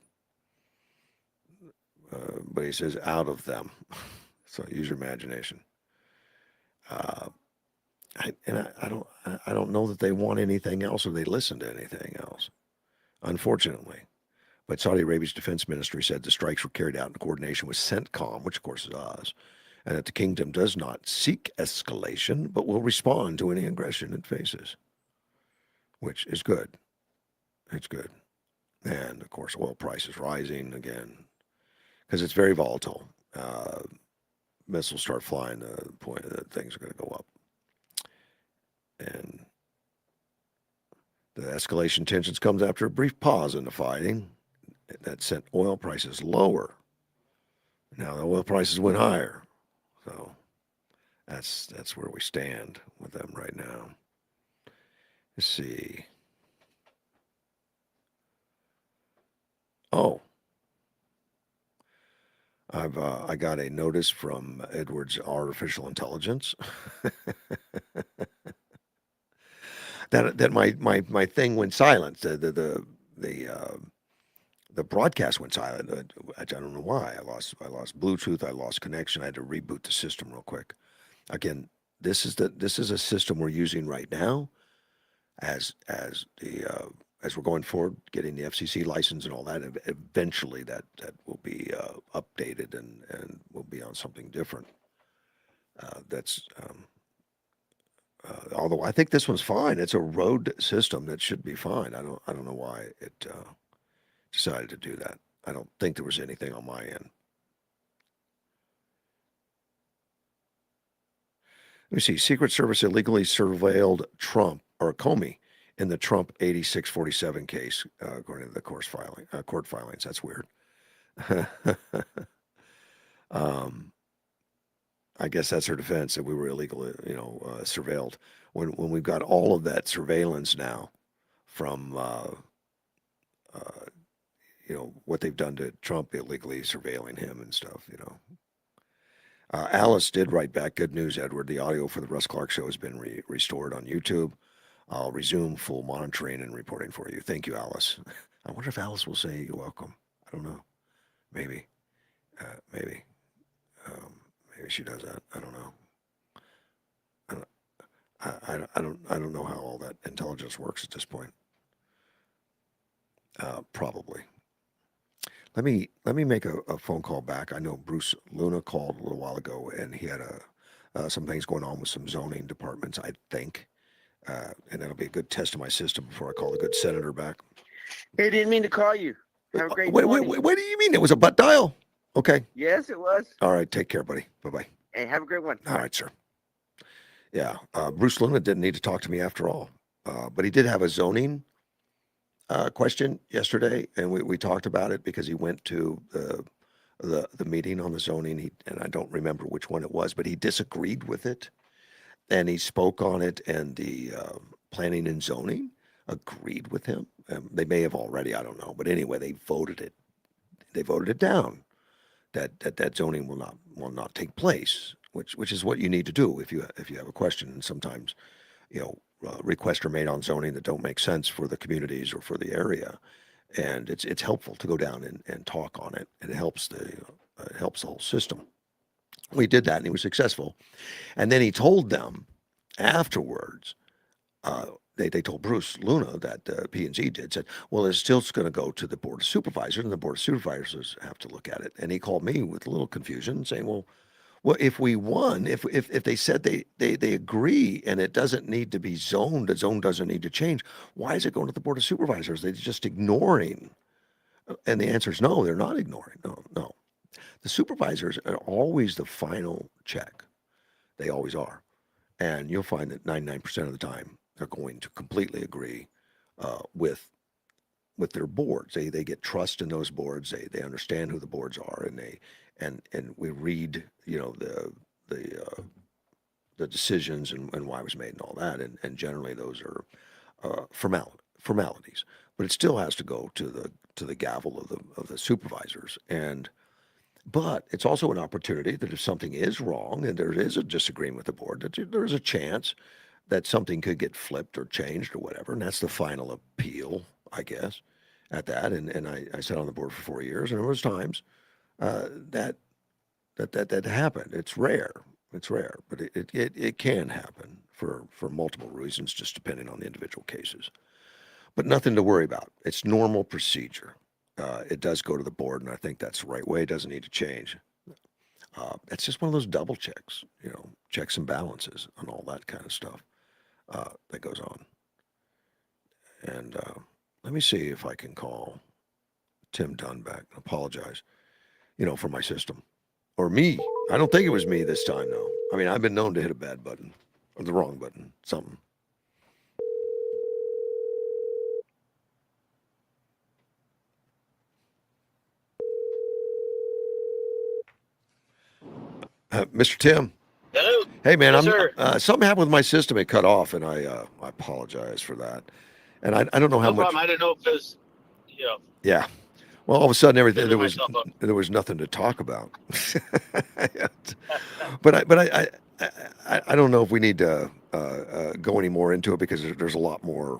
But he says out of them. So use your imagination. I don't know that they want anything else or they listen to anything else, unfortunately. But Saudi Arabia's defense ministry said the strikes were carried out in coordination with CENTCOM, which of course is us, and that the kingdom does not seek escalation, but will respond to any aggression it faces, which is good. It's good. And of course, oil prices rising again because it's very volatile. Missiles start flying, the point that things are going to go up. And the escalation tensions comes after a brief pause in the fighting that sent oil prices lower. Now the oil prices went higher. So that's where we stand with them right now. Let's see. Oh, I got a notice from Edwards Artificial Intelligence that my thing went silent. The broadcast went silent. I don't know why. I lost Bluetooth. I lost connection. I had to reboot the system real quick. Again, this is a system we're using right now, as we're going forward, getting the FCC license and all that. Eventually, that will be updated and will be on something different. Although I think this one's fine. It's a road system that should be fine. I don't know why it decided to do that. I don't think there was anything on my end. Let me see. Secret Service illegally surveilled Trump or Comey in the Trump 8647 case, according to the court filings. That's weird. I guess that's her defense, that we were illegally, surveilled. When we've got all of that surveillance now from, what they've done to Trump, illegally surveilling him and stuff, Alice did write back, good news, Edward. The audio for the Russ Clark show has been restored on YouTube. I'll resume full monitoring and reporting for you. Thank you, Alice. I wonder if Alice will say you're welcome. I don't know. Maybe. Maybe she does that. I don't know. I don't know how all that intelligence works at this point. Probably. Let me make a phone call back. I know Bruce Luna called a little while ago, and he had some things going on with some zoning departments, I think. And that'll be a good test of my system before I call the good senator back. Hey, didn't mean to call you. Have a great Wait, morning. what do you mean? It was a butt dial? Okay. Yes, it was. All right. Take care, buddy. Bye-bye. Hey, have a great one. All right, sir. Yeah. Bruce Luna didn't need to talk to me after all. But he did have a zoning question yesterday, and we talked about it because he went to the meeting on the zoning, and I don't remember which one it was, but he disagreed with it, and he spoke on it, and the planning and zoning agreed with him. They may have already, I don't know, but anyway, they voted it down that zoning will not take place, which is what you need to do if you have a question. And sometimes, requests are made on zoning that don't make sense for the communities or for the area, and it's helpful to go down and talk on it, and it helps the whole system. We did that, and he was successful. And then he told them afterwards, they told Bruce Luna that P&Z said, well, it's still going to go to the Board of Supervisors, and the Board of Supervisors have to look at it. And he called me with a little confusion, saying, well, if we won, if they said they agree and it doesn't need to be zoned, the zone doesn't need to change, why is it going to the Board of Supervisors? They're just ignoring. And the answer is no, they're not ignoring. No. The supervisors are always the final check. They always are. And you'll find that 99% of the time, they're going to completely agree with their boards. They get trust in those boards. They understand who the boards are, and we read the decisions and why it was made and all that. And generally those are formalities. But it still has to go to to the gavel of the supervisors. But it's also an opportunity that if something is wrong and there is a disagreement with the board, that there is a chance that something could get flipped or changed or whatever. And that's the final appeal, I guess, at that. And I sat on the board for 4 years, and there was times that happened. It's rare. It's rare, but it can happen for multiple reasons, just depending on the individual cases. But nothing to worry about. It's normal procedure. It does go to the board, and I think that's the right way. It doesn't need to change. It's just one of those double checks, checks and balances and all that kind of stuff that goes on. And let me see if I can call Tim Dunn back. Apologize, for my system. Or me. I don't think it was me this time, though. I mean, I've been known to hit a bad button. Or the wrong button. Something. Mr. Tim. Hello. Hey, man. Yes, sir. Something happened with my system. It cut off, and I apologize for that. And I don't know how No much. problem. I didn't know if it was, Yeah. Well, all of a sudden, everything This is my there was nothing to talk about. but I don't know if we need to go any more into it because there's a lot more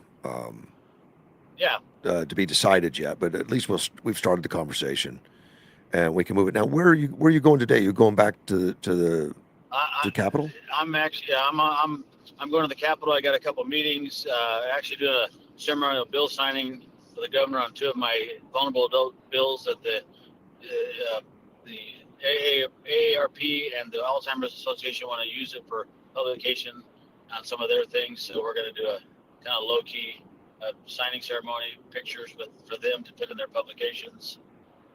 yeah. to be decided yet. But at least we've started the conversation, and we can move it. Now, where are you going today? You going back to the Capitol? I'm actually, I'm going to the Capitol. I got a couple meetings. Actually doing a ceremonial bill signing for the governor on 2 of my vulnerable adult bills that the AARP and the Alzheimer's Association want to use it for publication on some of their things. So we're going to do a kind of low key signing ceremony, pictures for them to put in their publications.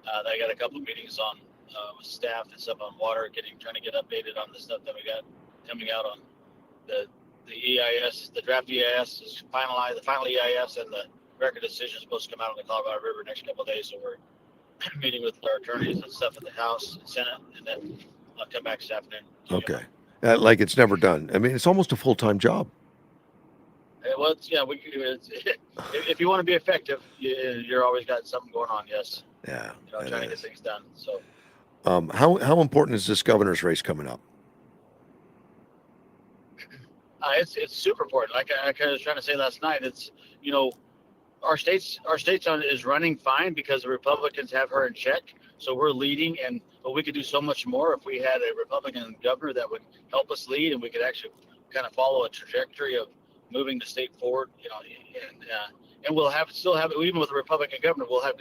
I got a couple of meetings on with staff and stuff on water, trying to get updated on the stuff that we got coming out on the EIS. The draft EIS is finalized. The final EIS and the record decision is supposed to come out on the Colorado River next couple of days. So we're meeting with our attorneys and stuff in the House and Senate, and then I'll come back this afternoon. Okay. Like it's never done. I mean, it's almost a full-time job. Well, if you want to be effective, you're always got something going on. Yes. Yeah. Trying to get things done. So. How important is this governor's race coming up? It's super important. Like I was trying to say last night, it's our state's is running fine because the Republicans have her in check. So we're leading, but we could do so much more if we had a Republican governor that would help us lead, and we could actually kind of follow a trajectory of moving the state forward. And we'll still have even with a Republican governor, we'll have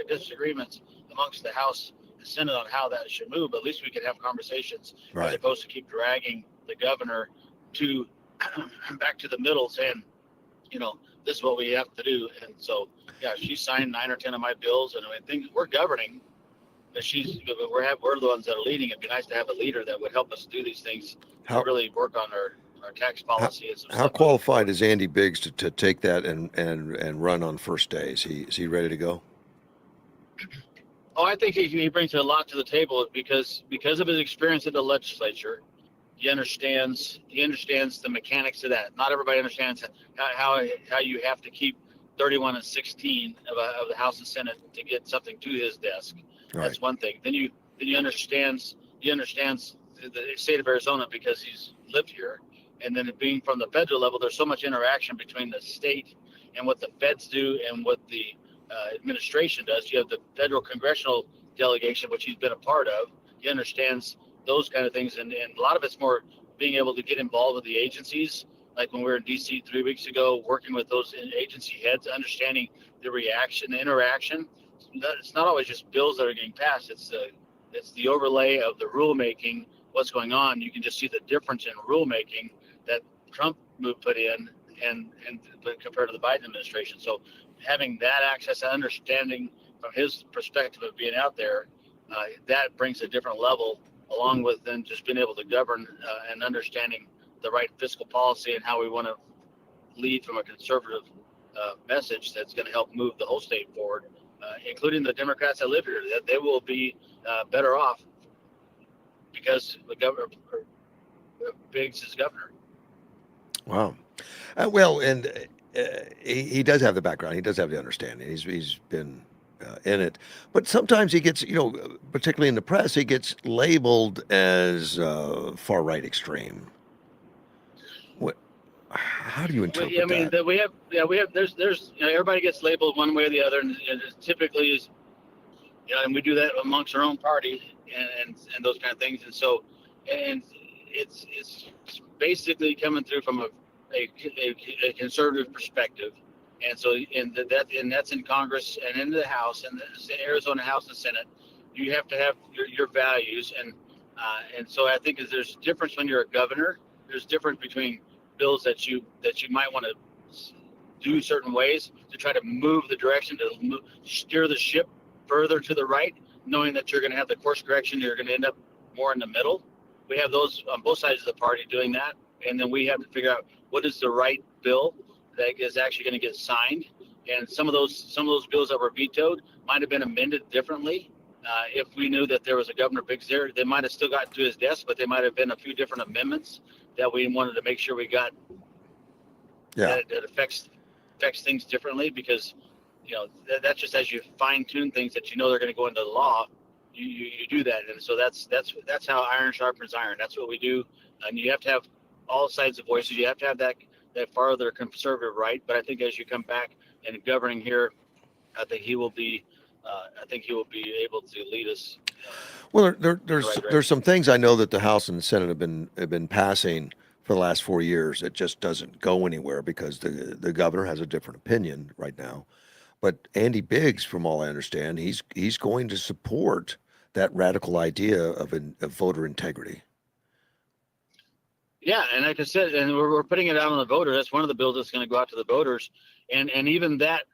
disagreements amongst the House and Senate on how that should move. But at least we could have conversations as opposed to keep dragging the governor to back to the middle, saying, this is what we have to do. And so, yeah, she signed 9 or 10 of my bills, and I think we're governing. But we're the ones that are leading. It'd be nice to have a leader that would help us do these things. Really work on our tax policy. How qualified is Andy Biggs to take that and run on first day? Is he ready to go? Oh, I think he brings a lot to the table because of his experience in the legislature. He understands the mechanics of that. Not everybody understands how you have to keep 31 and 16 of the House and Senate to get something to his desk. Right. That's one thing. Then he understands the state of Arizona because he's lived here. And then being from the federal level, there's so much interaction between the state and what the feds do and what the administration does. You have the federal congressional delegation, which he's been a part of. He understands those kind of things, and a lot of it's more being able to get involved with the agencies. Like when we were in DC 3 weeks ago, working with those agency heads, understanding the reaction, the interaction. It's not always just bills that are getting passed. It's the overlay of the rulemaking, what's going on. You can just see the difference in rulemaking that Trump put in and compared to the Biden administration. So having that access, that understanding from his perspective of being out there, that brings a different level, along with then just being able to govern and understanding the right fiscal policy and how we want to lead from a conservative message that's going to help move the whole state forward, including the Democrats that live here. That they will be better off because the governor Biggs is governor. Wow. Well, and he does have the background. He does have the understanding. He's been in it. But sometimes he gets, particularly in the press, he gets labeled as far right extreme. What? How do you interpret I mean, that? there's, everybody gets labeled one way or the other, and it typically is, and we do that amongst our own party and those kind of things, and so, and it's basically coming through from a conservative perspective, and so and that's in Congress and in the House and the Arizona House and Senate. You have to have your values, and so I think there's a difference when you're a governor. There's a difference between bills that you might want to do certain ways to try to move the direction to steer the ship further to the right, knowing that you're going to have the course correction. You're going to end up more in the middle. We have those on both sides of the party doing that, and then we have to figure out what is the right bill that is actually going to get signed. And some of those bills that were vetoed might have been amended differently. If we knew that there was a Governor Biggs there, they might have still gotten to his desk, but they might have been a few different amendments that we wanted to make sure we got. Yeah. That affects things differently, because that's just as you fine tune things that they're going to go into the law, you do that, and so that's how iron sharpens iron. That's what we do, and you have to have all sides of voices. You have to have that farther conservative right, but I think as you come back and governing here, I think he will be able to lead us. Well, there's some things I know that the House and the Senate have been passing for the last 4 years. It just doesn't go anywhere because the governor has a different opinion right now. But Andy Biggs, from all I understand, he's going to support that radical idea of voter integrity. Yeah, and like I said, and we're putting it out on the voter. That's one of the bills that's going to go out to the voters, and even that,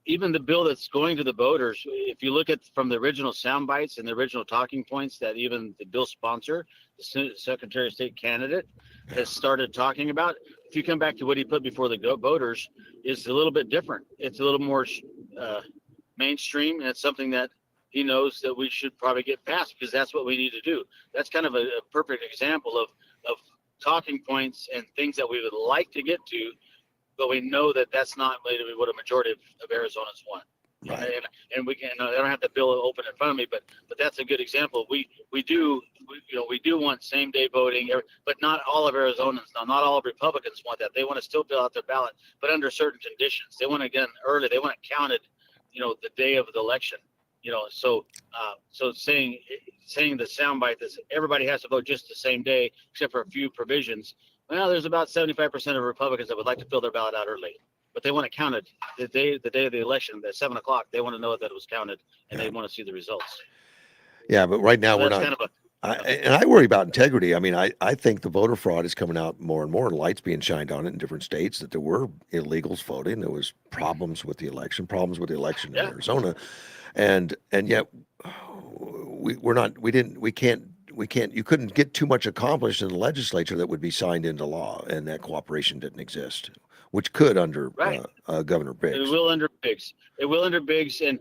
even the bill that's going to the voters, if you look at from the original sound bites and the original talking points that even the bill sponsor, the Secretary of State candidate, has started talking about, if you come back to what he put before the voters, it's a little bit different. It's a little more mainstream, and it's something that he knows that we should probably get passed, because that's what we need to do. That's kind of a perfect example of talking points and things that we would like to get to, but we know that that's not what a majority of Arizonans want. Right. And we can. I don't have the bill open in front of me, but that's a good example. We do want same day voting, but not all of Arizonans. Not all of Republicans want that. They want to still fill out their ballot, but under certain conditions. They want it again early. They want it counted, the day of the election. So saying the soundbite that everybody has to vote just the same day, except for a few provisions. Well, there's about 75% of Republicans that would like to fill their ballot out early, but they want it counted the day of the election at 7 o'clock. They want to know that it was counted, and they want to see the results. Yeah, but right now we're not. Kind of and I worry about integrity. I mean, I think the voter fraud is coming out more and more, and lights being shined on it in different states, that there were illegals voting. There was problems with the election in Arizona, and yet you couldn't get too much accomplished in the legislature that would be signed into law, and that cooperation didn't exist, which could under Governor Biggs. It will under Biggs. And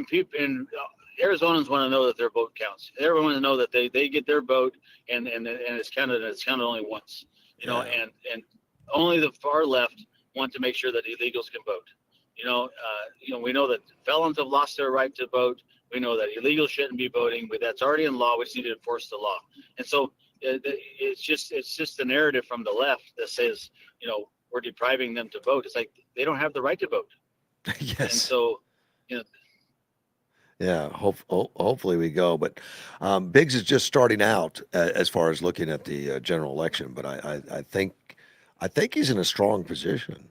people and Arizonans want to know that their vote counts. Everyone wants to know that they get their vote and it's counted, and it's counted only once. And only the far left want to make sure that illegals can vote. We know that felons have lost their right to vote. We know that illegals shouldn't be voting, but that's already in law. We just need to enforce the law. And so it's just the narrative from the left that says, we're depriving them to vote. It's like they don't have the right to vote. Yes. And so, Yeah, hopefully we go. But Biggs is just starting out as far as looking at the general election. But I think he's in a strong position.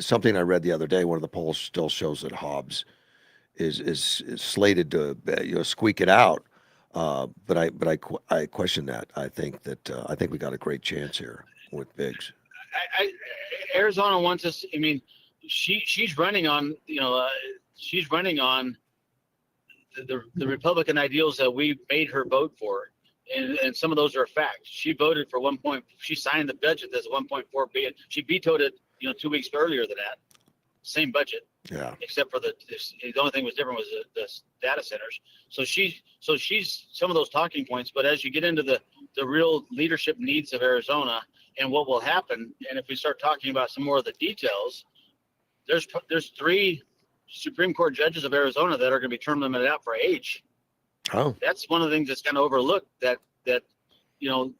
Something I read the other day, one of the polls still shows that Hobbs is slated to squeak it out. But I question that. I think we got a great chance here with Biggs. Arizona wants us. I mean, she's running on the Republican ideals that we made her vote for, and some of those are a fact. She voted for she signed the budget that's 1.4 billion. She vetoed it 2 weeks earlier than that. Same budget. Yeah. Except for the only thing was different was the data centers. So she's some of those talking points, but as you get into the real leadership needs of Arizona and what will happen, and if we start talking about some more of the details, there's 3 Supreme Court judges of Arizona that are going to be term limited out for age. Oh, That's one of the things that's kind of overlooked. That you know,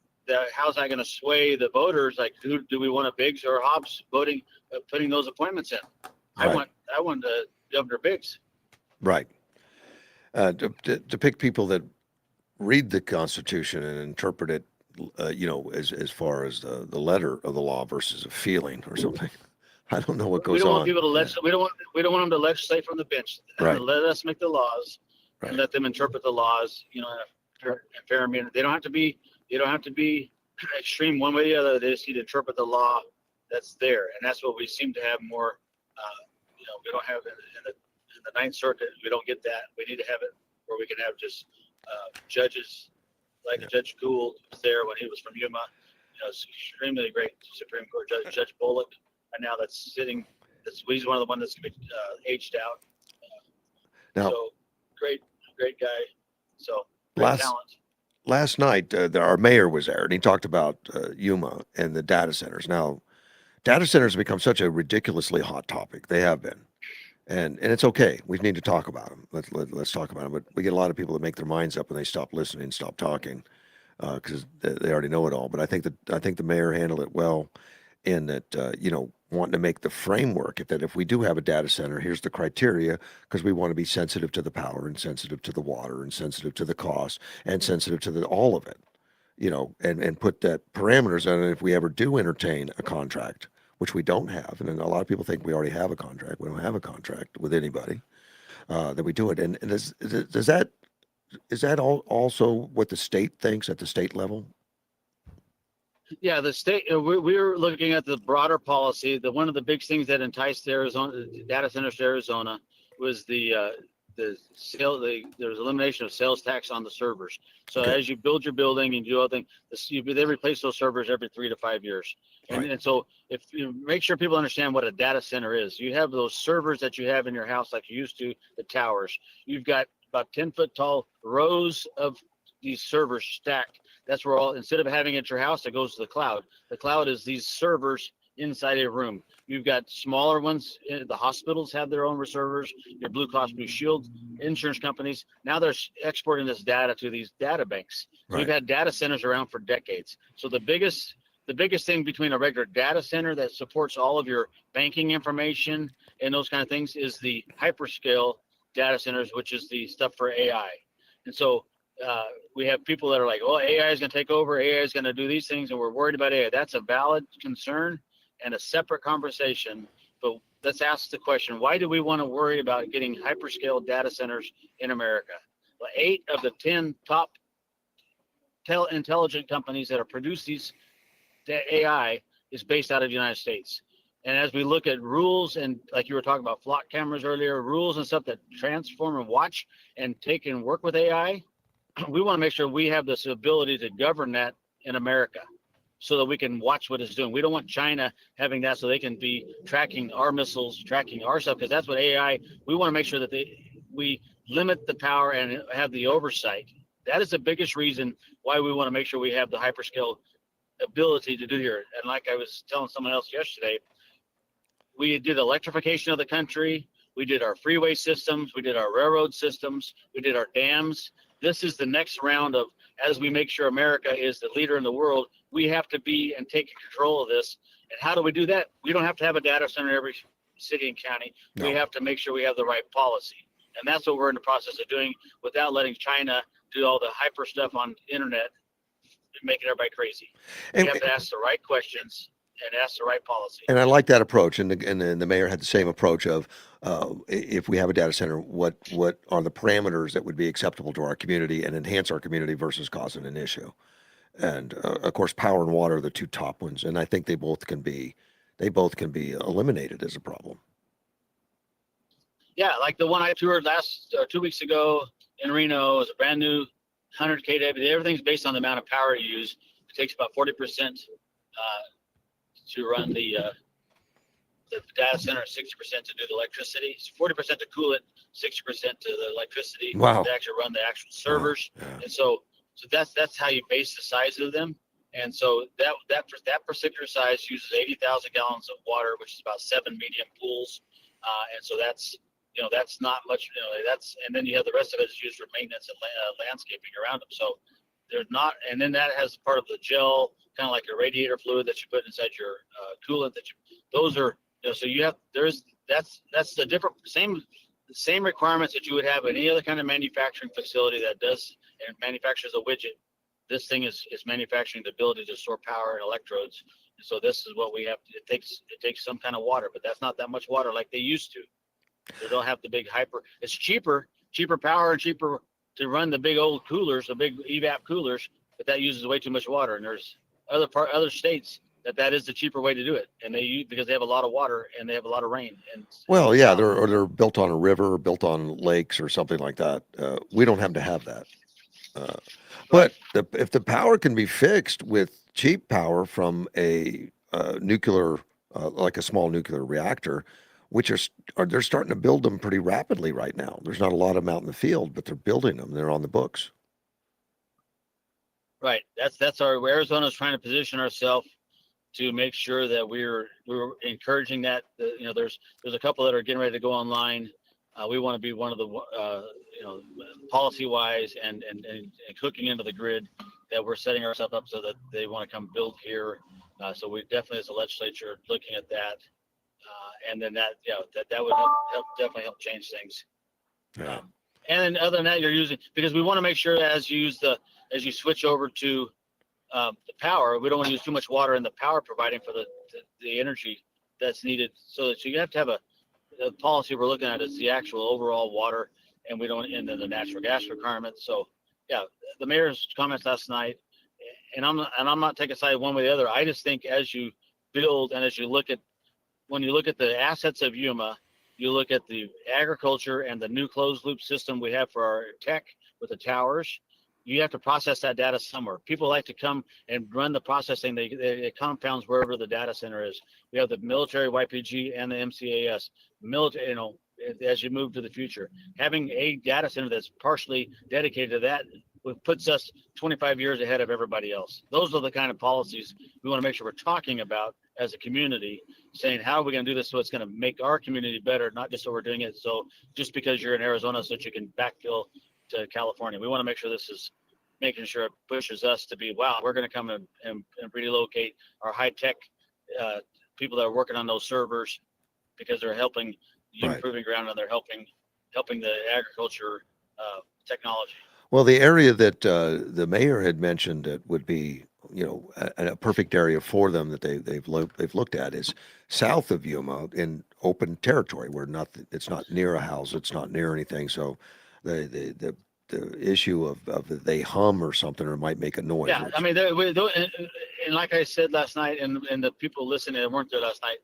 how's that going to sway the voters? Like, do we want a Biggs or a Hobbs voting, putting those appointments in? right. I want Governor Biggs. Right. To pick people that read the Constitution and interpret it, as far as the letter of the law versus a feeling or something. I don't know what We goes don't want on. people to Yeah. we don't want them to legislate from the bench. Right. Let us make the laws Right. and let them interpret the laws. You know, in a fair manner. They don't have to be extreme one way or the other. They just need to interpret the law that's there, and that's what we seem to have more. We don't have in the Ninth Circuit. We don't get that. We need to have it where we can have just judges like Judge Gould was there when he was from Yuma. Extremely great Supreme Court judge, Judge Bullock, and now that's sitting. He's one of the ones that's going to be aged out. Now, So great guy. So great talent. last night, our mayor was there, and he talked about Yuma and the data centers. Now, data centers have become such a ridiculously hot topic. They have been, and it's okay. We need to talk about them. Let's talk about them. But we get a lot of people that make their minds up and they stop listening, stop talking, because they already know it all. But I think the mayor handled it well, in that wanting to make the framework that if we do have a data center, here's the criteria, because we want to be sensitive to the power and sensitive to the water and sensitive to the cost and sensitive to all of it, and put that parameters on it if we ever do entertain a contract, which we don't have. And then a lot of people think we already have a contract. We don't have a contract with anybody, that we do it. And is that also what the state thinks at the state level? Yeah, the state. We're looking at the broader policy. One of the big things that enticed Arizona data centers to Arizona was the there's elimination of sales tax on the servers. So Okay. as you build your building and do other things, they replace those servers every 3 to 5 years. Right. And so if you make sure people understand what a data center is, you have those servers that you have in your house like you used to, the towers. You've got about 10-foot tall rows of these servers stacked. That's where instead of having it at your house, it goes to the cloud. The cloud is these servers inside a room. You've got smaller ones. The hospitals have their own servers. Your Blue Cross Blue Shield, insurance companies. Now they're exporting this data to these data banks. So Right. we've had data centers around for decades. So the biggest thing between a regular data center that supports all of your banking information and those kind of things is the hyperscale data centers, which is the stuff for AI. And so we have people that are like, oh, AI is going to take over. AI is going to do these things, and we're worried about AI. That's a valid concern and a separate conversation. But let's ask the question, why do we want to worry about getting hyperscale data centers in America? Well, 8 of the 10 top intelligent companies that are produce these AI is based out of the United States. And as we look at rules and like you were talking about flock cameras earlier, rules and stuff that transform and watch and take and work with AI, we want to make sure we have this ability to govern that in America so that we can watch what it's doing. We don't want China having that so they can be tracking our missiles, tracking our stuff, because that's what AI, we want to make sure that we limit the power and have the oversight. That is the biggest reason why we want to make sure we have the hyperscale ability to do here. And like I was telling someone else yesterday, we did electrification of the country. We did our freeway systems. We did our railroad systems. We did our dams. This is the next round of, as we make sure America is the leader in the world, we have to be and take control of this. And how do we do that? We don't have to have a data center in every city and county. No. We have to make sure we have the right policy. And that's what we're in the process of doing without letting China do all the hyper stuff on the internet, making everybody crazy. We And, have to ask the right questions and ask the right policy. and I like that approach. And the mayor had the same approach of, if we have a data center, what are the parameters that would be acceptable to our community and enhance our community versus causing an issue? And of course, power and water are the 2 top ones. And I think they both can be eliminated as a problem. Yeah, like the one I toured 2 weeks ago in Reno is a brand new 100 kW. Everything's based on the amount of power you use. It takes about 40% to run the data center, 60% to do the electricity, 40% to cool it, 60% to the electricity. Wow. To actually run the actual servers. Wow. Yeah. And so that's how you base the size of them. And so that particular size uses 80,000 gallons of water, which is about 7 medium pools. and so that's not much. And then you have the rest of it is used for maintenance and landscaping around them. So there's not, and then that has part of the gel, kind of like your radiator fluid that you put inside your coolant. Those are, so you have that's the different same requirements that you would have in any other kind of manufacturing facility that does and manufactures a widget. This thing is manufacturing the ability to store power and electrodes. And so this is what we have. It takes some kind of water, but that's not that much water like they used to. They don't have the big hyper. It's cheaper power and cheaper to run the big old coolers, the big evap coolers, but that uses way too much water. And there's other states that is the cheaper way to do it, and because they have a lot of water and they have a lot of rain. And Well, yeah, they're built on a river, or built on lakes, or something like that. We don't happen to have that. But if the power can be fixed with cheap power from a nuclear, like a small nuclear reactor, which they're starting to build them pretty rapidly right now. There's not a lot of them out in the field, but they're building them. They're on the books. Right. That's Arizona's trying to position ourselves to make sure that we're encouraging that. There's a couple that are getting ready to go online. We want to be one of the policy wise and hooking into the grid, that we're setting ourselves up so that they want to come build here. So we definitely, as a legislature, looking at that, and then that would definitely help change things. Yeah. And then other than that, because we want to make sure as you switch over to the power, we don't want to use too much water in the power providing for the energy that's needed. So you have to have the policy we're looking at is the actual overall water, and and then the natural gas requirements. So yeah, the mayor's comments last night, and I'm not taking a side one way or the other. I just think as you build and when you look at the assets of Yuma, you look at the agriculture and the new closed loop system we have for our tech with the towers. You have to process that data somewhere. People like to come and run the processing. It compounds wherever the data center is. We have the military YPG and the MCAS. Military, as you move to the future, having a data center that's partially dedicated to that puts us 25 years ahead of everybody else. Those are the kind of policies we want to make sure we're talking about as a community, saying how are we going to do this so it's going to make our community better, not just so we're doing it so just because you're in Arizona so that you can backfill to California. We want to make sure this is making sure it pushes us to be, wow, we're going to come and relocate our high-tech people that are working on those servers, because they're helping improving ground, and they're helping the agriculture technology. Well, the area that the mayor had mentioned that would be, a perfect area for them that they've looked at is south of Yuma in open territory where it's not near a house, it's not near anything. So the issue of they hum or something or might make a noise. Yeah, I mean, and like I said last night, and the people listening that weren't there last night,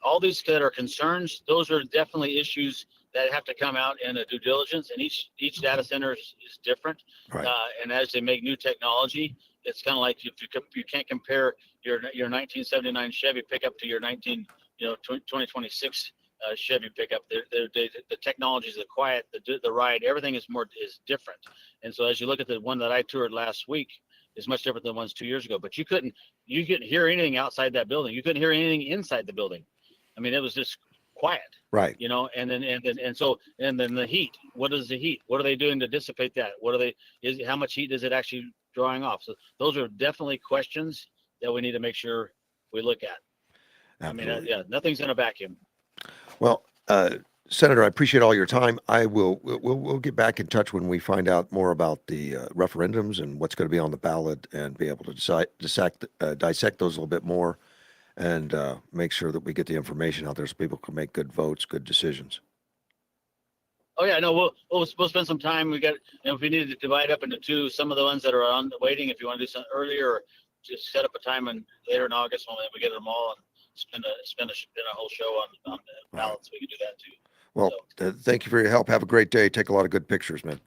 all these that are concerns, those are definitely issues that have to come out in a due diligence, and each data center is different. Right. And as they make new technology, it's kind of like you can't compare your 1979 Chevy pickup to your 2026 Chevy pickup. The technologies, the quiet, the ride, everything is different. And so as you look at the one that I toured last week, is much different than the ones 2 years ago. But you couldn't hear anything outside that building. You couldn't hear anything inside the building. I mean, it was just quiet. Right. And then the heat. What is the heat? What are they doing to dissipate that? How much heat is it actually drawing off? So those are definitely questions that we need to make sure we look at. Absolutely. I mean, nothing's in a vacuum. Well, Senator, I appreciate all your time. We'll get back in touch when we find out more about the referendums and what's going to be on the ballot, and be able to dissect those a little bit more, and make sure that we get the information out there so people can make good votes, good decisions. Oh yeah, no, we'll spend some time. We got, if we need to divide up into two, some of the ones that are on waiting, if you want to do something earlier, or just set up a time later in August when we get them all and spend a whole show on the ballots. Right. We can do that too. Well, thank you for your help. Have a great day. Take a lot of good pictures, man.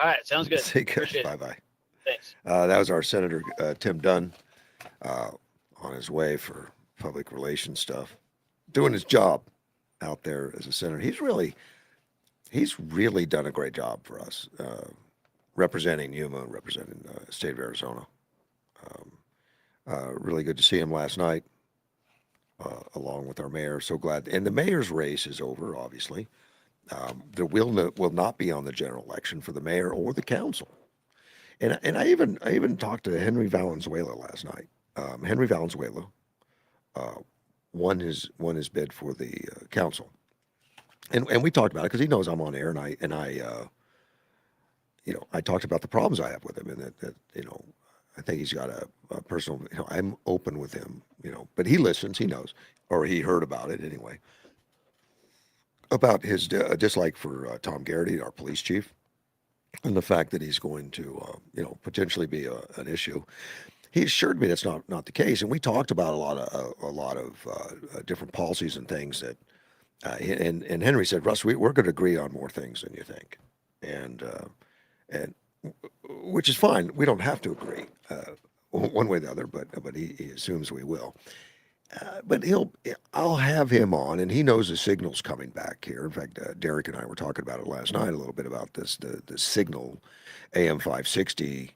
All right, sounds good. Take care. Bye-bye. Thanks. That was our Senator Tim Dunn, on his way for public relations stuff, doing his job out there as a senator. He's really done a great job for us, representing Yuma, representing the state of Arizona. Really good to see him last night. along with our mayor. So glad. And the mayor's race is over, obviously. There will not be on the general election for the mayor or the council. And I even talked to Henry Valenzuela last night. Henry Valenzuela uh, won his bid for the council, and we talked about it because he knows I'm on air, and I I talked about the problems I have with him, and that I think he's got a personal. I'm open with him, but he listens, he knows, or he heard about it anyway, about his dislike for Tom Garrity, our police chief, and the fact that he's going to potentially be an issue. He assured me that's not the case, and we talked about a lot of different policies and things that. And Henry said, Russ, we're going to agree on more things than you think, and which is fine. We don't have to agree one way or the other, but he assumes we will. But I'll have him on, and he knows the signal's coming back here. In fact, Derek and I were talking about it last night a little bit about this the signal AM 560.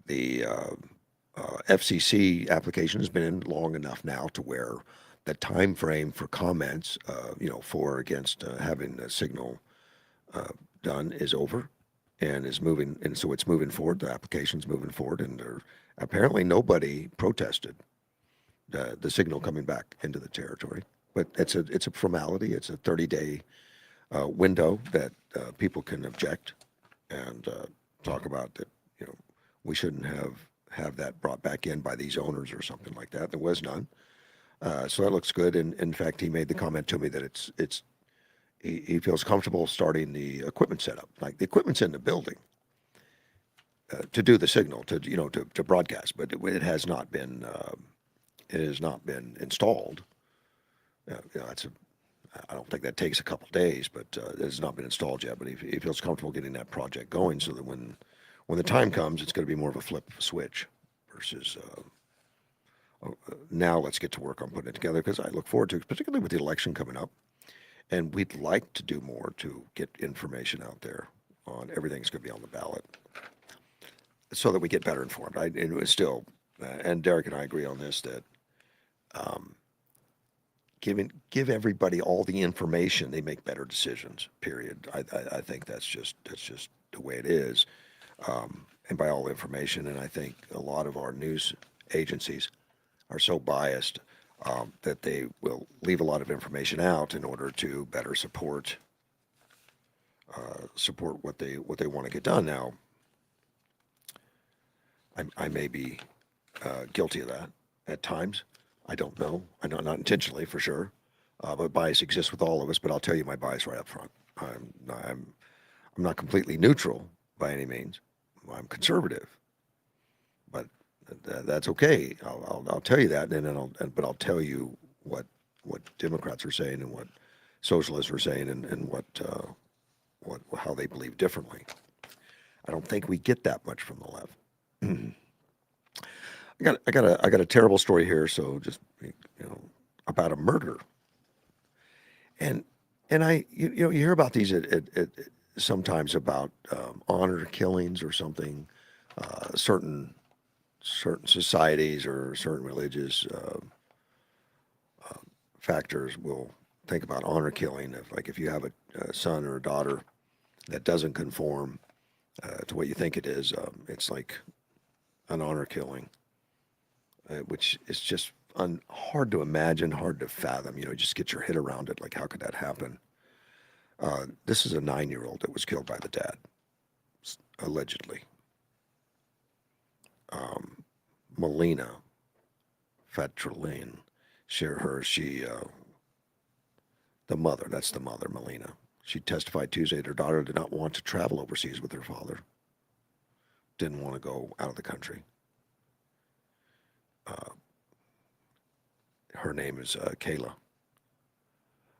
The FCC application has been in long enough now to where the time frame for comments, for or against having a signal done is over, and is moving, and so it's moving forward. The application's moving forward, and apparently nobody protested the signal coming back into the territory. But it's a formality. It's a 30-day window that people can object and talk about that. We shouldn't have that brought back in by these owners or something like that. There was none. So that looks good. And in fact, he made the comment to me that he feels comfortable starting the equipment setup. Like the equipment's in the building to do the signal, to broadcast, but it has not been installed. I don't think that takes a couple days, but it has not been installed yet. But he feels comfortable getting that project going, so that when the time comes, it's going to be more of a flip of a switch versus. Now let's get to work on putting it together, because I look forward to it, particularly with the election coming up. And we'd like to do more to get information out there on everything that's going to be on the ballot so that we get better informed. And it's still, and Derek and I agree on this, that give everybody all the information, they make better decisions, period. I think that's just the way it is. And by all information, and I think a lot of our news agencies are so biased that they will leave a lot of information out in order to better support what they want to get done. Now, I may be guilty of that at times. I don't know. I know not intentionally, for sure, but bias exists with all of us. But I'll tell you my bias right up front. I'm not completely neutral by any means. I'm conservative, but that's okay. I'll tell you that, but I'll tell you what Democrats are saying and what socialists are saying, and what how they believe differently. I don't think we get that much from the left. I got a terrible story here. So just about a murder, and you hear about these sometimes about honor killings or something. Certain societies or certain religious factors will think about honor killing. If you have a son or a daughter that doesn't conform to what you think it is, it's like an honor killing, which is just hard to imagine, hard to fathom. Just get your head around it. Like, how could that happen? This is a 9-year-old that was killed by the dad, allegedly. Melina Fatralane, the mother, that's the mother, Melina. She testified Tuesday that her daughter did not want to travel overseas with her father. Didn't want to go out of the country. Her name is Kayla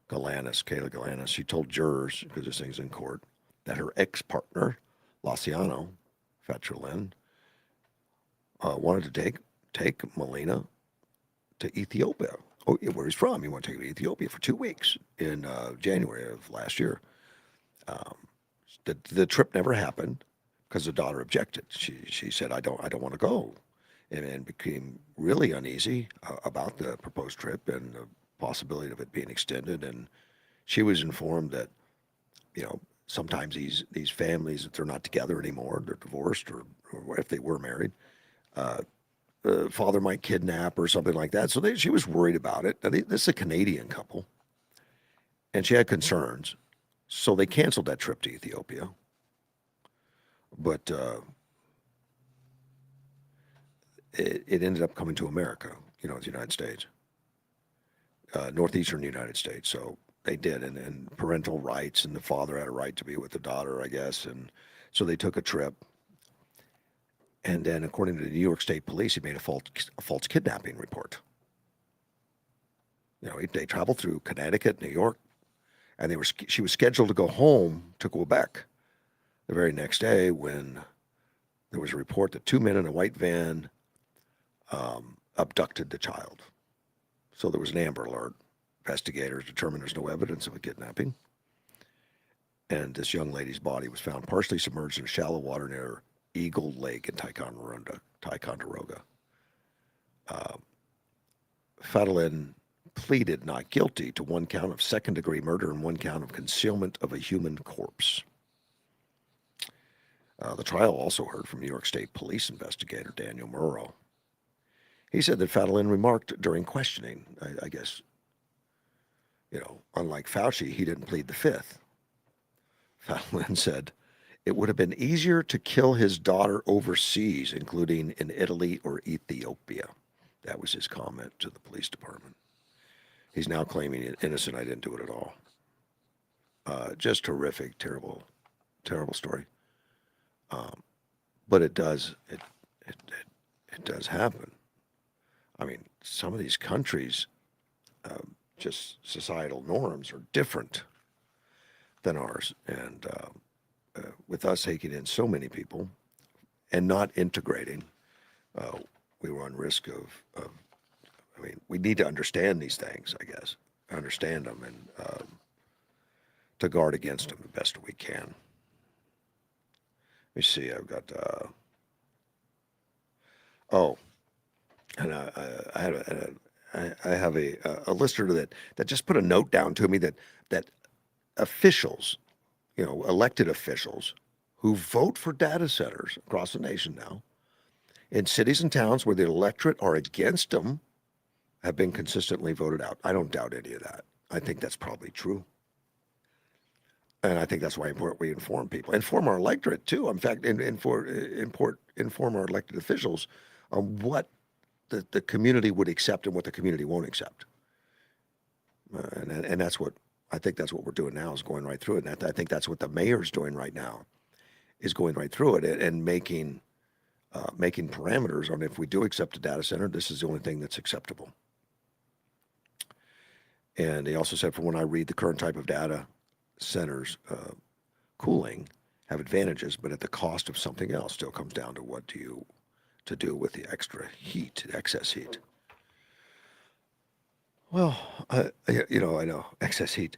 Galanis. She told jurors, because this thing's in court, that her ex-partner, Laciano Fatralane, wanted to take Melina to Ethiopia. Oh, where he's from. He wanted to take her to Ethiopia for 2 weeks in January of last year. The trip never happened because the daughter objected. She said, "I don't want to go." and became really uneasy about the proposed trip and the possibility of it being extended. And she was informed that, sometimes these families, if they're not together anymore, they're divorced, or if they were married, the father might kidnap or something like that. So she was worried about it. This is a Canadian couple, and she had concerns. So they canceled that trip to Ethiopia. But it ended up coming to America, the United States, northeastern United States. So they did, and parental rights, and the father had a right to be with the daughter, I guess. And so they took a trip. And then, according to the New York State Police, he made a false kidnapping report. They traveled through Connecticut, New York, and she was scheduled to go home to Quebec the very next day when there was a report that two men in a white van abducted the child. So there was an Amber Alert. Investigators determined there's no evidence of a kidnapping. And this young lady's body was found partially submerged in shallow water near Eagle Lake in Ticonderoga. Fadalin pleaded not guilty to one count of second-degree murder and one count of concealment of a human corpse. The trial also heard from New York State Police investigator Daniel Murrow. He said that Fadalin remarked during questioning, I guess, unlike Fauci, he didn't plead the fifth. Fadalin said, it would have been easier to kill his daughter overseas, including in Italy or Ethiopia. That was his comment to the police department. He's now claiming innocent. I didn't do it at all. Just horrific, terrible, terrible story. But it does happen. I mean, some of these countries, just societal norms are different than ours, and with us taking in so many people and not integrating, we run risk of. I mean, we need to understand these things, I guess, understand them, and to guard against them the best we can. Let me see. I've got. And I have a listener that just put a note down to me that officials, elected officials who vote for data centers across the nation now, in cities and towns where the electorate are against them, have been consistently voted out. I don't doubt any of that. I think that's probably true. And I think that's why we inform people, inform our electorate too. In fact, inform our elected officials on what the community would accept and what the community won't accept. And that's what I think that's what we're doing now, is going right through it. And I think that's what the mayor's doing right now, is going right through it and making parameters on, if we do accept a data center, this is the only thing that's acceptable. And he also said, for when I read, the current type of data centers cooling have advantages, but at the cost of something else. Still comes down to what to do with the extra heat, excess heat. Well, I know excess heat.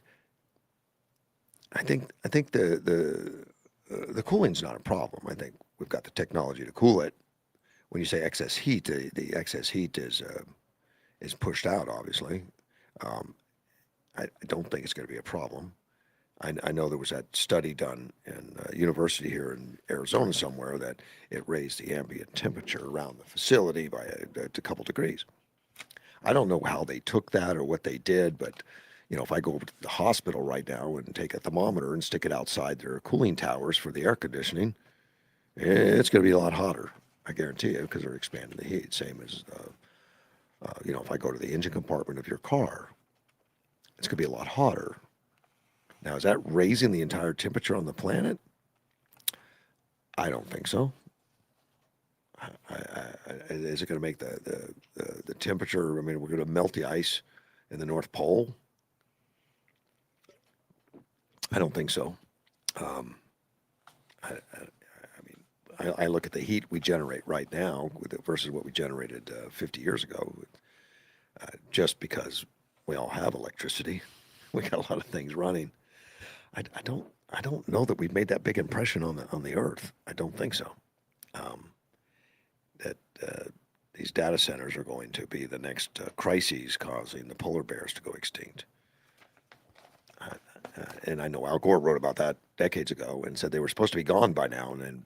I think the cooling's not a problem. I think we've got the technology to cool it. When you say excess heat, the excess heat is pushed out, obviously. I don't think it's going to be a problem. I know there was that study done in a university here in Arizona somewhere that it raised the ambient temperature around the facility by a couple degrees. I don't know how they took that or what they did, but if I go over to the hospital right now and take a thermometer and stick it outside their cooling towers for the air conditioning, it's going to be a lot hotter. I guarantee you, because they're expanding the heat. Same as, if I go to the engine compartment of your car, it's going to be a lot hotter. Now, is that raising the entire temperature on the planet? I don't think so. Is it going to make the temperature? I mean, we're going to melt the ice in the North Pole? I don't think so. I look at the heat we generate right now versus what we generated 50 years ago, just because we all have electricity. We got a lot of things running. I don't know that we've made that big impression on the Earth. I don't think so. these data centers are going to be the next crises causing the polar bears to go extinct. And I know Al Gore wrote about that decades ago and said they were supposed to be gone by now. And then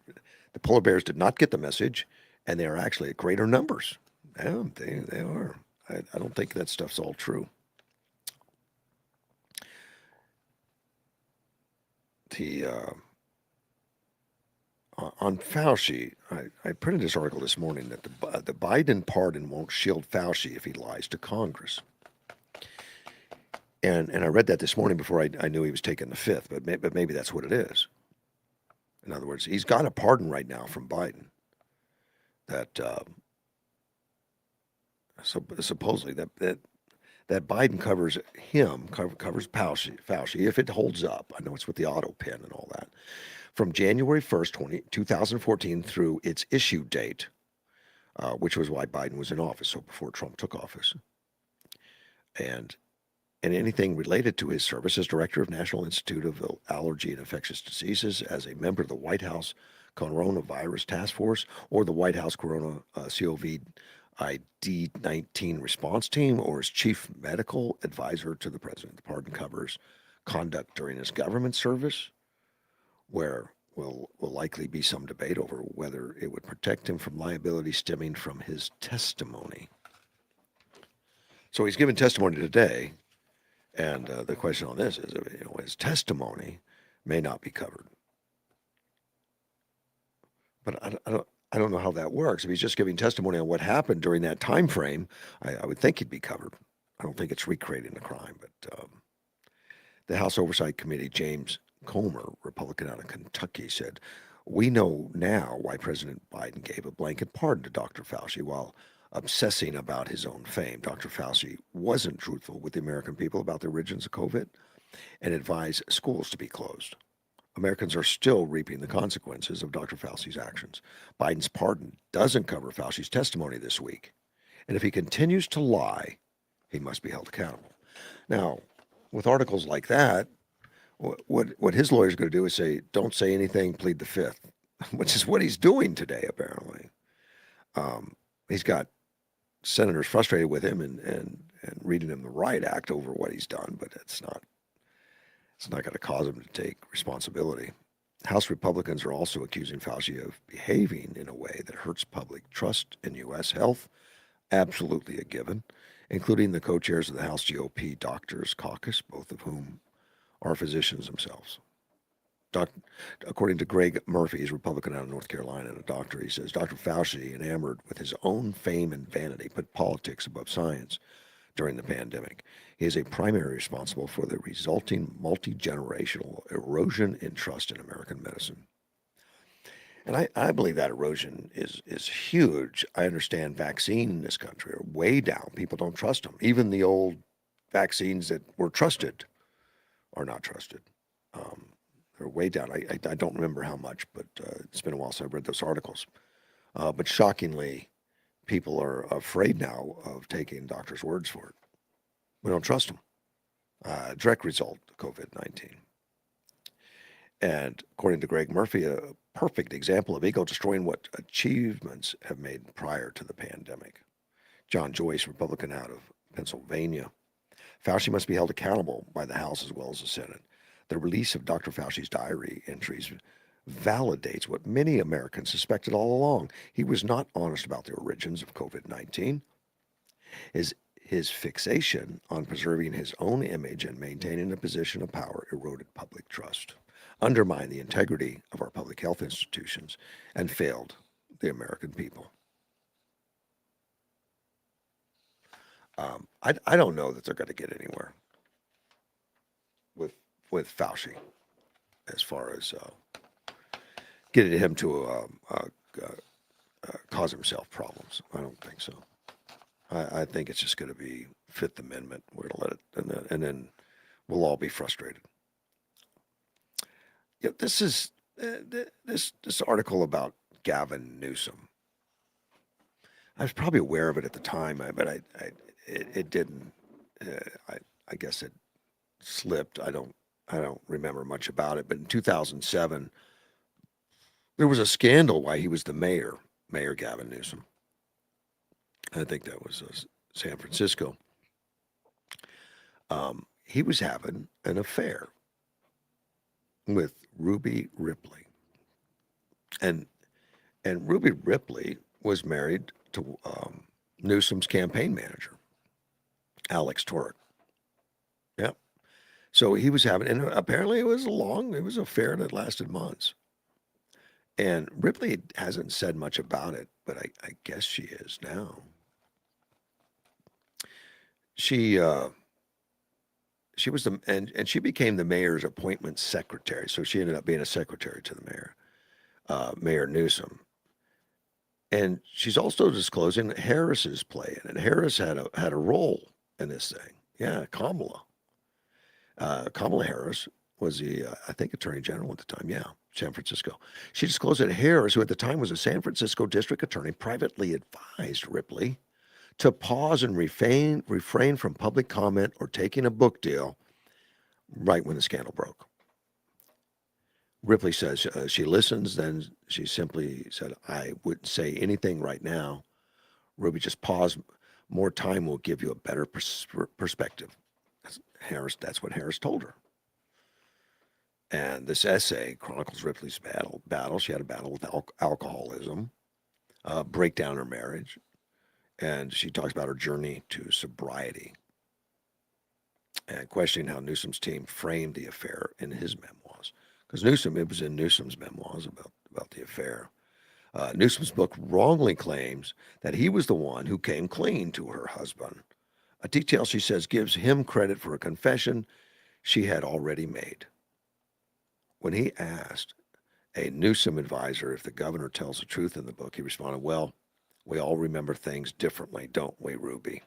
the polar bears did not get the message, and they are actually at greater numbers. Yeah, they are. I don't think that stuff's all true. The on Fauci, I printed this article this morning that the Biden pardon won't shield Fauci if he lies to Congress. And I read that this morning before I knew he was taking the fifth, but maybe that's what it is. In other words, he's got a pardon right now from Biden that supposedly that Biden covers him, covers Fauci, if it holds up. I know it's with the auto pen and all that. From January 1st, 2014 through its issue date, which was why Biden was in office, so before Trump took office. And anything related to his service as director of National Institute of Allergy and Infectious Diseases, as a member of the White House Coronavirus Task Force, or the White House Corona COVID-19 response team, or as chief medical advisor to the president. The pardon covers conduct during his government service, where will likely be some debate over whether it would protect him from liability stemming from his testimony. So he's given testimony today. And the question on this is, his testimony may not be covered. But I don't know how that works. If he's just giving testimony on what happened during that time frame, I would think he'd be covered. I don't think it's recreating the crime. But the House Oversight Committee, James Comer, Republican out of Kentucky, said, "We know now why President Biden gave a blanket pardon to Dr. Fauci while obsessing about his own fame. Dr. Fauci wasn't truthful with the American people about the origins of COVID and advised schools to be closed. Americans are still reaping the consequences of Dr. Fauci's actions. Biden's pardon doesn't cover Fauci's testimony this week. And if he continues to lie, he must be held accountable." Now, with articles like that, what his lawyer's going to do is say, don't say anything, plead the fifth, which is what he's doing today, apparently. He's got senators frustrated with him and reading him the riot act over what he's done, but it's not going to cause him to take responsibility. House Republicans are also accusing Fauci of behaving in a way that hurts public trust in U.S. health, absolutely a given, including the co-chairs of the House GOP Doctors Caucus, both of whom are physicians themselves. According to Greg Murphy, he's a Republican out of North Carolina and a doctor, he says, Dr. Fauci, enamored with his own fame and vanity, put politics above science during the pandemic. He is a primary responsible for the resulting multi-generational erosion in trust in American medicine. And I believe that erosion is huge. I understand vaccines in this country are way down. People don't trust them. Even the old vaccines that were trusted are not trusted. They're way down. I don't remember how much, but it's been a while since I read those articles. But shockingly, people are afraid now of taking doctors' words for it. We don't trust them. Direct result of COVID-19. And according to Greg Murphy, a perfect example of ego destroying what achievements have made prior to the pandemic. John Joyce, Republican out of Pennsylvania. Fauci must be held accountable by the House as well as the Senate. The release of Dr. Fauci's diary entries validates what many Americans suspected all along. He was not honest about the origins of COVID-19. His fixation on preserving his own image and maintaining a position of power eroded public trust, undermined the integrity of our public health institutions, and failed the American people. I don't know that they're going to get anywhere with Fauci as far as getting him to cause himself problems. I don't think so. I think it's just going to be Fifth Amendment. We're going to let it, and then we'll all be frustrated. Yeah, this is this article about Gavin Newsom. I was probably aware of it at the time, but it didn't. I guess it slipped. I don't remember much about it. But in 2007, there was a scandal why he was the mayor Gavin Newsom. I think that was San Francisco. He was having an affair with Ruby Ripley, and Ruby Ripley was married to Newsom's campaign manager, Alex Torek. Yep. So he was having, and apparently it was an affair that lasted months. And Ripley hasn't said much about it, but I guess she is now. She was and she became the mayor's appointment secretary. So she ended up being a secretary to the mayor, Mayor Newsom. And she's also disclosing Harris's play in it. Harris had a role in this thing. Yeah, Kamala. Kamala Harris was the, I think, Attorney General at the time. Yeah, San Francisco. She disclosed that Harris, who at the time was a San Francisco district attorney, privately advised Ripley to pause and refrain from public comment or taking a book deal right when the scandal broke. Ripley says she listens, then she simply said, I wouldn't say anything right now. Ruby, just pause. More time will give you a better perspective. That's what Harris told her. And this essay chronicles Ripley's battle. She had a battle with alcoholism, breakdown in her marriage, and she talks about her journey to sobriety and questioning how Newsom's team framed the affair in his memoirs. Because it was in Newsom's memoirs about the affair. Newsom's book wrongly claims that he was the one who came clean to her husband, a detail she says gives him credit for a confession she had already made. When he asked a Newsom advisor if the governor tells the truth in the book, he responded, well, we all remember things differently, don't we, Ruby?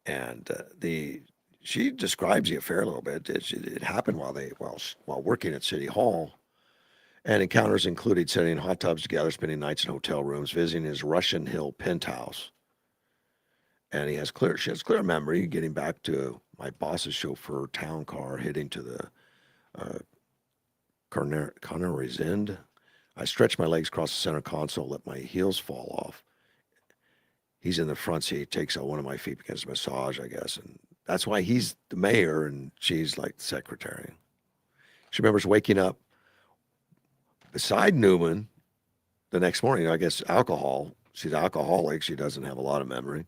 And she describes the affair a little bit. It happened while working at City Hall, and encounters included sitting in hot tubs together, spending nights in hotel rooms, visiting his Russian Hill penthouse. And she has clear memory, getting back to my boss's chauffeur town car, heading to the Canary's End. I stretch my legs across the center console, let my heels fall off. He's in the front seat, takes out one of my feet, begins a massage, I guess. And that's why he's the mayor and she's like the secretary. She remembers waking up beside Newman the next morning. I guess alcohol. She's alcoholic. She doesn't have a lot of memory.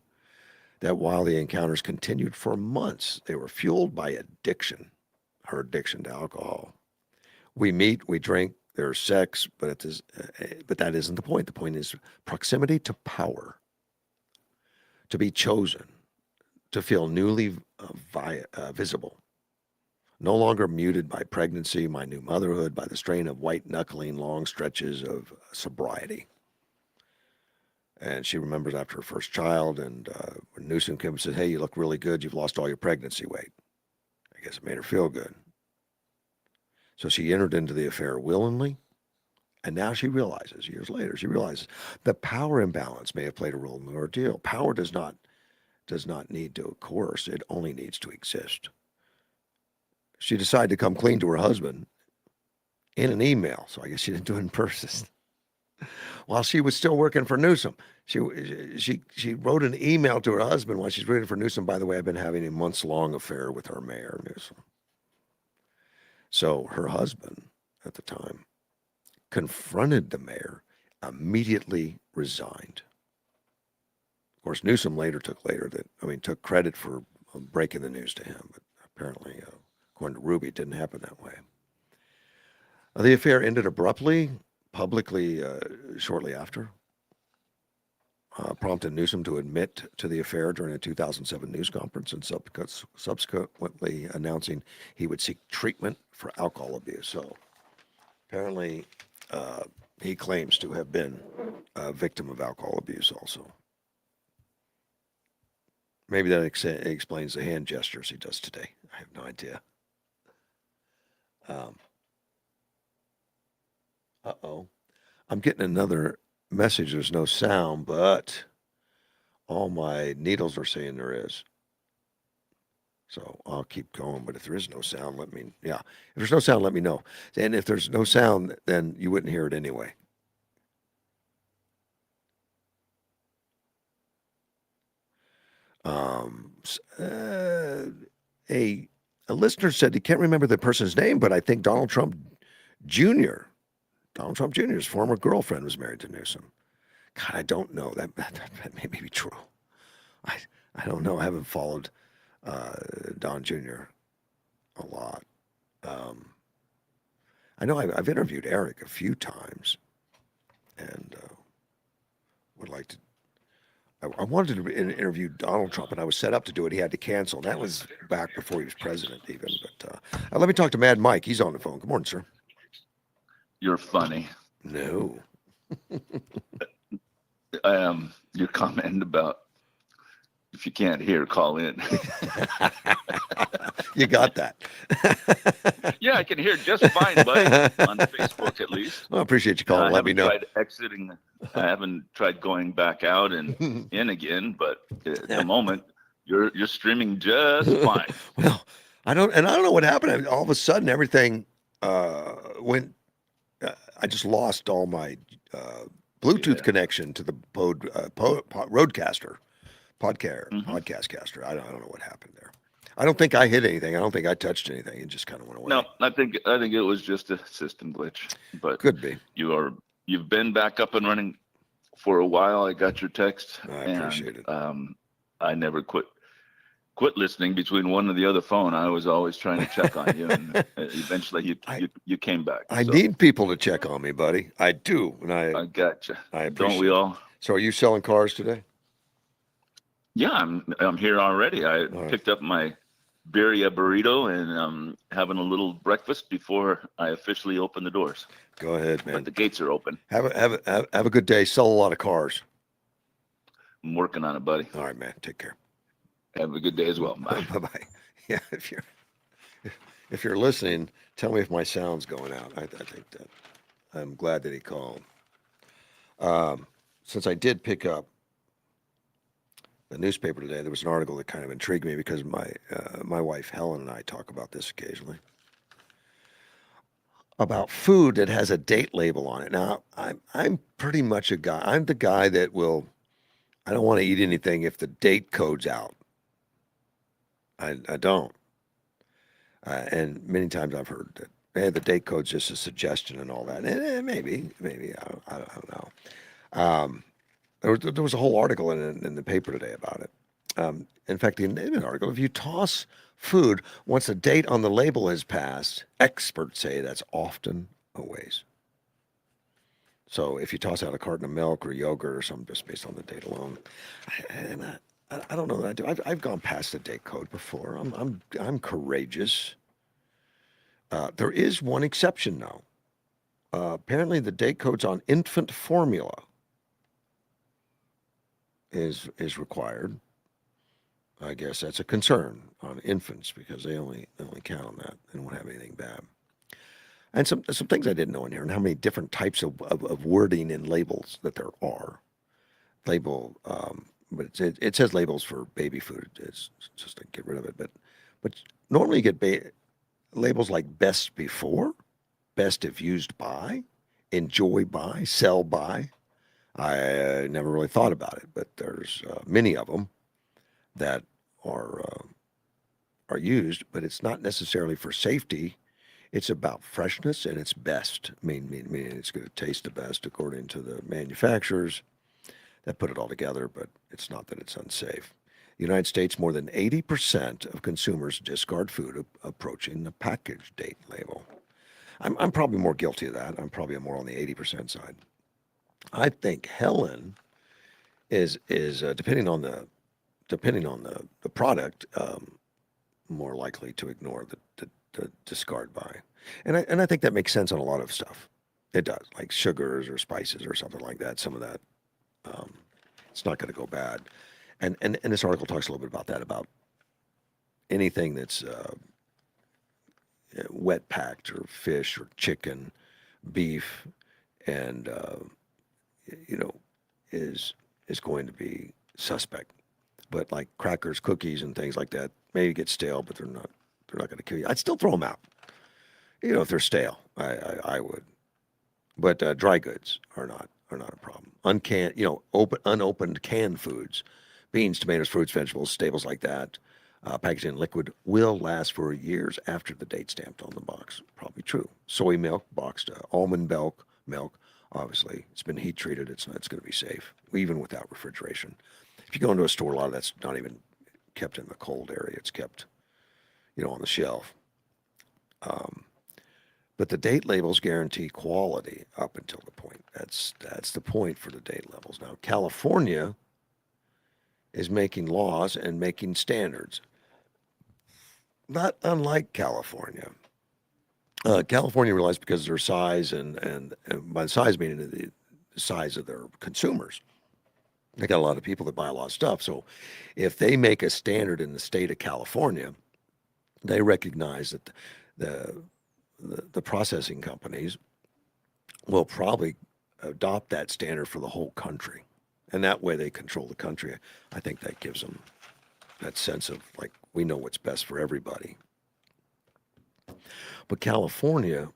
That while the encounters continued for months, they were fueled by addiction, her addiction to alcohol. We meet, we drink, there's sex, but that isn't the point. The point is proximity to power, to be chosen, to feel newly visible, no longer muted by pregnancy, my new motherhood, by the strain of white-knuckling long stretches of sobriety. And she remembers after her first child, and when Newsom came and said, hey, you look really good. You've lost all your pregnancy weight. I guess it made her feel good. So she entered into the affair willingly. And now she realizes, years later, the power imbalance may have played a role in the ordeal. Power does not need to coerce. It only needs to exist. She decided to come clean to her husband in an email. So I guess she didn't do it in person. While she was still working for Newsom, she wrote an email to her husband while she's working for Newsom. By the way, I've been having a months-long affair with our mayor, Newsom. So her husband at the time confronted the mayor, immediately resigned. Of course, Newsom took credit for breaking the news to him, but apparently, according to Ruby, it didn't happen that way. The affair ended abruptly, publicly, shortly after, prompted Newsom to admit to the affair during a 2007 news conference and subsequently announcing he would seek treatment for alcohol abuse. So apparently he claims to have been a victim of alcohol abuse also. Maybe that explains the hand gestures he does today. I have no idea. Uh-oh. I'm getting another message. There's no sound, but all my needles are saying there is. So I'll keep going. But if there is no sound, if there's no sound, let me know. And if there's no sound, then you wouldn't hear it anyway. A listener said he can't remember the person's name, but I think Jr. Donald Trump Jr.'s former girlfriend was married to Newsom. God, I don't know. That may be true. I I don't know. I haven't followed Don Jr. a lot. I know I've interviewed Eric a few times, and would like to. I wanted to interview Donald Trump, and I was set up to do it. He had to cancel. And that was back before he was president, even. But let me talk to Mad Mike. He's on the phone. Good morning, sir. You're funny. No. Your comment about if you can't hear, call in. You got that. Yeah, I can hear just fine, buddy, on Facebook at least. Well, I appreciate you calling. Let me know. I haven't tried going back out and in again, but at the moment, you're streaming just fine. Well, I don't know what happened. All of a sudden, everything went. I just lost all my Bluetooth connection to the Roadcaster podcast caster. I don't know what happened there. I don't think I hit anything. I don't think I touched anything. It just kind of went away. No, I think it was just a system glitch. But could be. You've been back up and running for a while. I got your text. I appreciate it. I never quit listening between one and the other phone. I was always trying to check on you, and eventually you came back. I need people to check on me, buddy. I do, and I gotcha. I appreciate. Don't we all? So, are you selling cars today? Yeah, I'm here already. I picked up my birria burrito and having a little breakfast before I officially open the doors. Go ahead, man. But the gates are open. Have a good day. Sell a lot of cars. I'm working on it, buddy. All right, man. Take care. Have a good day as well. Bye. Bye. Yeah, if you're listening, tell me if my sound's going out. I think that I'm glad that he called. Since I did pick up the newspaper today, there was an article that kind of intrigued me because my wife Helen and I talk about this occasionally, about food that has a date label on it. Now, I'm pretty much a guy. I'm the guy that will. I don't want to eat anything if the date code's out. I don't. And many times I've heard that, hey, the date code's just a suggestion and all that. And maybe I don't know. There was a whole article in the paper today about it. In fact, in an article, if you toss food once a date on the label has passed, experts say that's often a waste. So if you toss out a carton of milk or yogurt or something just based on the date alone, I don't know that I do. I've gone past the date code before. I'm courageous. There is one exception now. Apparently, the date codes on infant formula is required. I guess that's a concern on infants because they only count on that. They don't have anything bad. And some things I didn't know in here, and how many different types of wording in labels that there are. Label, but it says labels for baby food. It's just to get rid of it. But normally you get labels like best before, best if used by, enjoy by, sell by. I never really thought about it, but there's many of them that are used, but it's not necessarily for safety. It's about freshness and it's best. Meaning it's going to taste the best according to the manufacturers that put it all together, but it's not that it's unsafe. The United States, more than 80% of consumers discard food approaching the package date label. I'm probably more guilty of that. I'm probably more on the 80% side. I think Helen is depending on the product, more likely to ignore the discard by, and I think that makes sense on a lot of stuff. It does, like sugars or spices or something like that. Some of that, it's not going to go bad, and this article talks a little bit about that, about anything that's wet packed or fish or chicken, beef, and is going to be suspect. But like crackers, cookies, and things like that maybe get stale, but they're not going to kill you. I'd still throw them out. If they're stale, I would. But dry goods are not a problem. Unopened canned foods, beans, tomatoes, fruits, vegetables, staples like that, packaged in liquid, will last for years after the date stamped on the box. Probably true. Soy milk, boxed almond milk, obviously, it's been heat treated. It's going to be safe, even without refrigeration. If you go into a store, a lot of that's not even kept in the cold area. It's kept, on the shelf. But the date labels guarantee quality up until the point. That's the point for the date labels. Now, California is making laws and making standards. Not unlike California. California realized because of their size and by size meaning the size of their consumers. They got a lot of people that buy a lot of stuff. So if they make a standard in the state of California, they recognize that the processing companies will probably adopt that standard for the whole country. And that way they control the country. I think that gives them that sense of like, we know what's best for everybody. But California,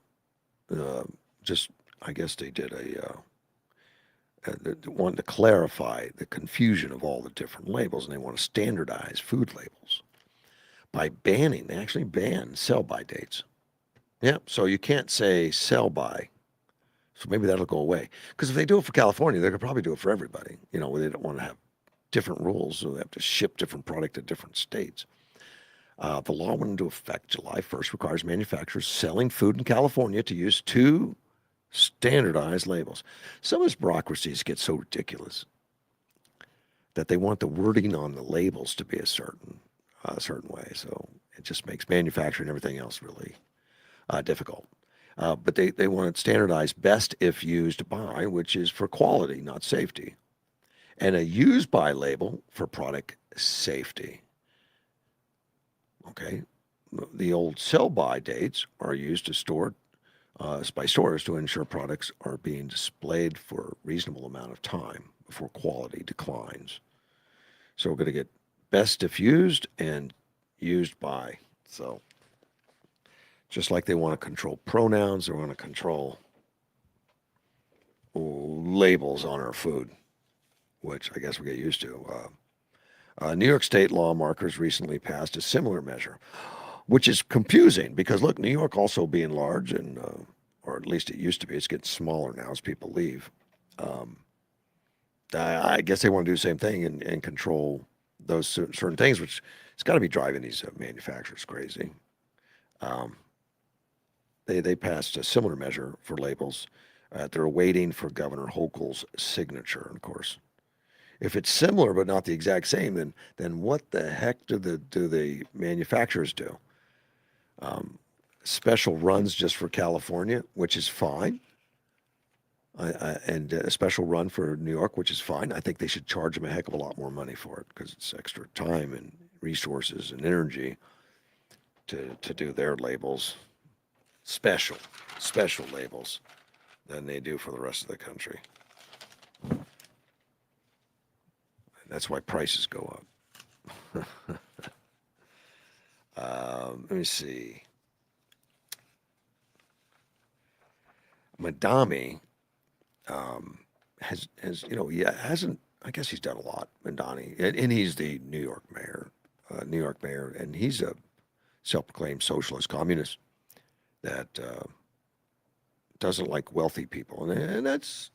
I guess they did they wanted to clarify the confusion of all the different labels, and they want to standardize food labels by banning. They actually banned sell-by dates. Yeah, so you can't say sell-by. So maybe that'll go away. Because if they do it for California, they could probably do it for everybody. They don't want to have different rules, so they have to ship different product to different states. The law went into effect July 1st, requires manufacturers selling food in California to use 2 standardized labels. Some of these bureaucracies get so ridiculous that they want the wording on the labels to be a certain way. So it just makes manufacturing and everything else really difficult. But they want it standardized best if used by, which is for quality, not safety, and a used by label for product safety. Okay, the old sell-by dates are used to store by stores to ensure products are being displayed for a reasonable amount of time before quality declines. So we're going to get best if used and used by. So just like they want to control pronouns, they want to control labels on our food, which I guess we get used to. New York state law markers recently passed a similar measure, which is confusing because, look, New York also being large, and or at least it used to be. It's getting smaller now as people leave. I guess they want to do the same thing and control those certain things, which it's got to be driving these manufacturers crazy. They passed a similar measure for labels. They're waiting for Governor Hochul's signature, and of course. If it's similar but not the exact same, then what the heck do the manufacturers do? Special runs just for California, which is fine, and a special run for New York, which is fine. I think they should charge them a heck of a lot more money for it because it's extra time and resources and energy to do their labels, special labels, than they do for the rest of the country. That's why prices go up. Let me see. Madami has hasn't. I guess he's done a lot. Madani, and he's the New York mayor, and he's a self-proclaimed socialist communist that doesn't like wealthy people, and that's.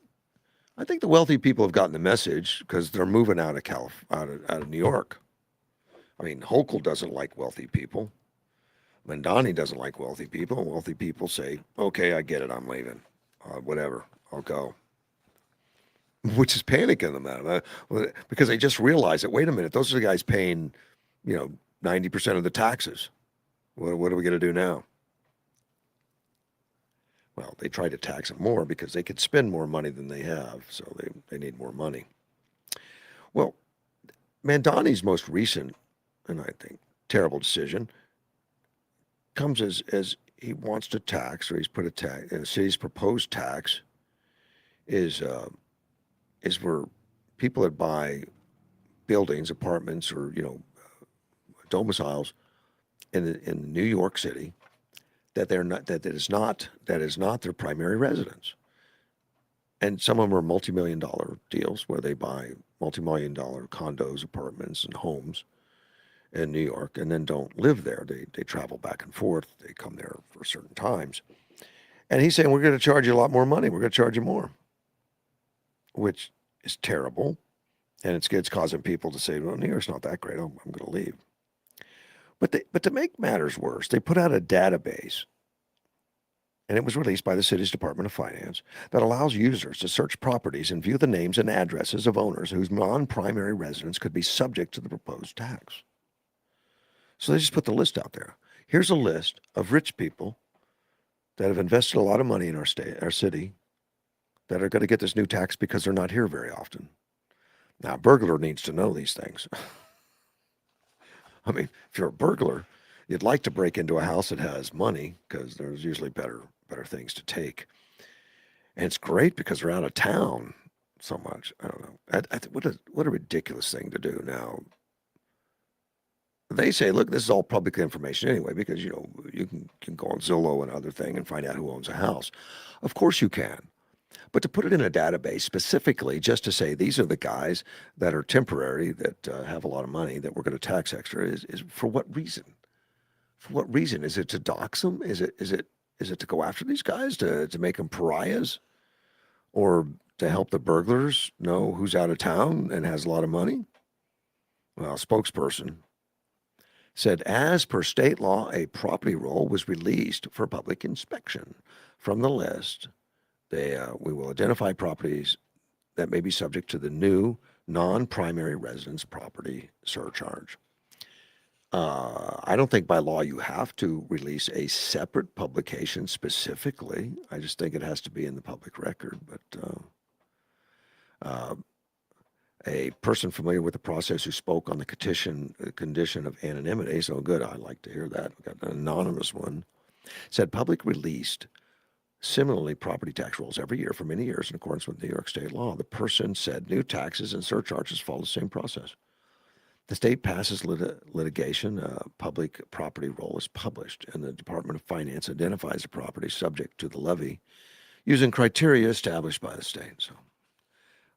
I think the wealthy people have gotten the message because they're moving out of New York. I mean, Hochul doesn't like wealthy people. Mandani doesn't like wealthy people. And wealthy people say, okay, I get it. I'm leaving. Whatever. I'll go. Which is panicking them because they just realize that, wait a minute, those are the guys paying, 90% of the taxes. What are we going to do now? Well, they try to tax them more because they could spend more money than they have, so they need more money. Well, Mandani's most recent, and I think terrible decision, comes as he wants to tax, or he's put a tax, the city's proposed tax is where people that buy buildings, apartments, or domiciles in New York City, that is not their primary residence. And some of them are multi-million-dollar deals where they buy multi-million-dollar condos, apartments, and homes in New York, and then don't live there. They travel back and forth. They come there for certain times. And he's saying, we're going to charge you a lot more money. We're going to charge you more, which is terrible. And it's causing people to say, well, New York's not that great. I'm going to leave. But to make matters worse, they put out a database, and it was released by the city's Department of Finance, that allows users to search properties and view the names and addresses of owners whose non-primary residence could be subject to the proposed tax. So they just put the list out there. Here's a list of rich people that have invested a lot of money in our state, our city, that are going to get this new tax because they're not here very often. Now, a burglar needs to know these things. I mean, if you're a burglar, you'd like to break into a house that has money because there's usually better things to take. And it's great because they're out of town so much. I don't know. What a ridiculous thing to do now. They say, look, this is all public information anyway, because, you know, you can go on Zillow and other thing and find out who owns a house. Of course you can. But to put it in a database specifically just to say these are the guys that are temporary, that have a lot of money, that we're going to tax extra is for what reason? For what reason? Is it to dox them? Is it to go after these guys, to make them pariahs? Or to help the burglars know who's out of town and has a lot of money? Well, a spokesperson said, as per state law, a property roll was released for public inspection. From the list, we will identify properties that may be subject to the new non-primary residence property surcharge. I don't think by law you have to release a separate publication specifically. I just think it has to be in the public record. But a person familiar with the process who spoke on the condition of anonymity, so good, I'd like to hear that. We got an anonymous one, said public released similarly property tax rolls every year for many years in accordance with New York state law. The person said new taxes and surcharges follow the same process. The state passes litigation, public property roll is published, and the Department of Finance identifies the property subject to the levy using criteria established by the state. So,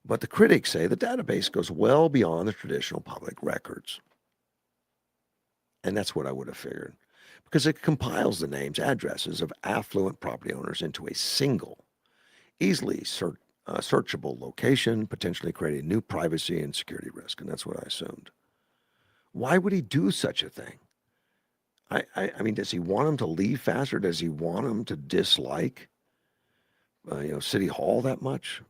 but the critics say the database goes well beyond the traditional public records. And that's what I would have figured, because it compiles the names, addresses of affluent property owners into a single, easily searchable location, potentially creating new privacy and security risk. And that's what I assumed. Why would he do such a thing? I mean, does he want them to leave faster? Does he want them to dislike, City Hall that much?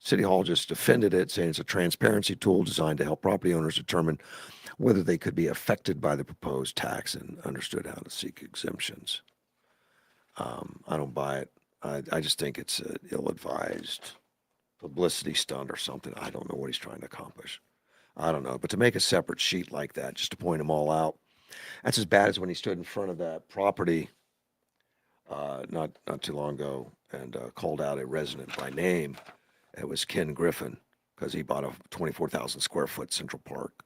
City Hall just defended it, saying it's a transparency tool designed to help property owners determine whether they could be affected by the proposed tax and understood how to seek exemptions. I don't buy it. I just think it's an ill-advised publicity stunt or something. I don't know what he's trying to accomplish. I don't know. But to make a separate sheet like that, just to point them all out, that's as bad as when he stood in front of that property not too long ago and called out a resident by name. It was Ken Griffin, because he bought a 24,000 square foot Central Park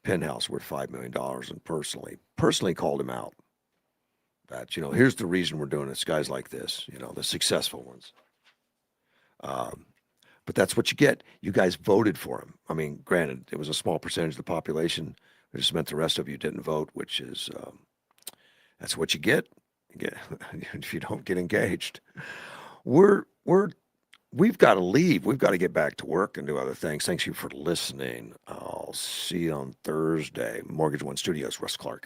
penthouse worth $5 million, and personally called him out. That, here's the reason we're doing this. Guys like this, the successful ones. But that's what you get. You guys voted for him. I mean, granted, it was a small percentage of the population. It just meant the rest of you didn't vote, which is, that's what you get. If you don't get engaged. We've got to leave. We've got to get back to work and do other things. Thanks you for listening. I'll see you on Thursday. Mortgage One Studios, Russ Clark.